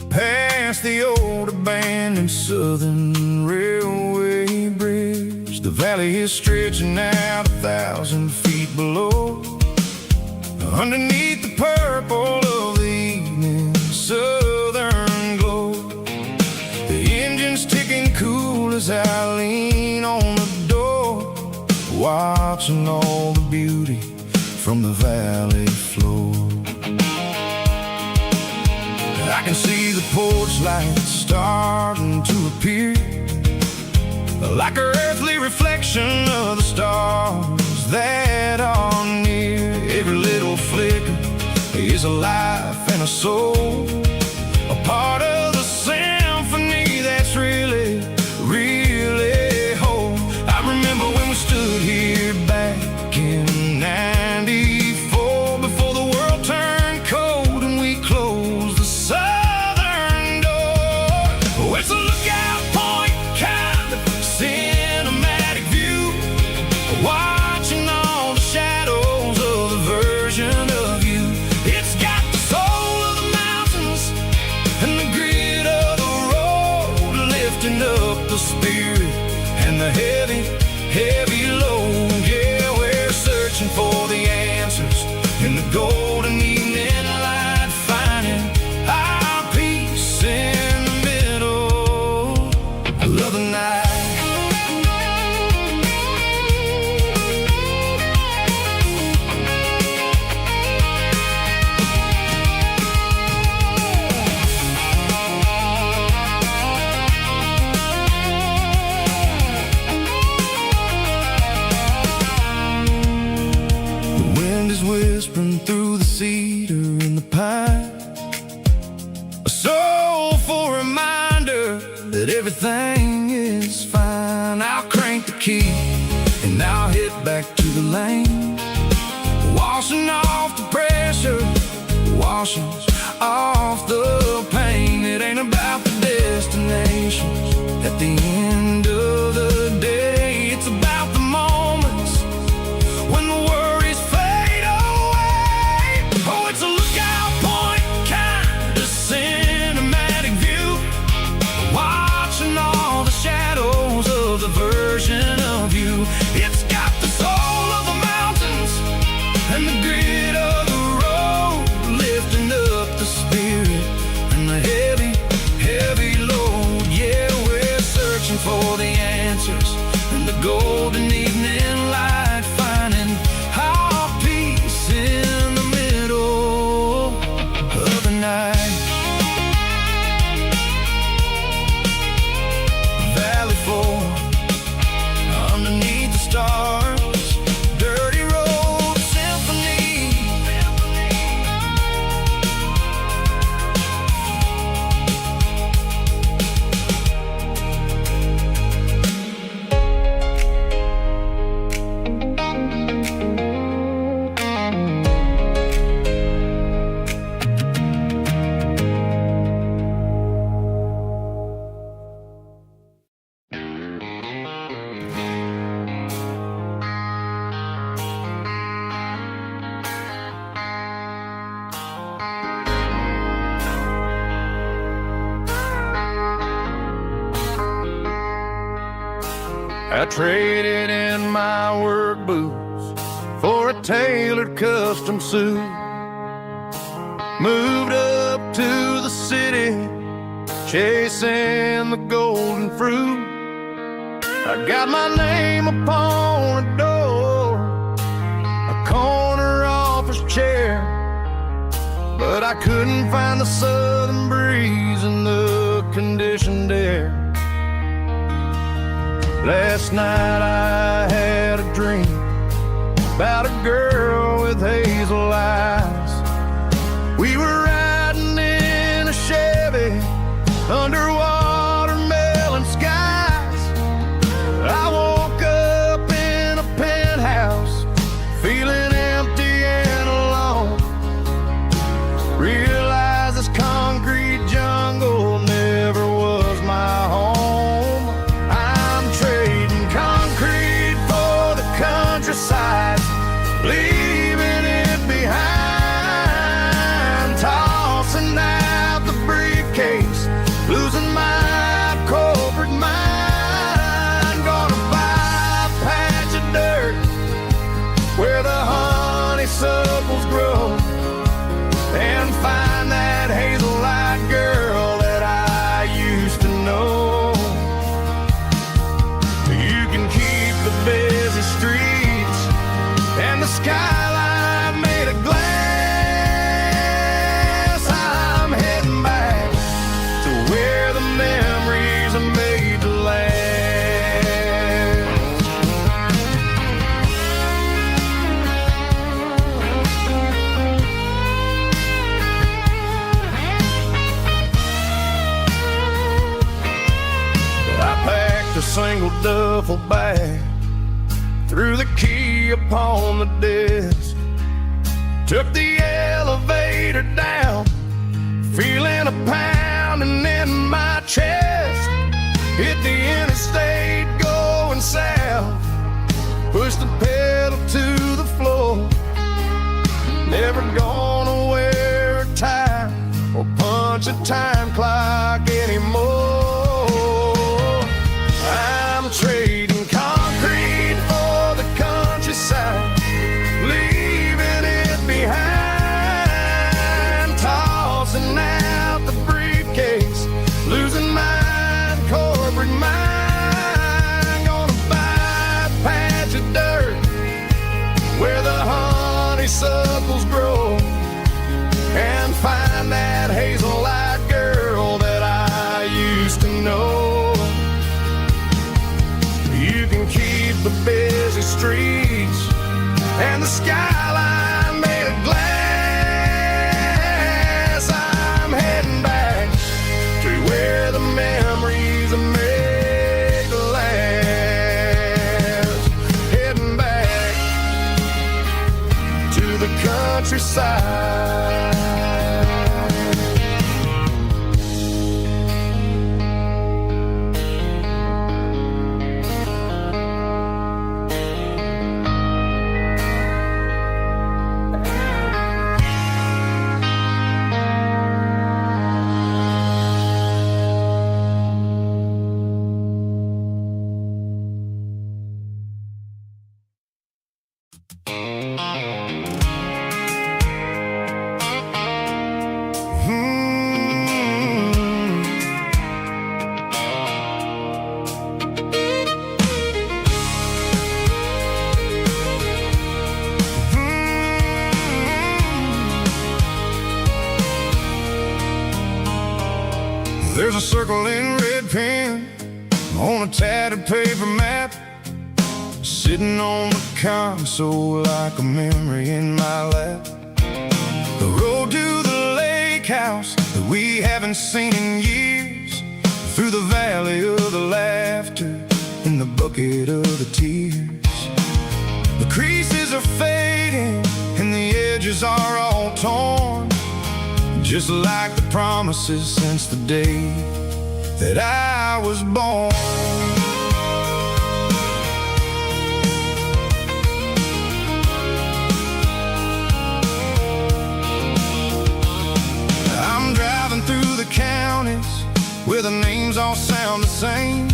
A: past the old abandoned Southern Railway bridge. The valley is stretching out 1,000 feet below, underneath the purple of the evening southern glow. The engine's ticking cool as I lean on the door, watching all the beauty from the valley floor. I can see the porch lights starting to appear, like an earthly reflection of the stars that are near. Every little flicker is a life and a soul, a part of the symphony that's really, really whole. I remember when we stood here back in '94, before the world turned cold and we closed the southern door. Oh, it's a lookout point, kind of cinematic view, watching all the shadows of the version of you. It's got the soul of the mountains and the grit of the road, lifting up the spirit and the heavy, heavy load. Yeah, we're searching for the answers in the golden evening light, finding our peace in the middle of the night. The wind is whispering through the cedar and the pine, a soulful reminder that everything is fine. I'll crank the key and I'll hit back to the lane, washing off the pressure, washing off the pain. It ain't about the destinations at the end of the day, it's about the moments when the worries fade away. Oh, it's a lookout point, kind of cinematic view, watching all the shadows of the version of you. It's got the soul of the mountains and the grit of the road, lifting up the spirit and the heavy, heavy load. Yeah, we're searching for the answer
C: I traded in my work boots for a tailored custom suit. Moved up to the city, chasing the golden fruit. I got my name upon a door, a corner office chair, but I couldn't find the southern breeze in the conditioned air. Last night I had a dream about a girl with hazel eyes. We were riding in a Chevy under watermelon skies. I woke up in a penthouse, feeling empty and alone. Realized this concrete jungle never was my home. I'm trading concrete for the countryside, leaving it behind. Tossing out the briefcase, losing my corporate mind. Gonna buy a patch of dirt where the honeysuckles grow, and find that hazel-eyed girl that I used to know. You can keep the busy streets and the skyline made of glass. I'm heading back to where the memories are made to last. I packed a single duffel bag, threw the key upon the desk, took the elevator down, feeling a pounding in my chest. Hit the interstate going south, pushed the pedal to the floor. Never gonna wear a tie or punch a time clock anymore. I'm trading concrete for the countryside, leaving it behind. Tossing out the briefcase, losing my corporate mind. Gonna buy a patch of dirt where the honeysuckles grow, and find that hazel-eyed girl that I used to know. You can keep the busy streets and the skyline made of glass. I'm heading back to where the memories are made to last. Heading back to the countryside. There's a circle in red pen on a tattered paper map, sitting on the console like a memory in my lap. The road to the lake house that we haven't seen in years, through the valley of the laughter in the bucket of the tears. The creases are fading and the edges are all torn, just like the promises since the day that I was born. through the counties where the names all sound the same.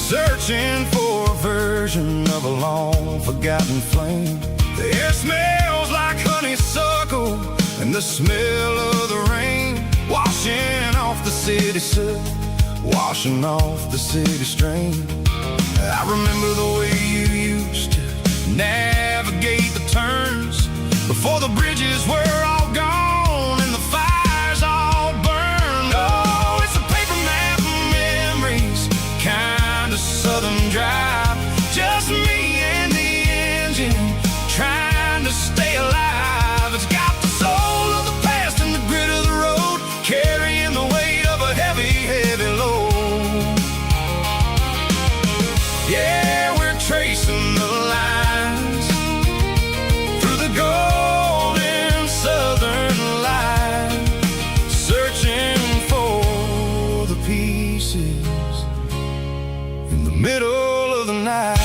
A: searching for a version of a long-forgotten flame. The air smells like honeysuckle and the smell of the rain, washing off the city soot, washing off the city strain. I remember the way you used to navigate the turns before the bridges were all gone and the fires all burned. Oh, it's a paper map of memories, kind of southern drive. Just me and the engine, trying to stay alive. It's got the soul of the past and the grit of the road, carrying the weight of a heavy, heavy load. Yeah, we're tracing the lines through the golden southern light, searching for the pieces in the middle of the night.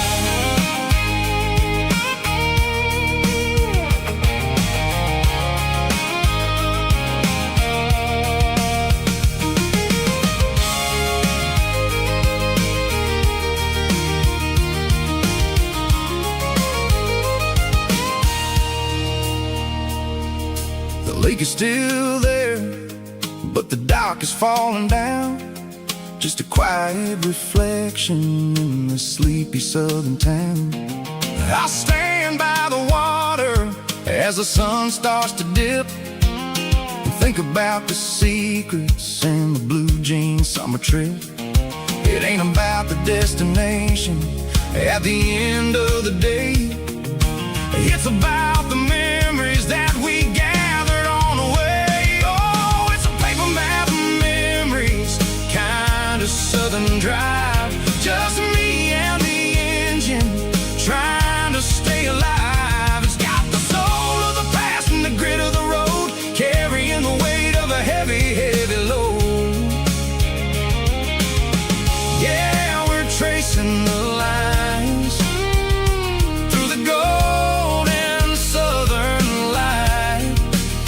A: The lake is still there, but the dock is falling down. Just a quiet reflection in the sleepy southern town. I stand by the water as the sun starts to dip, and think about the secrets and the blue jean summer trip. It ain't about the destination at the end of the day. It's about the memories that we gathered on the way. Oh, it's a paper map of memories, kind of southern drive. Just me and the engine, trying to stay alive. It's got the soul of the past and the grit of the road, carrying the weight of a heavy, heavy load. Yeah, we're tracing the lines through the golden southern light,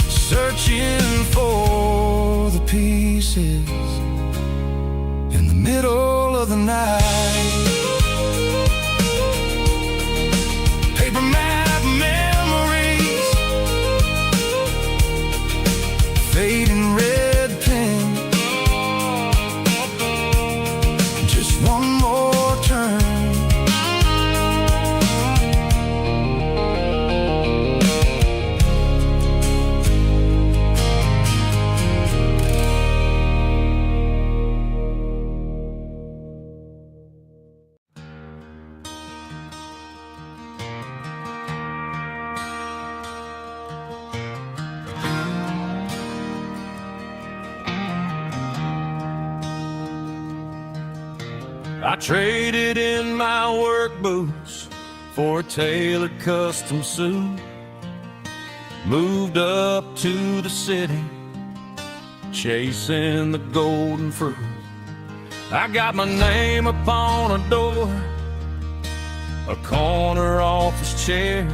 A: searching for the pieces in the middle of the night. Paper map memories, fading red pen, just one more turn.
B: I traded in my work boots for a tailored custom suit. Moved up to the city, chasing the golden fruit. I got my name upon a door, a corner office chair,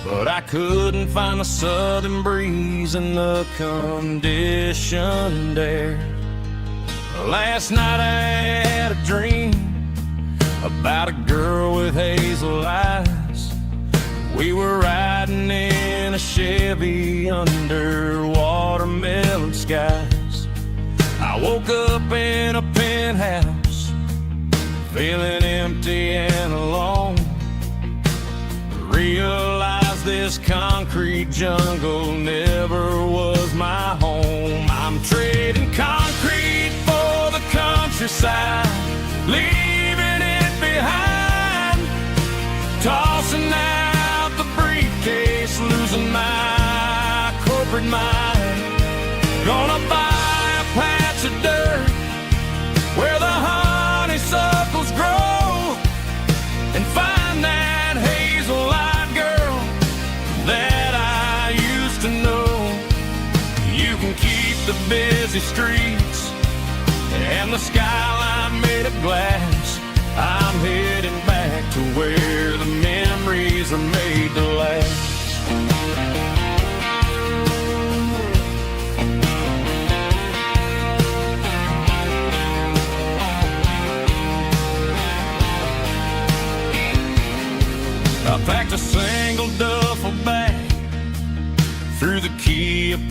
B: but I couldn't find the southern breeze in the conditioned air. Last night I had a dream about a girl with hazel eyes. We were riding in a Chevy under watermelon skies. I woke up in a penthouse, feeling empty and alone. Realized this concrete jungle never was my home. I'm trading concrete for the countryside, leaving it behind, tossing out the briefcase, losing my corporate mind. Gonna buy a patch of dirt where the honeysuckles grow and find that hazel-eyed girl that I used to know. You can keep the busy streets and the skyline made of glass. I'm heading back to where the memories are made to last.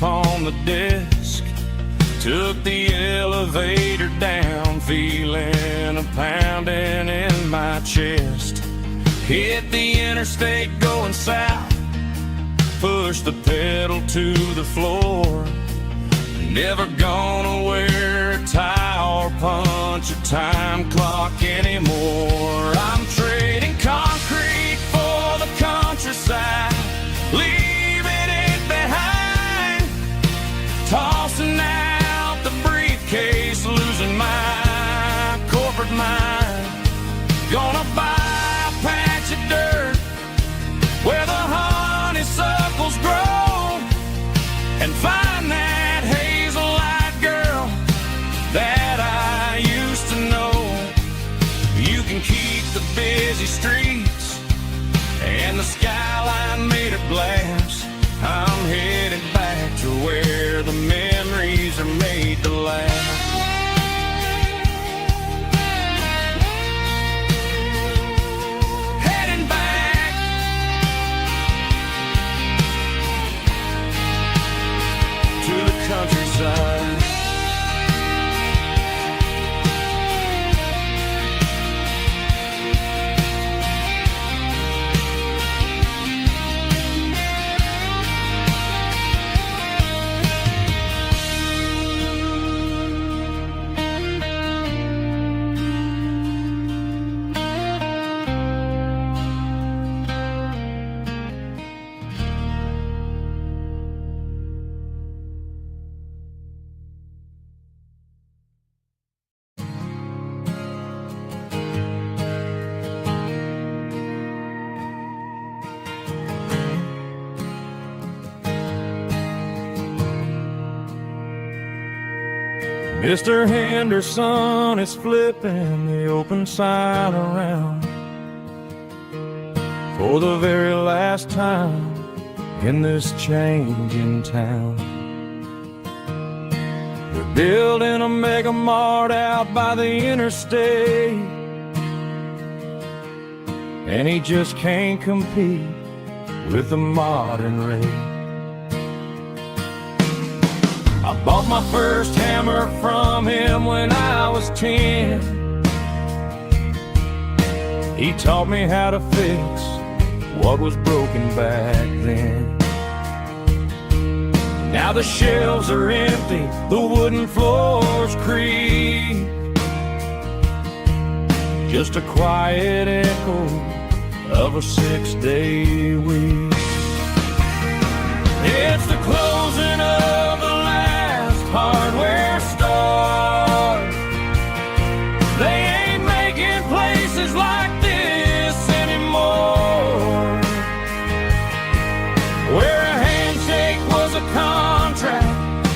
B: tape on the desk. Took the elevator down, feeling a pounding in my chest. Hit the interstate going south, pushed the pedal to the floor. Never gonna wear a tie or punch a time clock anymore. I'm trading concrete for the countryside, leaving it behind, tossing out the briefcase, losing my corporate mind. Gonna buy a patch of dirt where the honeysuckles grow and find that hazel-eyed girl that I used to know. You can keep the busy streets and the skyline made of glass. I'm headed back to where the memories are made to last. Heading back to the countryside. Mr. Henderson is flipping the open sign around for the very last time in this changing town. They're building a mega mart out by the interstate, and he just can't compete with the modern rate. I bought my first hammer from him when I was 10. He taught me how to fix what was broken back then. Now the shelves are empty, the wooden floors creak, just a quiet echo of a 6-day week. It's the closing of the hardware store. They ain't making places like this anymore, where a handshake was a contract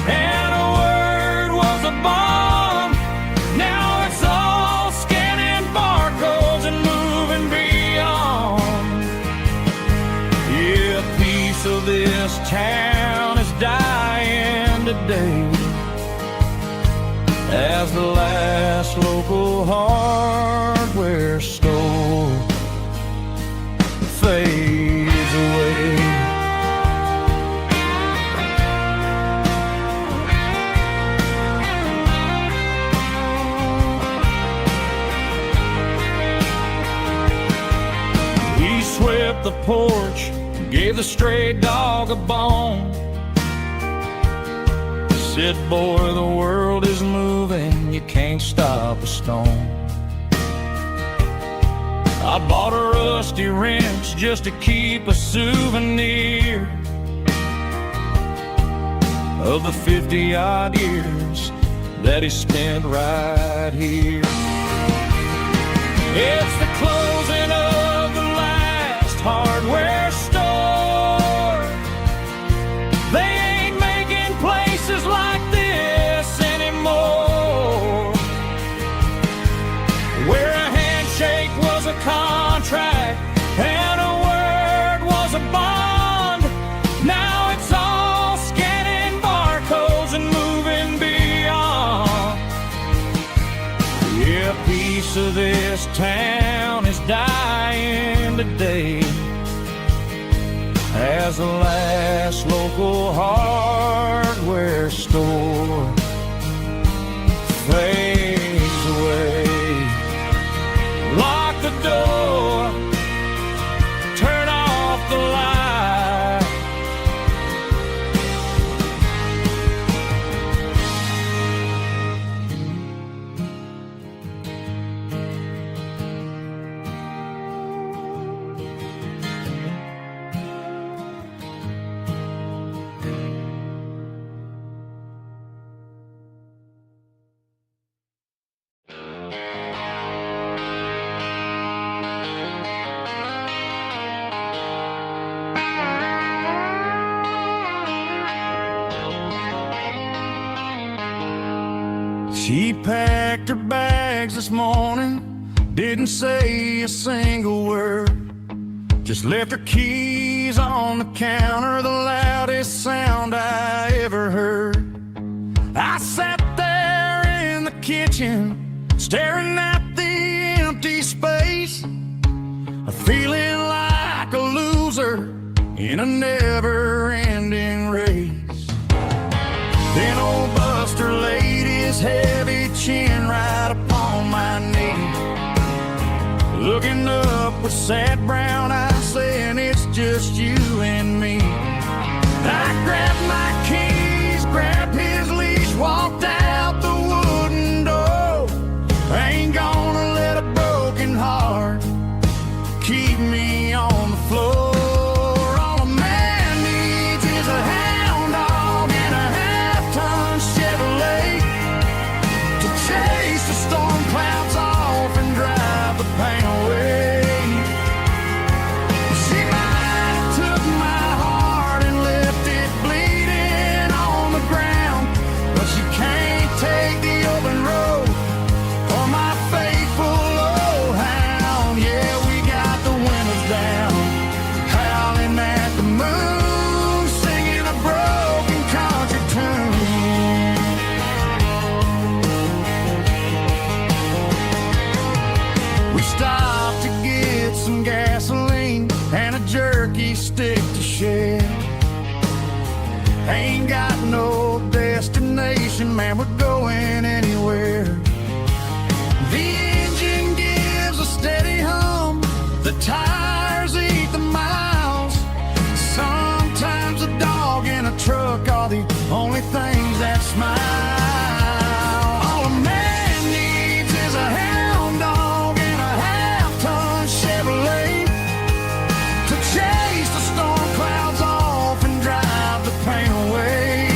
B: and a word was a bond. Now it's all scanning barcodes and moving beyond. Yeah, a piece of this town is dying today as the last local hardware store fades away. He swept the porch, gave the stray dog a bone, said, boy, the world is moving, you can't stop a stone. I bought a rusty wrench just to keep a souvenir of the 50-odd years that he spent right here. It's the closing of the last hardware store. They ain't making places like this anymore, where a handshake was a contract and a word was a bond. Now it's all scanning barcodes and moving beyond. Yeah, a piece of this town is dying today as the last local hardware store fades away. Lock the door, turn off the light. She packed her bags this morning, didn't say a single word, just left her keys on the counter, the loudest sound I ever heard. I sat there in the kitchen, staring at the empty space, feeling like a loser in a never-ending race. Then old Buster laid his heavy chin right upon my knee, looking up with sad brown eyes, saying it's just you and me. I grabbed my keys, grabbed his leash, walked out the wooden door. I ain't gonna let a broken heart keep me on the floor. All a man needs is a hound dog and a half-ton Chevrolet to chase the storm clouds off and drive the pain away. She might have took my heart and left it bleeding on the ground, but she can't take the open road or my faithful old hound. Yeah, we got the windows down, howling at the moon, singing a broken country tune. We stopped to get some gasoline and a jerky stick to share. Ain't got no destination, man, we're going anywhere. The engine gives a steady hum, the tires eat the miles. Sometimes a dog in a truck are the only things that smile. All a man needs is a hound dog and a half-ton Chevrolet to chase the storm clouds off and drive the pain away.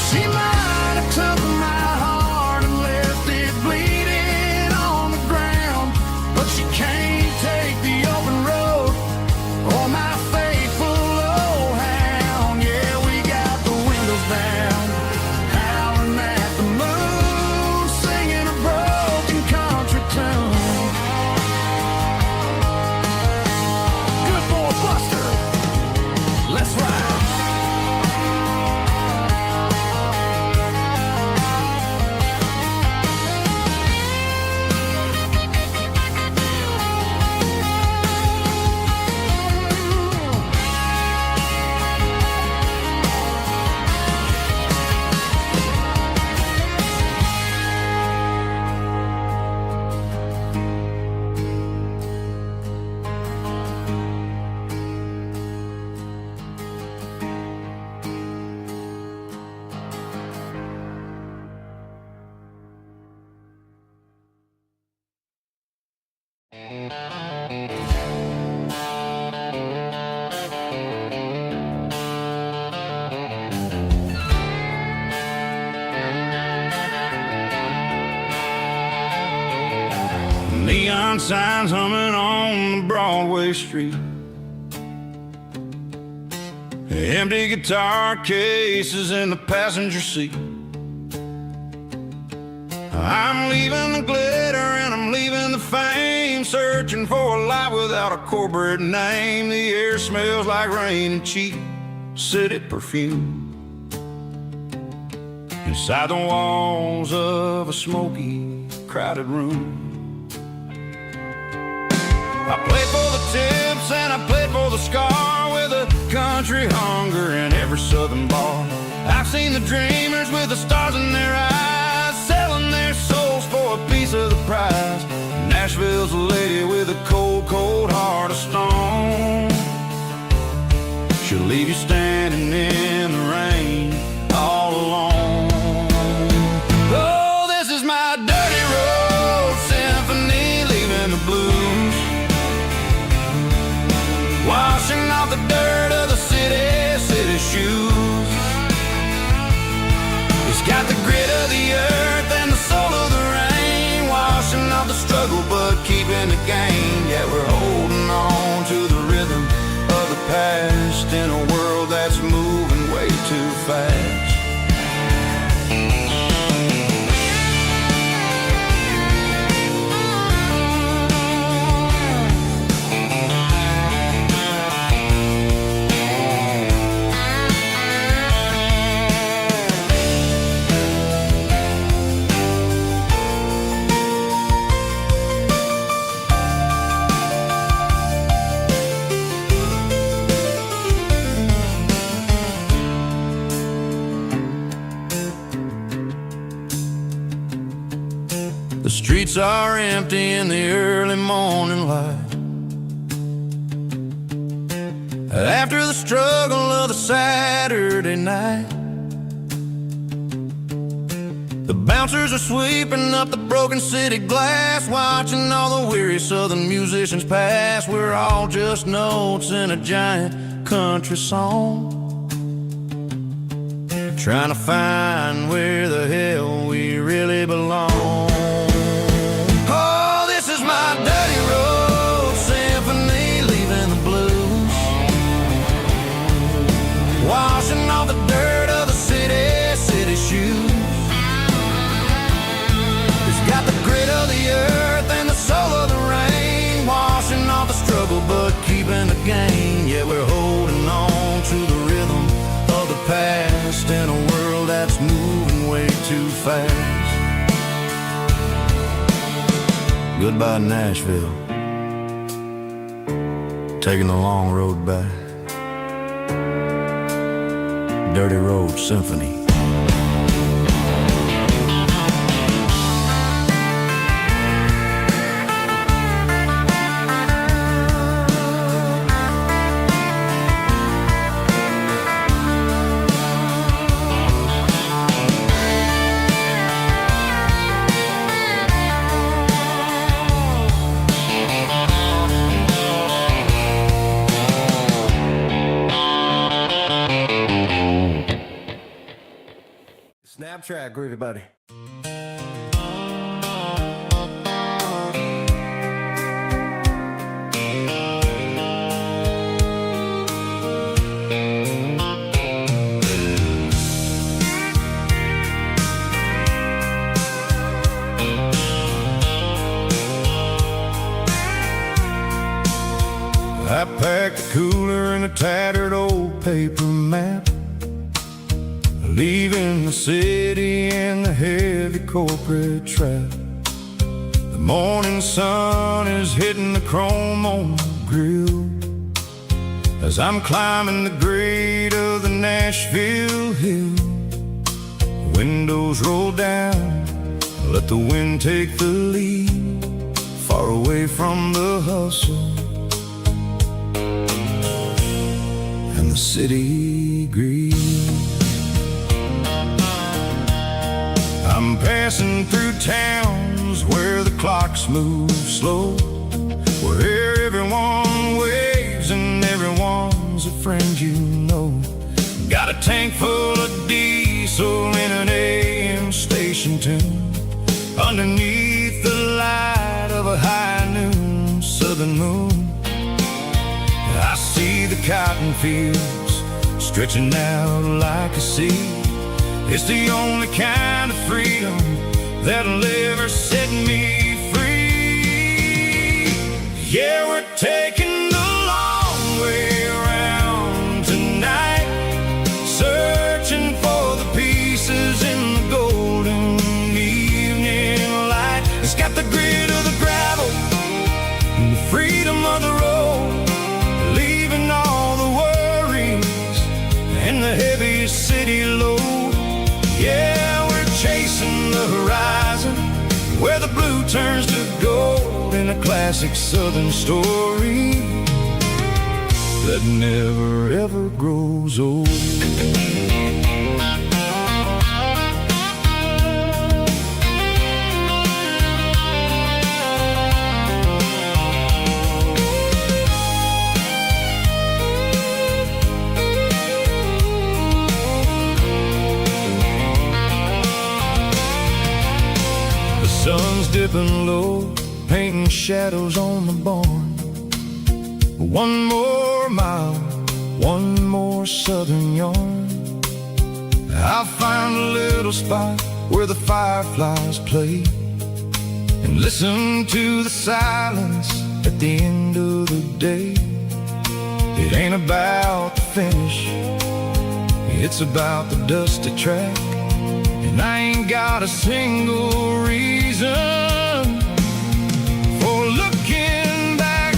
B: She might have took my heart and left it bleeding on the ground, but she can't take the open road or my faithful old hound. Yeah, we got the windows down, howling at the moon, singing a broken country tune. Good boy Buster, let's ride. Neon signs humming on the Broadway street, empty guitar cases in the passenger seat. I'm leaving the glitter and I'm leaving the fame, searching for a life without a corporate name. The air smells like rain and cheap city perfume inside the walls of a smoky, crowded room. I played for the tips and I played for
C: for the scar with a country hunger in every southern bar. I've seen the dreamers with the stars in their eyes, selling their souls for a piece of the prize. Nashville's a lady with a cold, cold heart of stone. She'll leave you standing in the rain all alone. Oh, this is my dirty road symphony, leaving the blues, washing off the dirt of the city shoes. It's got the grit of the earth and the soul of the rain, washing off the struggle but keeping the gain. Yeah, we're holding on to the rhythm of the past in a world that's moving way too fast. The streets are empty in the early morning light, after the struggle of the Saturday night. The bouncers are sweeping up the broken city glass, watching all the weary southern musicians pass. We're all just notes in a giant country song, trying to find where the hell we really belong. Oh, this is my dirty road symphony, leaving the blues, washing off the dirt of the city shoes. It's got the grit of the earth and the soul of the rain, washing off the struggle but keeping the gain. Yeah, we're holding on to the rhythm of the past in a world that's moving way too fast. Goodbye, Nashville, taking the long road back. Dirty Road Symphony.
D: Snap track, groovy buddy.
C: I packed a cooler and a tattered old paper map, leaving the city in the heavy corporate trap. The morning sun is hitting the chrome on the grill as I'm climbing the grade of the Nashville hill. The windows roll down, let the wind take the lead, far away from the hustle and the city greed. I'm passing through towns where the clocks move slow, where everyone waves and everyone's a friend you know. Got a tank full of diesel in an AM station tune, underneath the light of a high noon southern moon. I see the cotton fields stretching out like a sea. It's the only kind of freedom that'll ever set me free. Yeah, we're taking the long way around tonight, searching for the pieces in the golden evening light. It's got the grit of the gravel and the freedom of the road, leaving
A: where the blue turns to gold in a classic southern story that never ever grows old. Sun's dipping low, painting shadows on the barn. One more mile, one more southern yarn. I'll find a little spot where the fireflies play and listen to the silence at the end of the day. It ain't about the finish, it's about the dusty track. And I ain't got a single reason for looking back.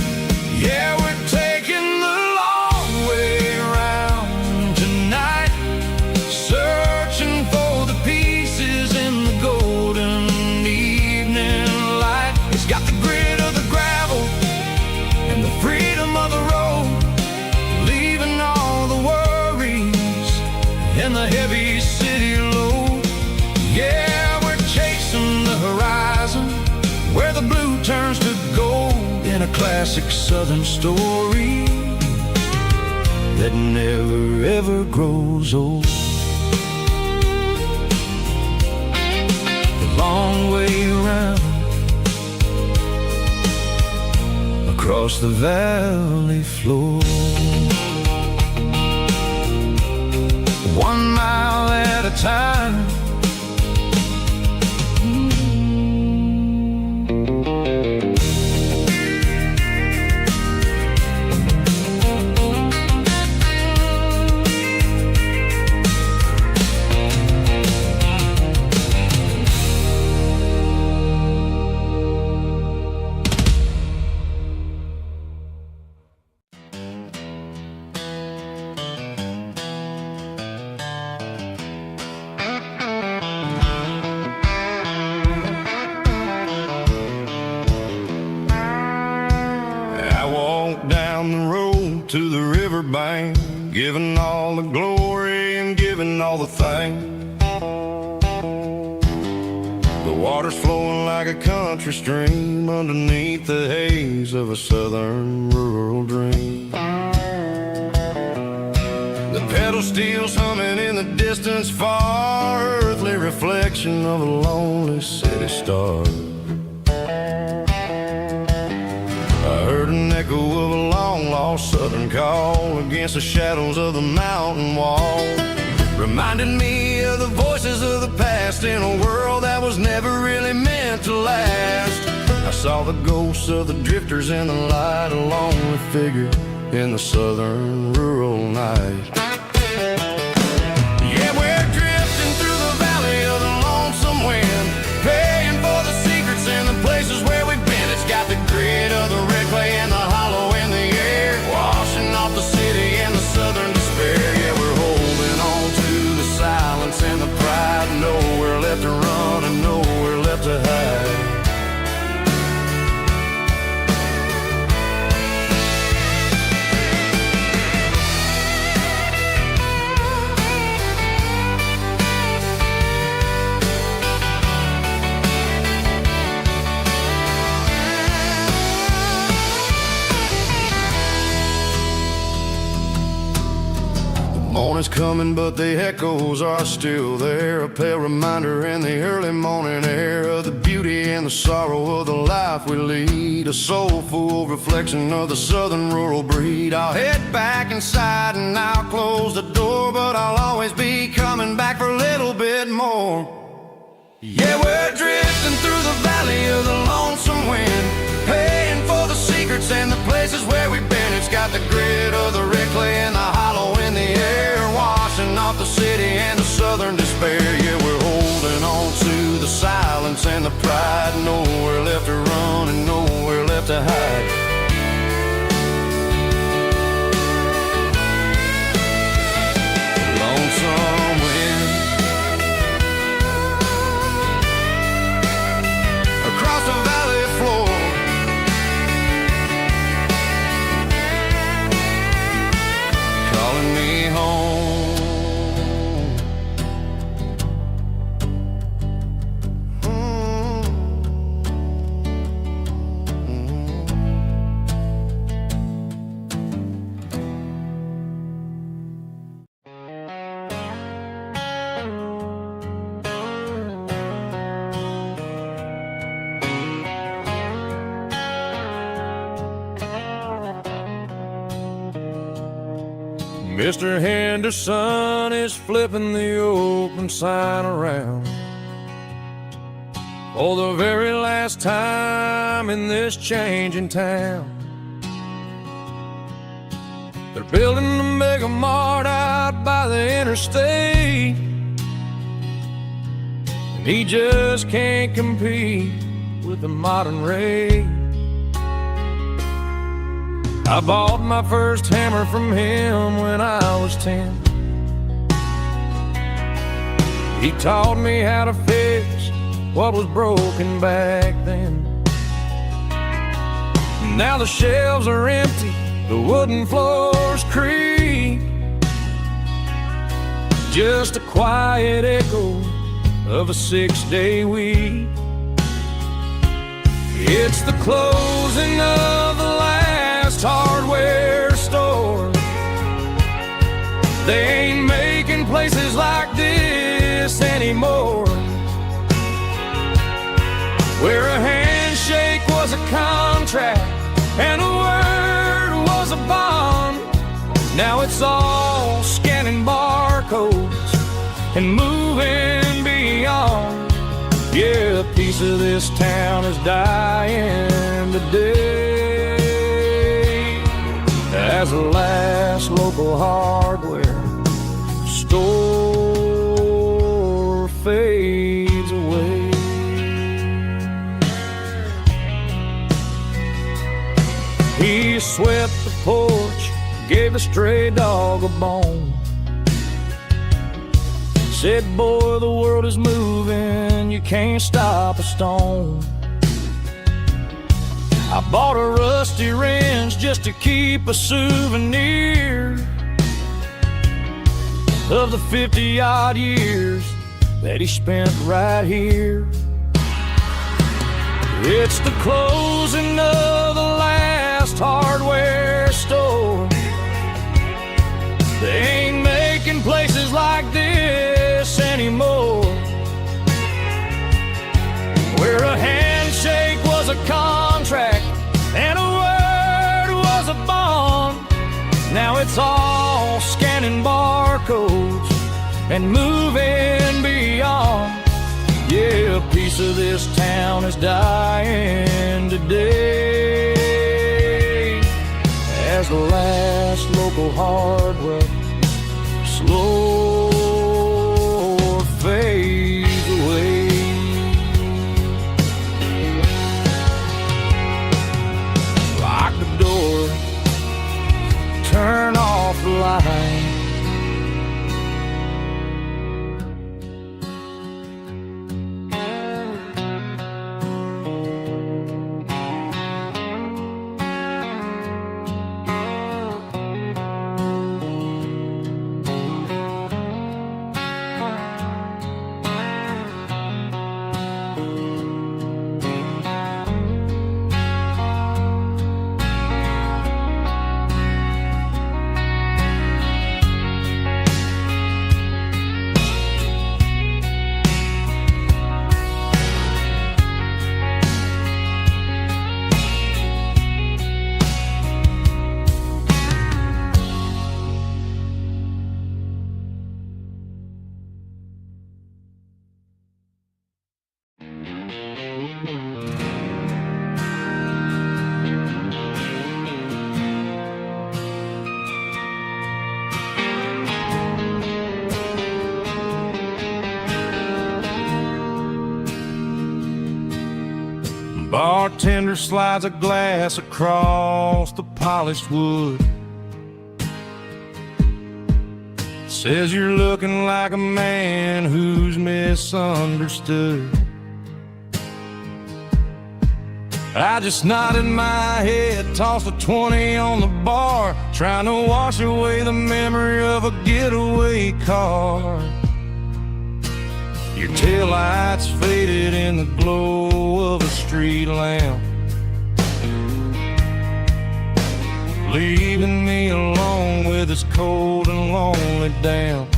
A: Yeah, we're taking the long way around tonight, searching for the pieces in the golden evening light. It's got the grit of the gravel and the freedom of the road, leaving all the worries and the heavy city load. Yeah, we're chasing the horizon where the blue turns to gold in a classic southern story that never ever grows old. The long way around across the valley floor, 1 mile at a time. Down the road to the riverbank, giving all the glory and giving all the thanks. The water's flowing like a country stream underneath the haze of a southern rural dream. The pedal steel's humming in the distance far, earthly reflection of a lonely city star. I heard an echo of a long-lost southern call against the shadows of the mountain wall, reminded me of the voices of the past in a world that was never really meant to last. I saw the ghosts of the drifters in the light, a lonely figure in the southern rural night. Yeah, we're drifting through the valley of the lonesome wind, paying for the secrets and the places where we've been. It's got the grit of the red clay and the hollow in the air, washing off the city and the southern despair. Yeah, we're holding on to the silence and the pride, nowhere left to run and nowhere left to hide. Morning's coming, but the echoes are still there, a pale reminder in the early morning air of the beauty and the sorrow of the life we lead, a soulful reflection of the southern rural breed. I'll head back inside and I'll close the door, but I'll always be coming back for a little bit more. Yeah, we're drifting through the valley of the lonesome wind, paying for the secrets and the places where we've been. It's got the grit of the red clay and the hollow in the air, washing off the city and the southern despair. Yeah, we're holding on to the silence and the pride, nowhere left to run and nowhere left to hide. Lonesome wind,
B: Mr. Henderson is flipping the open sign around for the very last time in this changing town. They're building a mega mart out by the interstate, and he just can't compete with the modern rate. I bought my first hammer from him when I was 10. He taught me how to fix what was broken back then. Now the shelves are empty, the wooden floors creak, just a quiet echo of a 6-day week. It's the closing of the last hardware store. They ain't making places like this anymore, where a handshake was a contract and a word was a bond. Now it's all scanning barcodes and moving beyond. Yeah, a piece of this town is dying today as the last local hardware store fades away. He swept the porch, gave the stray dog a bone, said, boy, the world is moving, you can't stop a stone. I bought a rusty wrench just to keep a souvenir of the 50-odd years that he spent right here. It's the closing of the last hardware store. They ain't making places like this anymore, where a handshake was a contract and a word was a bond. Now it's all scanning barcodes and moving beyond. Yeah, a piece of this town is dying today as the last local hardware slow fades away. Lock the door, turn off the light. Bartender slides a glass across the polished wood, says you're looking like a man who's misunderstood. I just nodded my head, tossed a 20 on the bar, trying to wash away the memory of a getaway car. Your taillights faded in the glow of a street lamp, leaving me alone with this cold and lonely damp.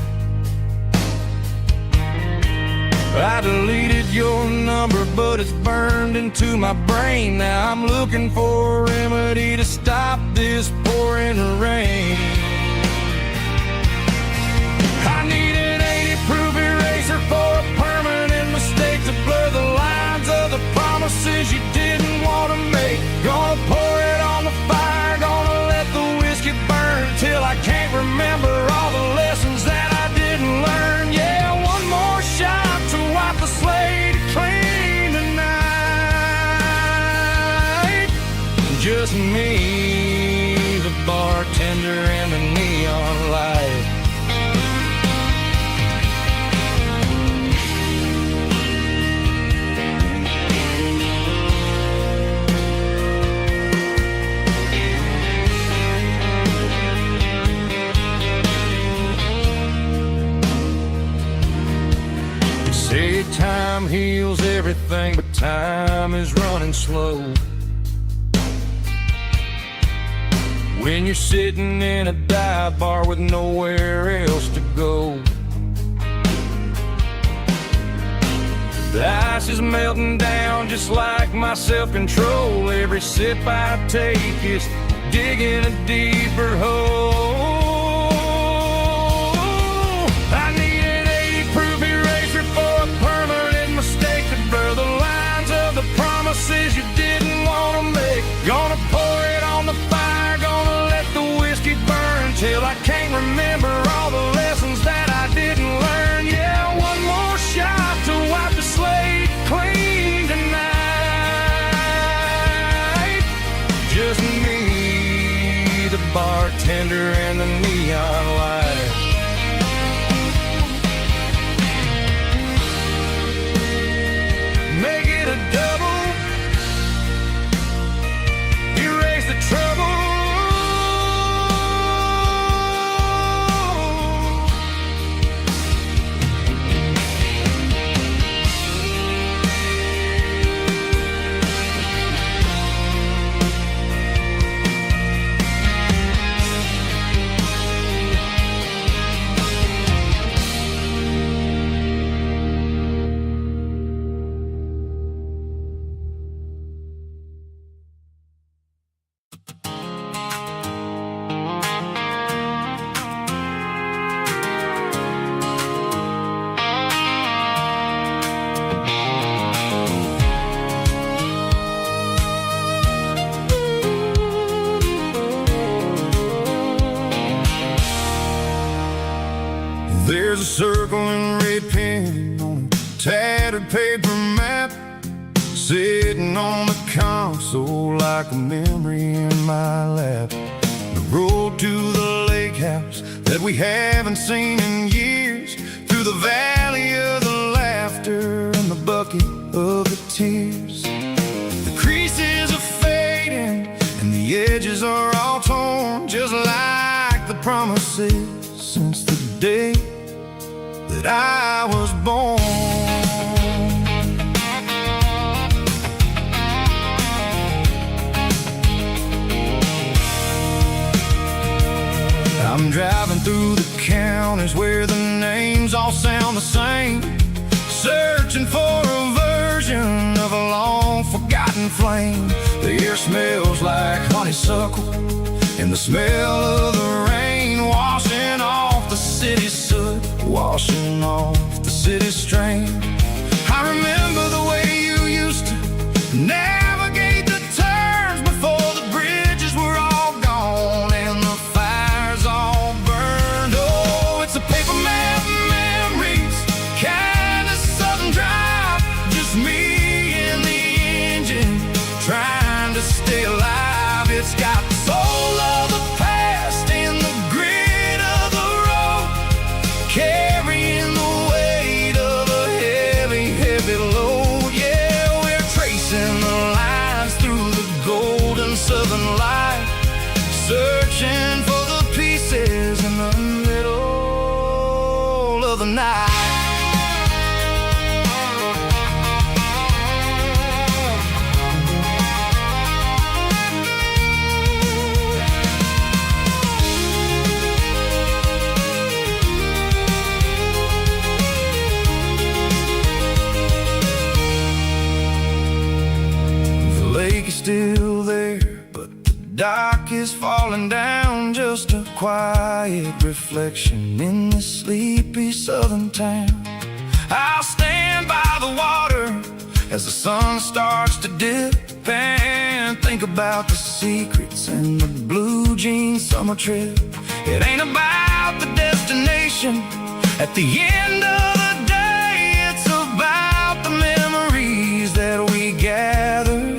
B: I deleted your number, but it's burned into my brain. Now I'm looking for a remedy to stop this pouring rain. Say time heals everything, but time is running slow. When you're sitting in a dive bar with nowhere else to go, the ice is melting down just like my self-control. Every sip I take is digging a deeper hole. I need an 80-proof eraser for a permanent mistake to blur the lines of the promises you didn't want to make. Gonna pour it on the fire, gonna let the whiskey burn till I can't remember all the lessons that I didn't learn. Yeah, one more shot to wipe the slate clean tonight. Just me, the bartender, and the neon light. Make it a double, erase the trouble.
A: There's a circle in red pen on a tattered paper map, sitting on the console like a memory in my lap. The road to the lake house that we haven't seen in years, through the valley of the laughter and the bucket of the tears. The creases are fading and the edges are all torn, just like the promises since the day that I was born. I'm driving through the counties where the names all sound the same, searching for a version of a long forgotten flame. The air smells like honeysuckle and the smell of the rain washing off the city's soot, washing off the city's strain. I remember the way you used to navigate the turns before the bridges were all gone and the fires all burned. Oh, it's a paper map memories, kind of southern drive, just me and the engine trying to stay alive. It's got the soul of the past and the grit of the road, carrying the weight of a heavy, heavy load. Yeah, we're tracing the lines through the golden southern light, searching for the pieces in the middle of the night. The lake is still there, but the dock is falling down, just a quiet reflection in this sleepy southern town. I'll stand by the water as the sun starts to dip and think about the secrets and the blue jean summer trip. It ain't about the destination at the end of the day, it's about the memories that we gather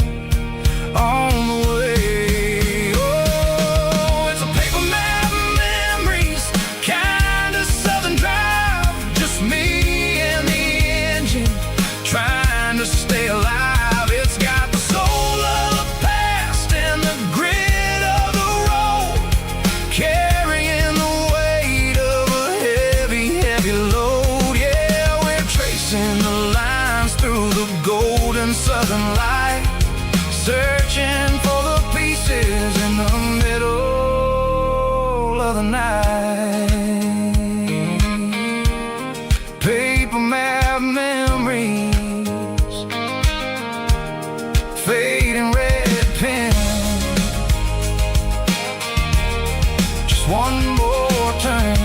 A: on the way. Oh, it's a paper map memories, kind of southern drive, just me and the engine trying to stay alive. It's got the soul of the past and the grit of the road, carrying the weight of a heavy, heavy load. Yeah, and light, searching for the pieces in the middle of the night. Paper map memories, fading red pen. Just one more turn.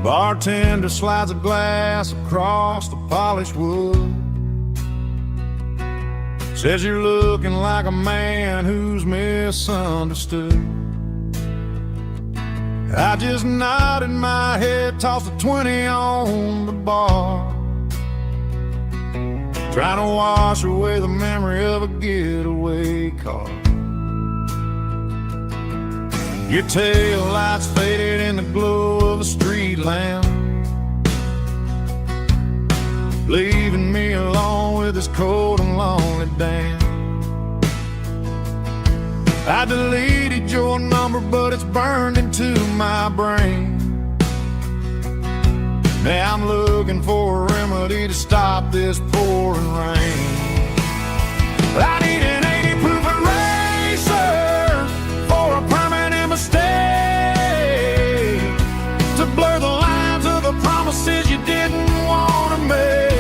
C: Bartender slides a glass across the polished wood. Says you're looking like a man who's misunderstood. I just nodded my head, tossed a 20 on the bar, trying to wash away the memory of a getaway car. Your tail lights faded in the glow of the street lamp, leaving me alone with this cold and lonely damn. I deleted your number, but it's burned into my brain. Now I'm looking for a remedy to stop this pouring rain. I need an 80 proof eraser for a permanent mistake, to blur the lines of the promises you didn't want to make.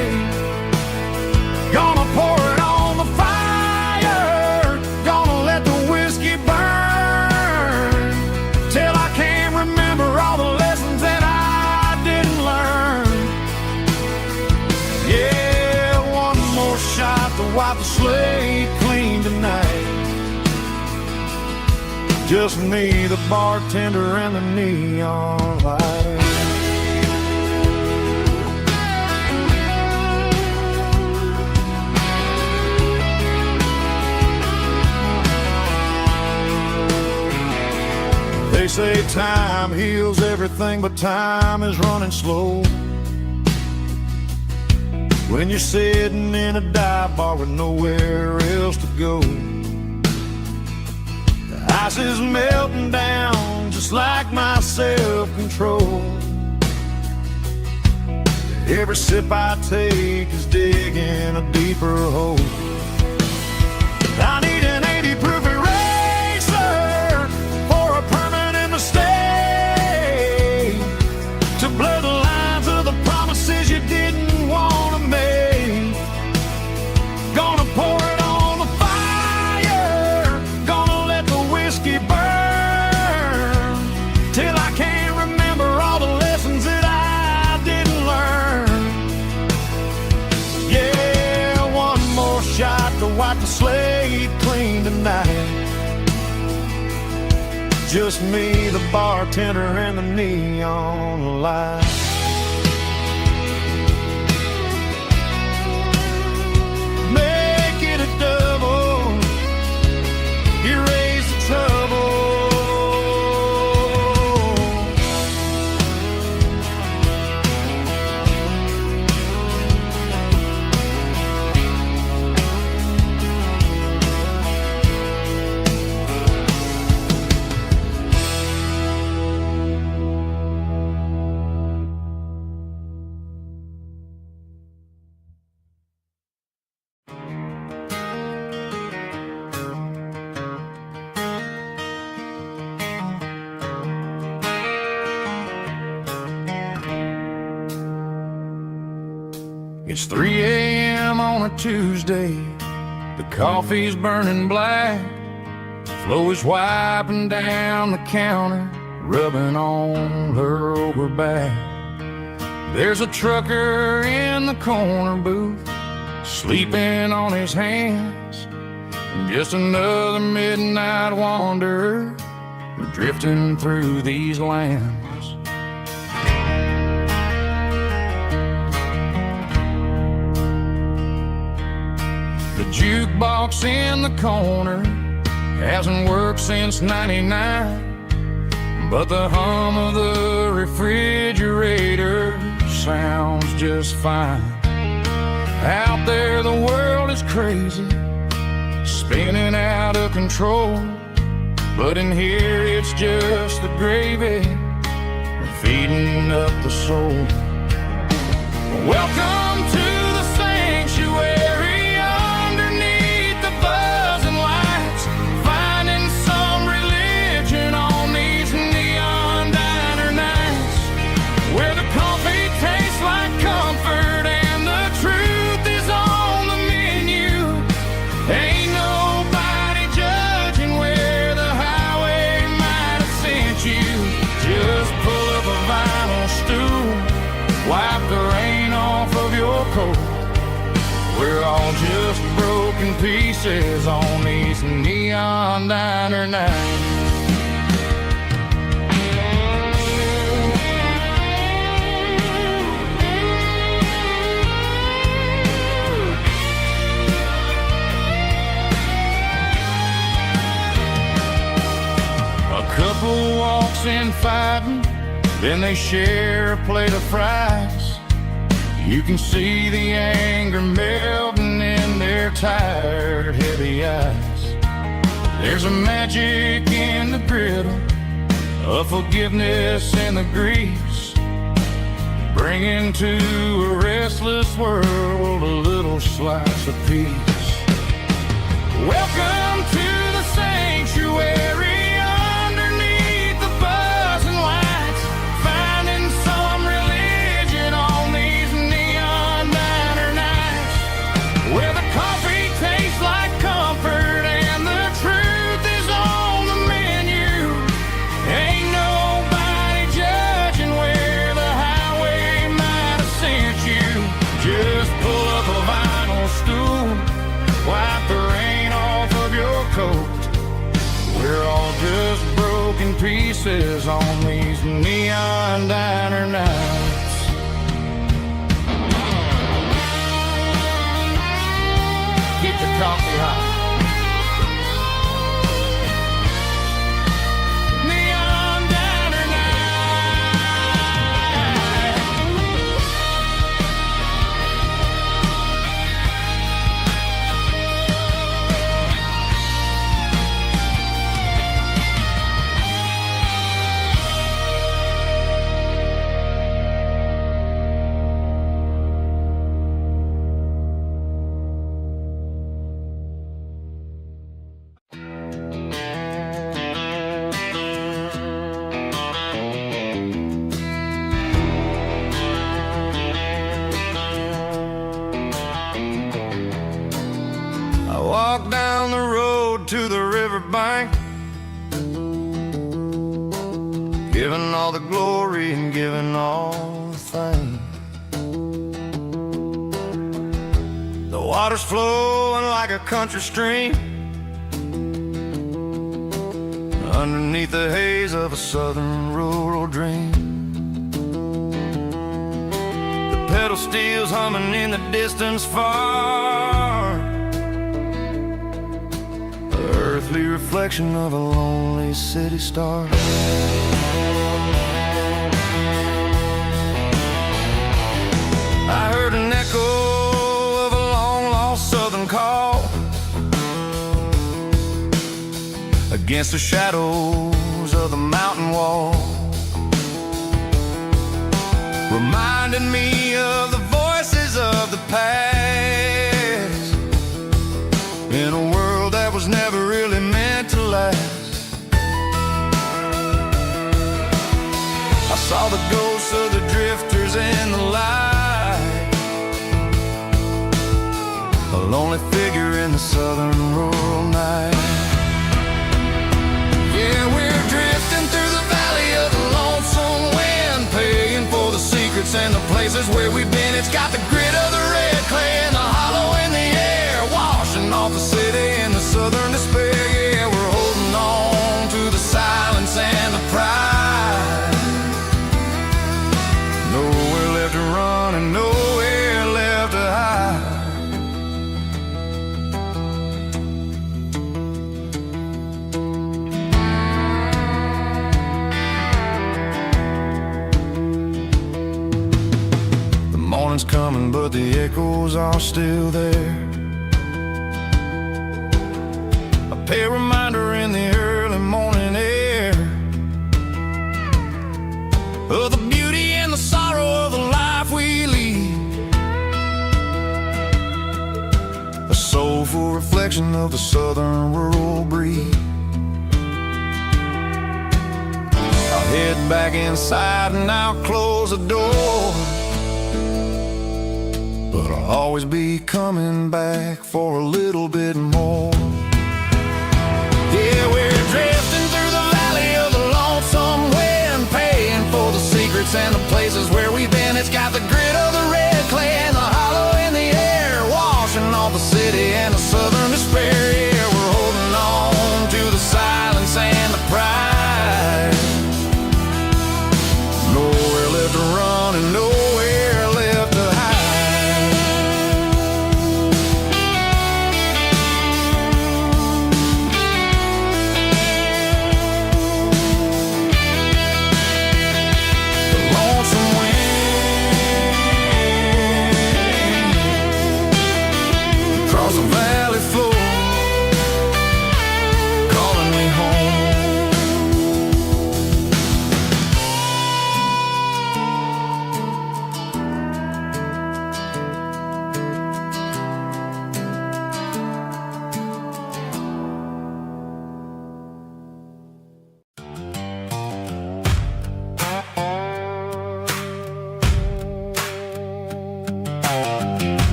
C: Gonna pour it on the fire, gonna let the whiskey burn, till I can't remember all the lessons that I didn't learn. Yeah, one more shot to wipe the slate clean tonight. Just me, the bartender, and the neon light. They say time heals everything, but time is running slow when you're sitting in a dive bar with nowhere else to go. The ice is melting down just like my self-control. Every sip I take is digging a deeper hole. I need an 80 proof eraser for a permanent mistake, to blur the lines of the promises you didn't want to make. Gonna pour it on the fire, gonna let the whiskey burn, till I can't remember all the lessons that I didn't learn. Yeah, one more shot to wipe the slate clean tonight. Just me, the bartender, and the neon light. Make it a double, erase the trouble. It's 3 a.m. on a Tuesday. The coffee's burning black. Flo is wiping down the counter, rubbing on her over back. There's a trucker in the corner booth, sleeping on his hands. Just another midnight wanderer, drifting through these lands. Jukebox in the corner hasn't worked since '99, but the hum of the refrigerator sounds just fine. Out there the world is crazy, spinning out of control, but in here it's just the gravy feeding up the soul. Welcome to the sanctuary underneath the buzzing lights, finding some religion on these neon diner nights, where the coffee tastes like comfort and the truth is on the menu. Ain't nobody judging where the highway might have sent you. Just pull up a vinyl stool, wipe the rain off of your coat. We're all just broken pieces on these neon diner nights. A couple walks in fighting, then they share a plate of fries. You can see the anger melting in their tired, heavy eyes. There's a magic in the griddle, a forgiveness in the grease, bringing to a restless world a little slice of peace. Welcome to the sanctuary. We're all just broken pieces on these neon diner nights. Keep the coffee hot. Neon diner
A: Walk down the road to the riverbank, giving all the glory and giving all the thanks. The water's flowing like a country stream underneath the haze of a southern rural dream. The pedal steel's humming in the distance far, earthly reflection of a lonely city star. I heard an echo of a long-lost southern call against the shadows of the mountain wall, reminding me of the voices of the past in a world that was never really meant to last. I saw the ghosts of the drifters in the light, a lonely figure in the southern rural night. Yeah, we're drifting through the valley of the lonesome wind, paying for the secrets and the places where we've been. It's got the grit of the red clay and the hollow in the air, washing off the city in the southern despair. Yeah, we're holding on to the silence and the pride. Nowhere left to run and nowhere left to hide. coming, but the echoes are still there. A pale reminder in the early morning air of the beauty and the sorrow of the life we lead. A soulful reflection of the southern rural breed. I'll head back inside and I'll close the door, but I'll always be coming back for a little bit more. Yeah, we're drifting through the valley of the lonesome wind, paying for the secrets and the places where we've been. It's got the grit of the red clay and the hollow in the air, washing off the city and the southern despair. Yeah, we're holding on to the silence and the pride. Nowhere left to run and nowhere left to hide. The lonesome wind across the valley floor, calling me home.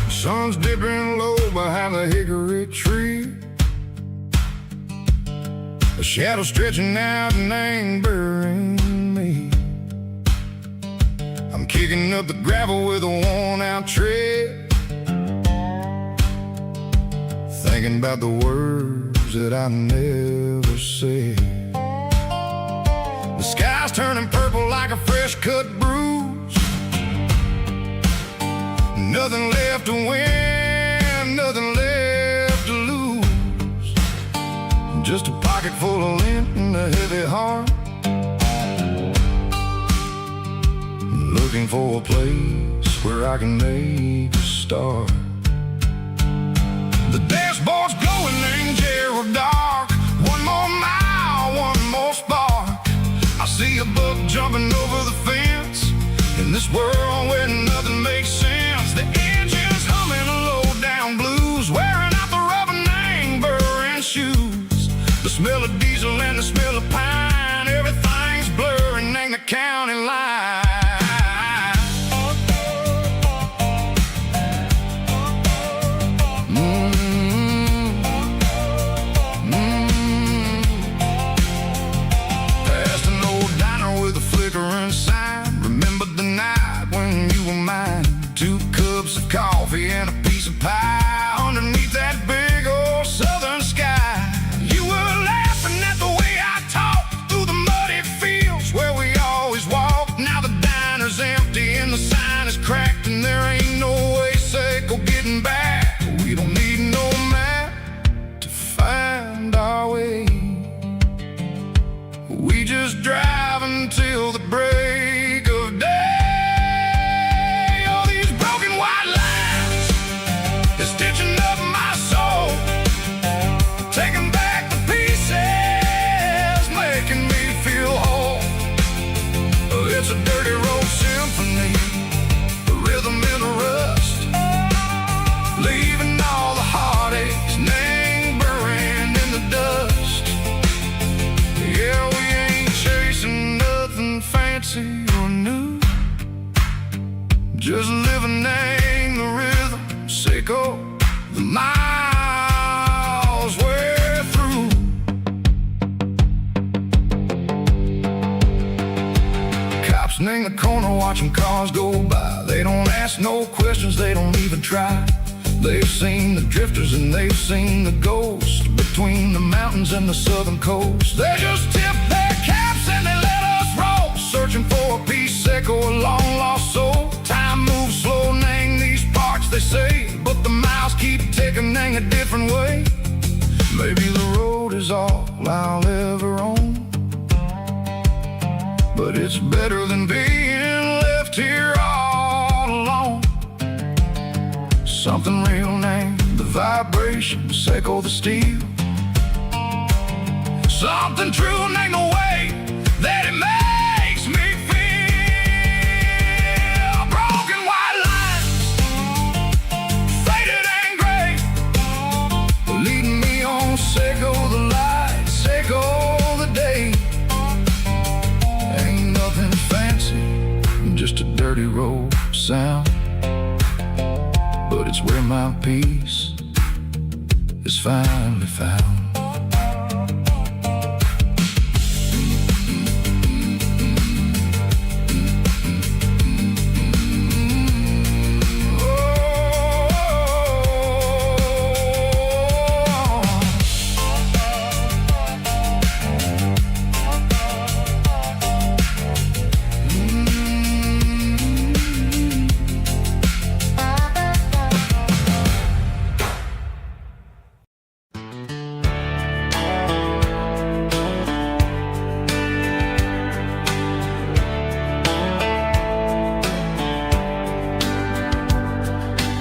A: Sun's dipping low behind the hickory tree. A shadow stretching out and ain't burying me. I'm kicking up the gravel with a worn-out tread, thinking about the words that I never said. The sky's turning purple like a fresh-cut bruise. Nothing left to win, nothing left to lose. Just a pocket full of lint and a heavy heart, looking for a place where I can make a start. The dashboard's glowing, angel dark. One more mile, one more spark. I see a buck jumping over the fence in this world where nothing makes sense. The engine's humming a low-down blues, wearing out the rubber name, burring shoes. The smell of diesel and the smell of pine, everything's blurring in the county line. Past an old diner with a flickering sign. Remember the night when you were mine? 2 cups of coffee and a piece of pie underneath that big old southern sky. You were laughing at the way I talked through the muddy fields where we always walked. Now the diner's empty and the sign is cracked, and there ain't no way safe or getting back. We don't need no map to find our way. We just drive until the break of day. It's a dirty road symphony, a rhythm in the rust, leaving all the heartaches, name burning in the dust. Yeah, we ain't chasing nothing fancy or new, just living in the rhythm, sicko, the miles we're through. In the corner watching cars go by. They don't ask no questions, they don't even try. They've seen the drifters and they've seen the ghosts between the mountains and the southern coast. They just tip their caps and they let us roll, searching for a piece, echo, a long lost soul. keep ticking in a different way. Maybe the road is all I'll ever own, but it's better than being left here all alone. Something real named the vibrations echo the steel. Something true named the way that it makes me feel. Broken white lines, faded and gray, leading me on, say go the light, say go the day. Ain't nothing fancy, just a dirty road sound, but it's where my peace is finally found.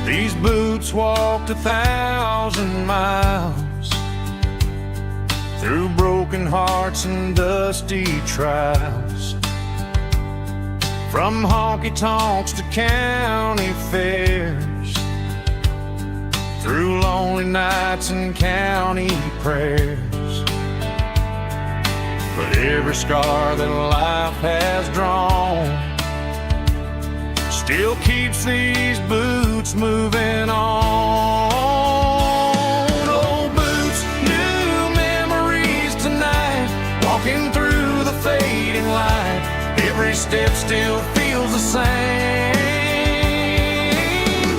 B: These boots walked 1,000 miles through broken hearts and dusty trials, from honky-tonks to county fairs, through lonely nights and county prayers. But every scar that life has drawn still keeps these boots moving on. Old boots, new memories tonight, walking through the fading light. Every step still feels the same.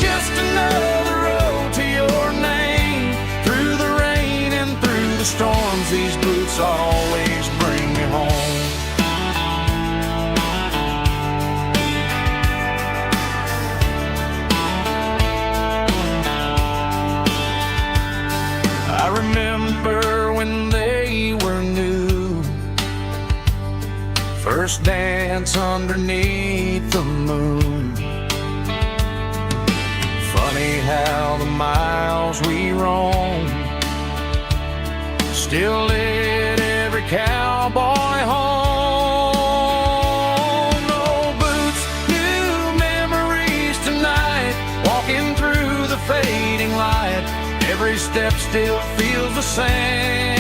B: Just another road to your name. Through the rain and through the storms, these boots always bring me home. I remember when they were new, first dance underneath the moon. Funny how the miles we roam still lit every cowboy home. Old boots, new memories tonight, walking through the fading light. Every step still feels the same.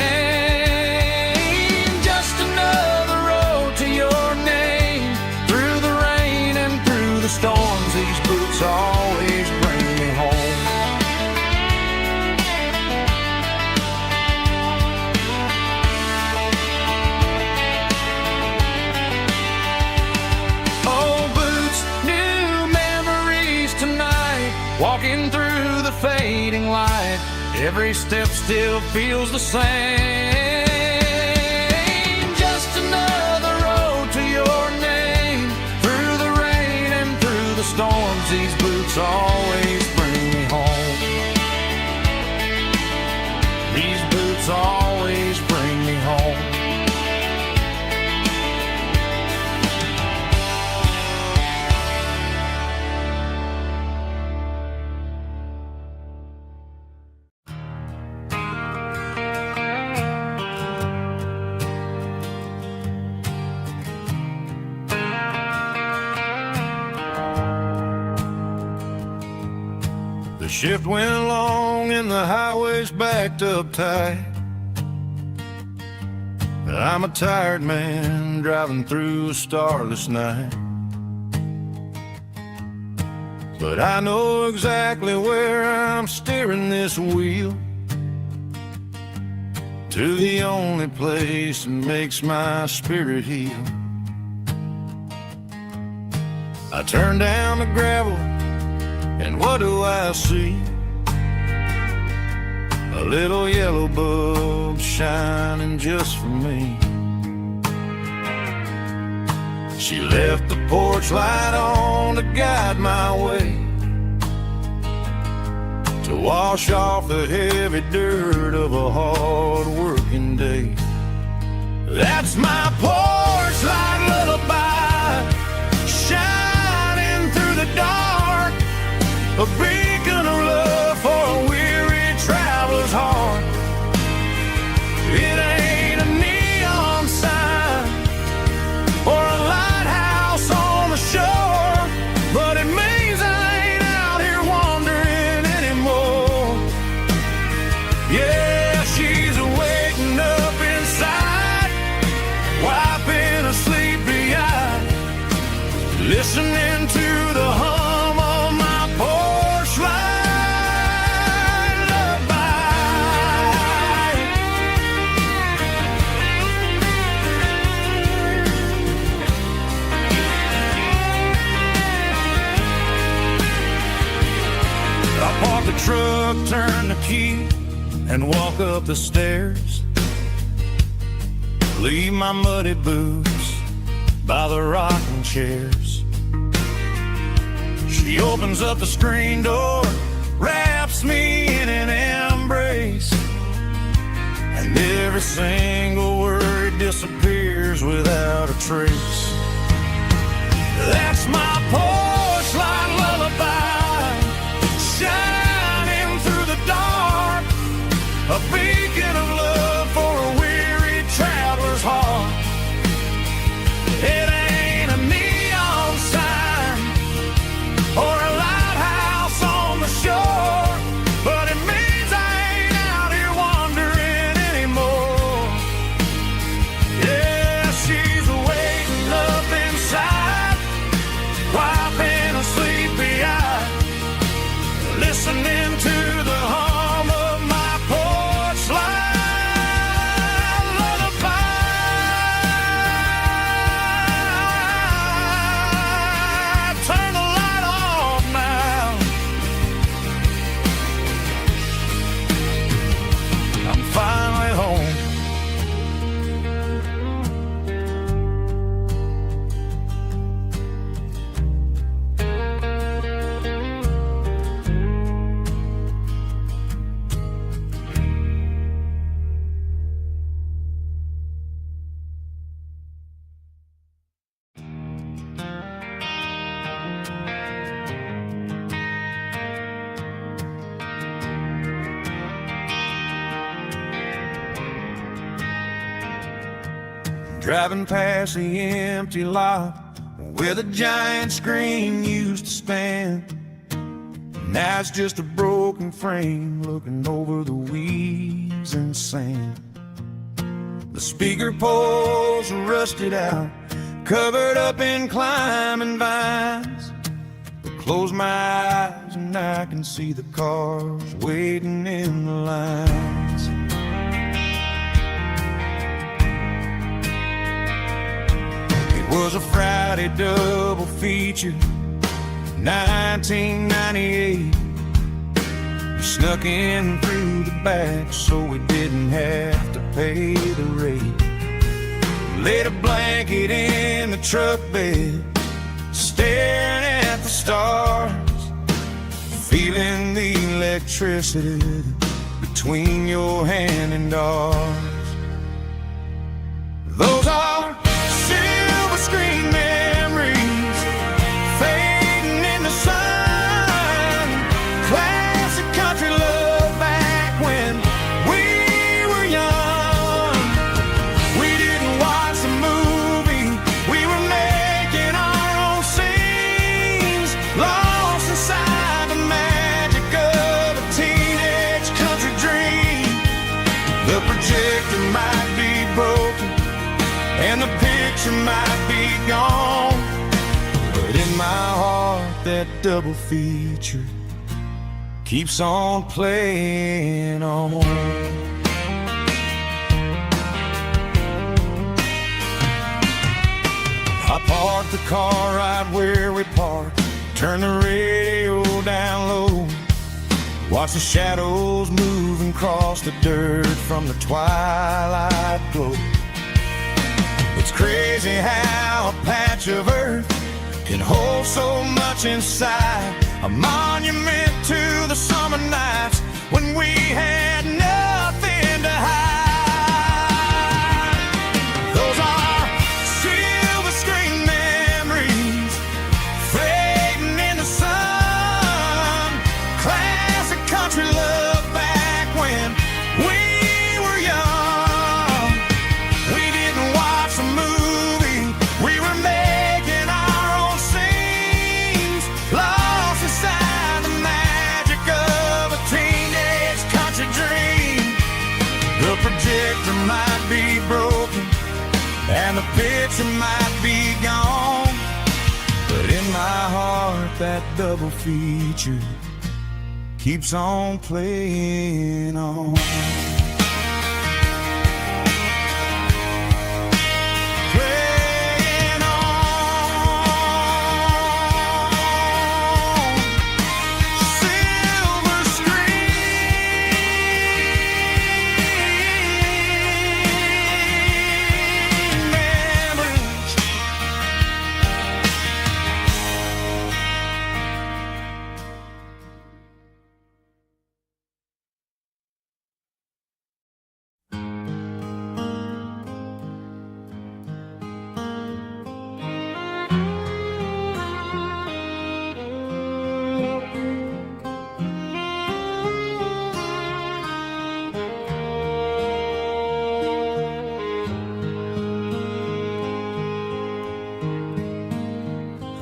B: Just another road to your name. Through the rain and through the storms, these boots always bring me home. Old boots, new memories tonight, walking through the fading light. Every step still feels the same. Just another road to your name. Through the rain and through the storms, these boots always bring me home. These boots always bring me home. The shift went long and the highway's backed up tight. I'm a tired man driving through a starless night, but I know exactly where I'm steering this wheel, to the only place that makes my spirit heal. I turn down the gravel, and what do I see? A little yellow bulb shining just for me. She left the porch light on to guide my way
C: to wash off the heavy dirt of a hard working day. That's my porch light lullaby, shining through the dark, a beacon of love for a weary traveler's heart. It ain't a neon sign or a lighthouse on the shore, but it means I ain't out here wandering anymore. Yeah, she's waking up inside, wiping a sleepy eye, listening to the hum of my porch light lullaby. I park the truck, turn the key, and walk up the stairs. Leave my muddy boots by the rocking chairs. She opens up the screen door, wraps me in an embrace, and every single word disappears without a trace. That's my porch light lullaby, shining through the dark, a beacon of love for a weary traveler's heart. It ain't a neon sign or a lighthouse on the shore, but it means I ain't out here wandering anymore. Yeah, she's waiting up inside, wiping a sleepy eye, listening to the hum of my porch light lullaby. Turn the light off now. I'm finally home. Driving past the empty lot where the giant screen used to stand. Now it's just a broken frame looking over the weeds and sand. The speaker poles are rusted out, covered up in climbing vines. But close my eyes and I can see the cars waiting in the lines. It was a Friday double feature, 1998. We snuck in through the back so we didn't have to pay the rate. Laid a blanket in the truck bed, staring at the stars, feeling the electricity between your hand and ours. Those are silver screen memories fading in the sun. Classic country love back when we were young. We didn't watch the movie, we were making our own scenes, lost inside the magic of a teenage country dream. The projector might be broken and the picture might be gone, but in my heart that double feature keeps on playing on. I parked the car right where we parked, turn the radio down low, watch the shadows moving across the dirt from the twilight glow. It's crazy how a patch of earth can hold so much inside. a monument to the summer nights when we had nothing to hide. Those are silver screen memories fading in the sun. Classic country love back when we were young. We didn't watch a movie, we were making our own scenes, lost inside the magic of a teenage country dream. The projector might be broken and the picture might be gone, but in my heart that double feature keeps on playing on. Playing on. Silver screen memories.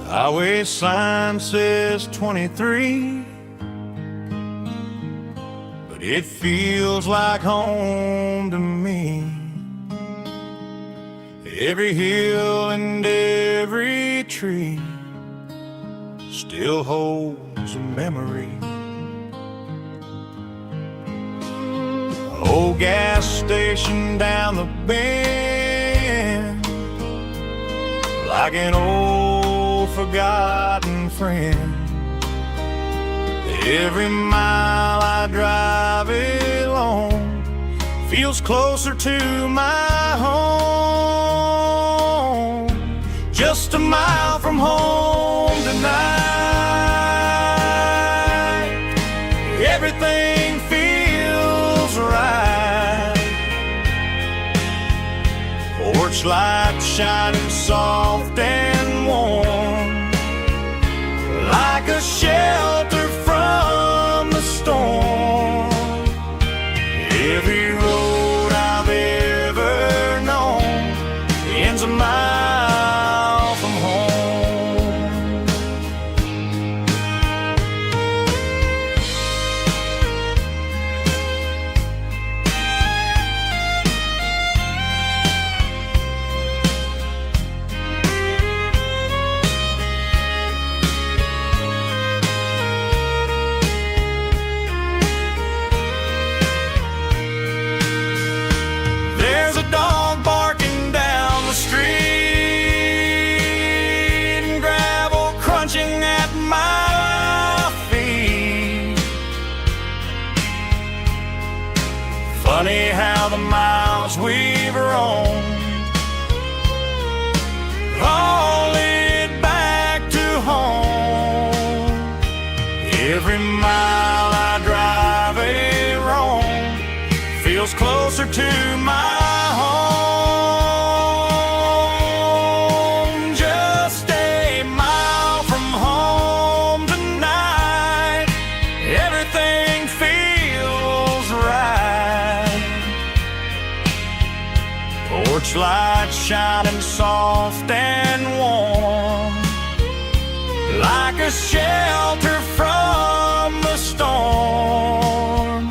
C: Highway sign says 23, but it feels like home to me. Every hill and every tree still holds a memory. Old gas station down the bend, like an old forgotten friend. Every mile I drive along feels closer to my home. Just a mile from home tonight, everything feels right. Porch light shining soft and warm, like a shelter from the storm. Every road I've ever known ends a mile from home. There's a dog barking down the street, and gravel crunching at my feet. Funny how the miles we've roamed all lead back to home. Every mile I drive roam feels closer to my home. Just a mile from home tonight, everything feels right. Porch light shining soft and warm, like a shelter from the storm.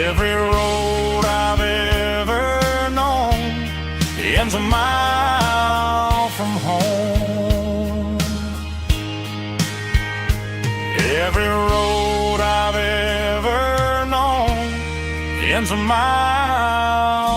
C: Every road I've ever known ends a mile from home. Every road I've ever known ends a mile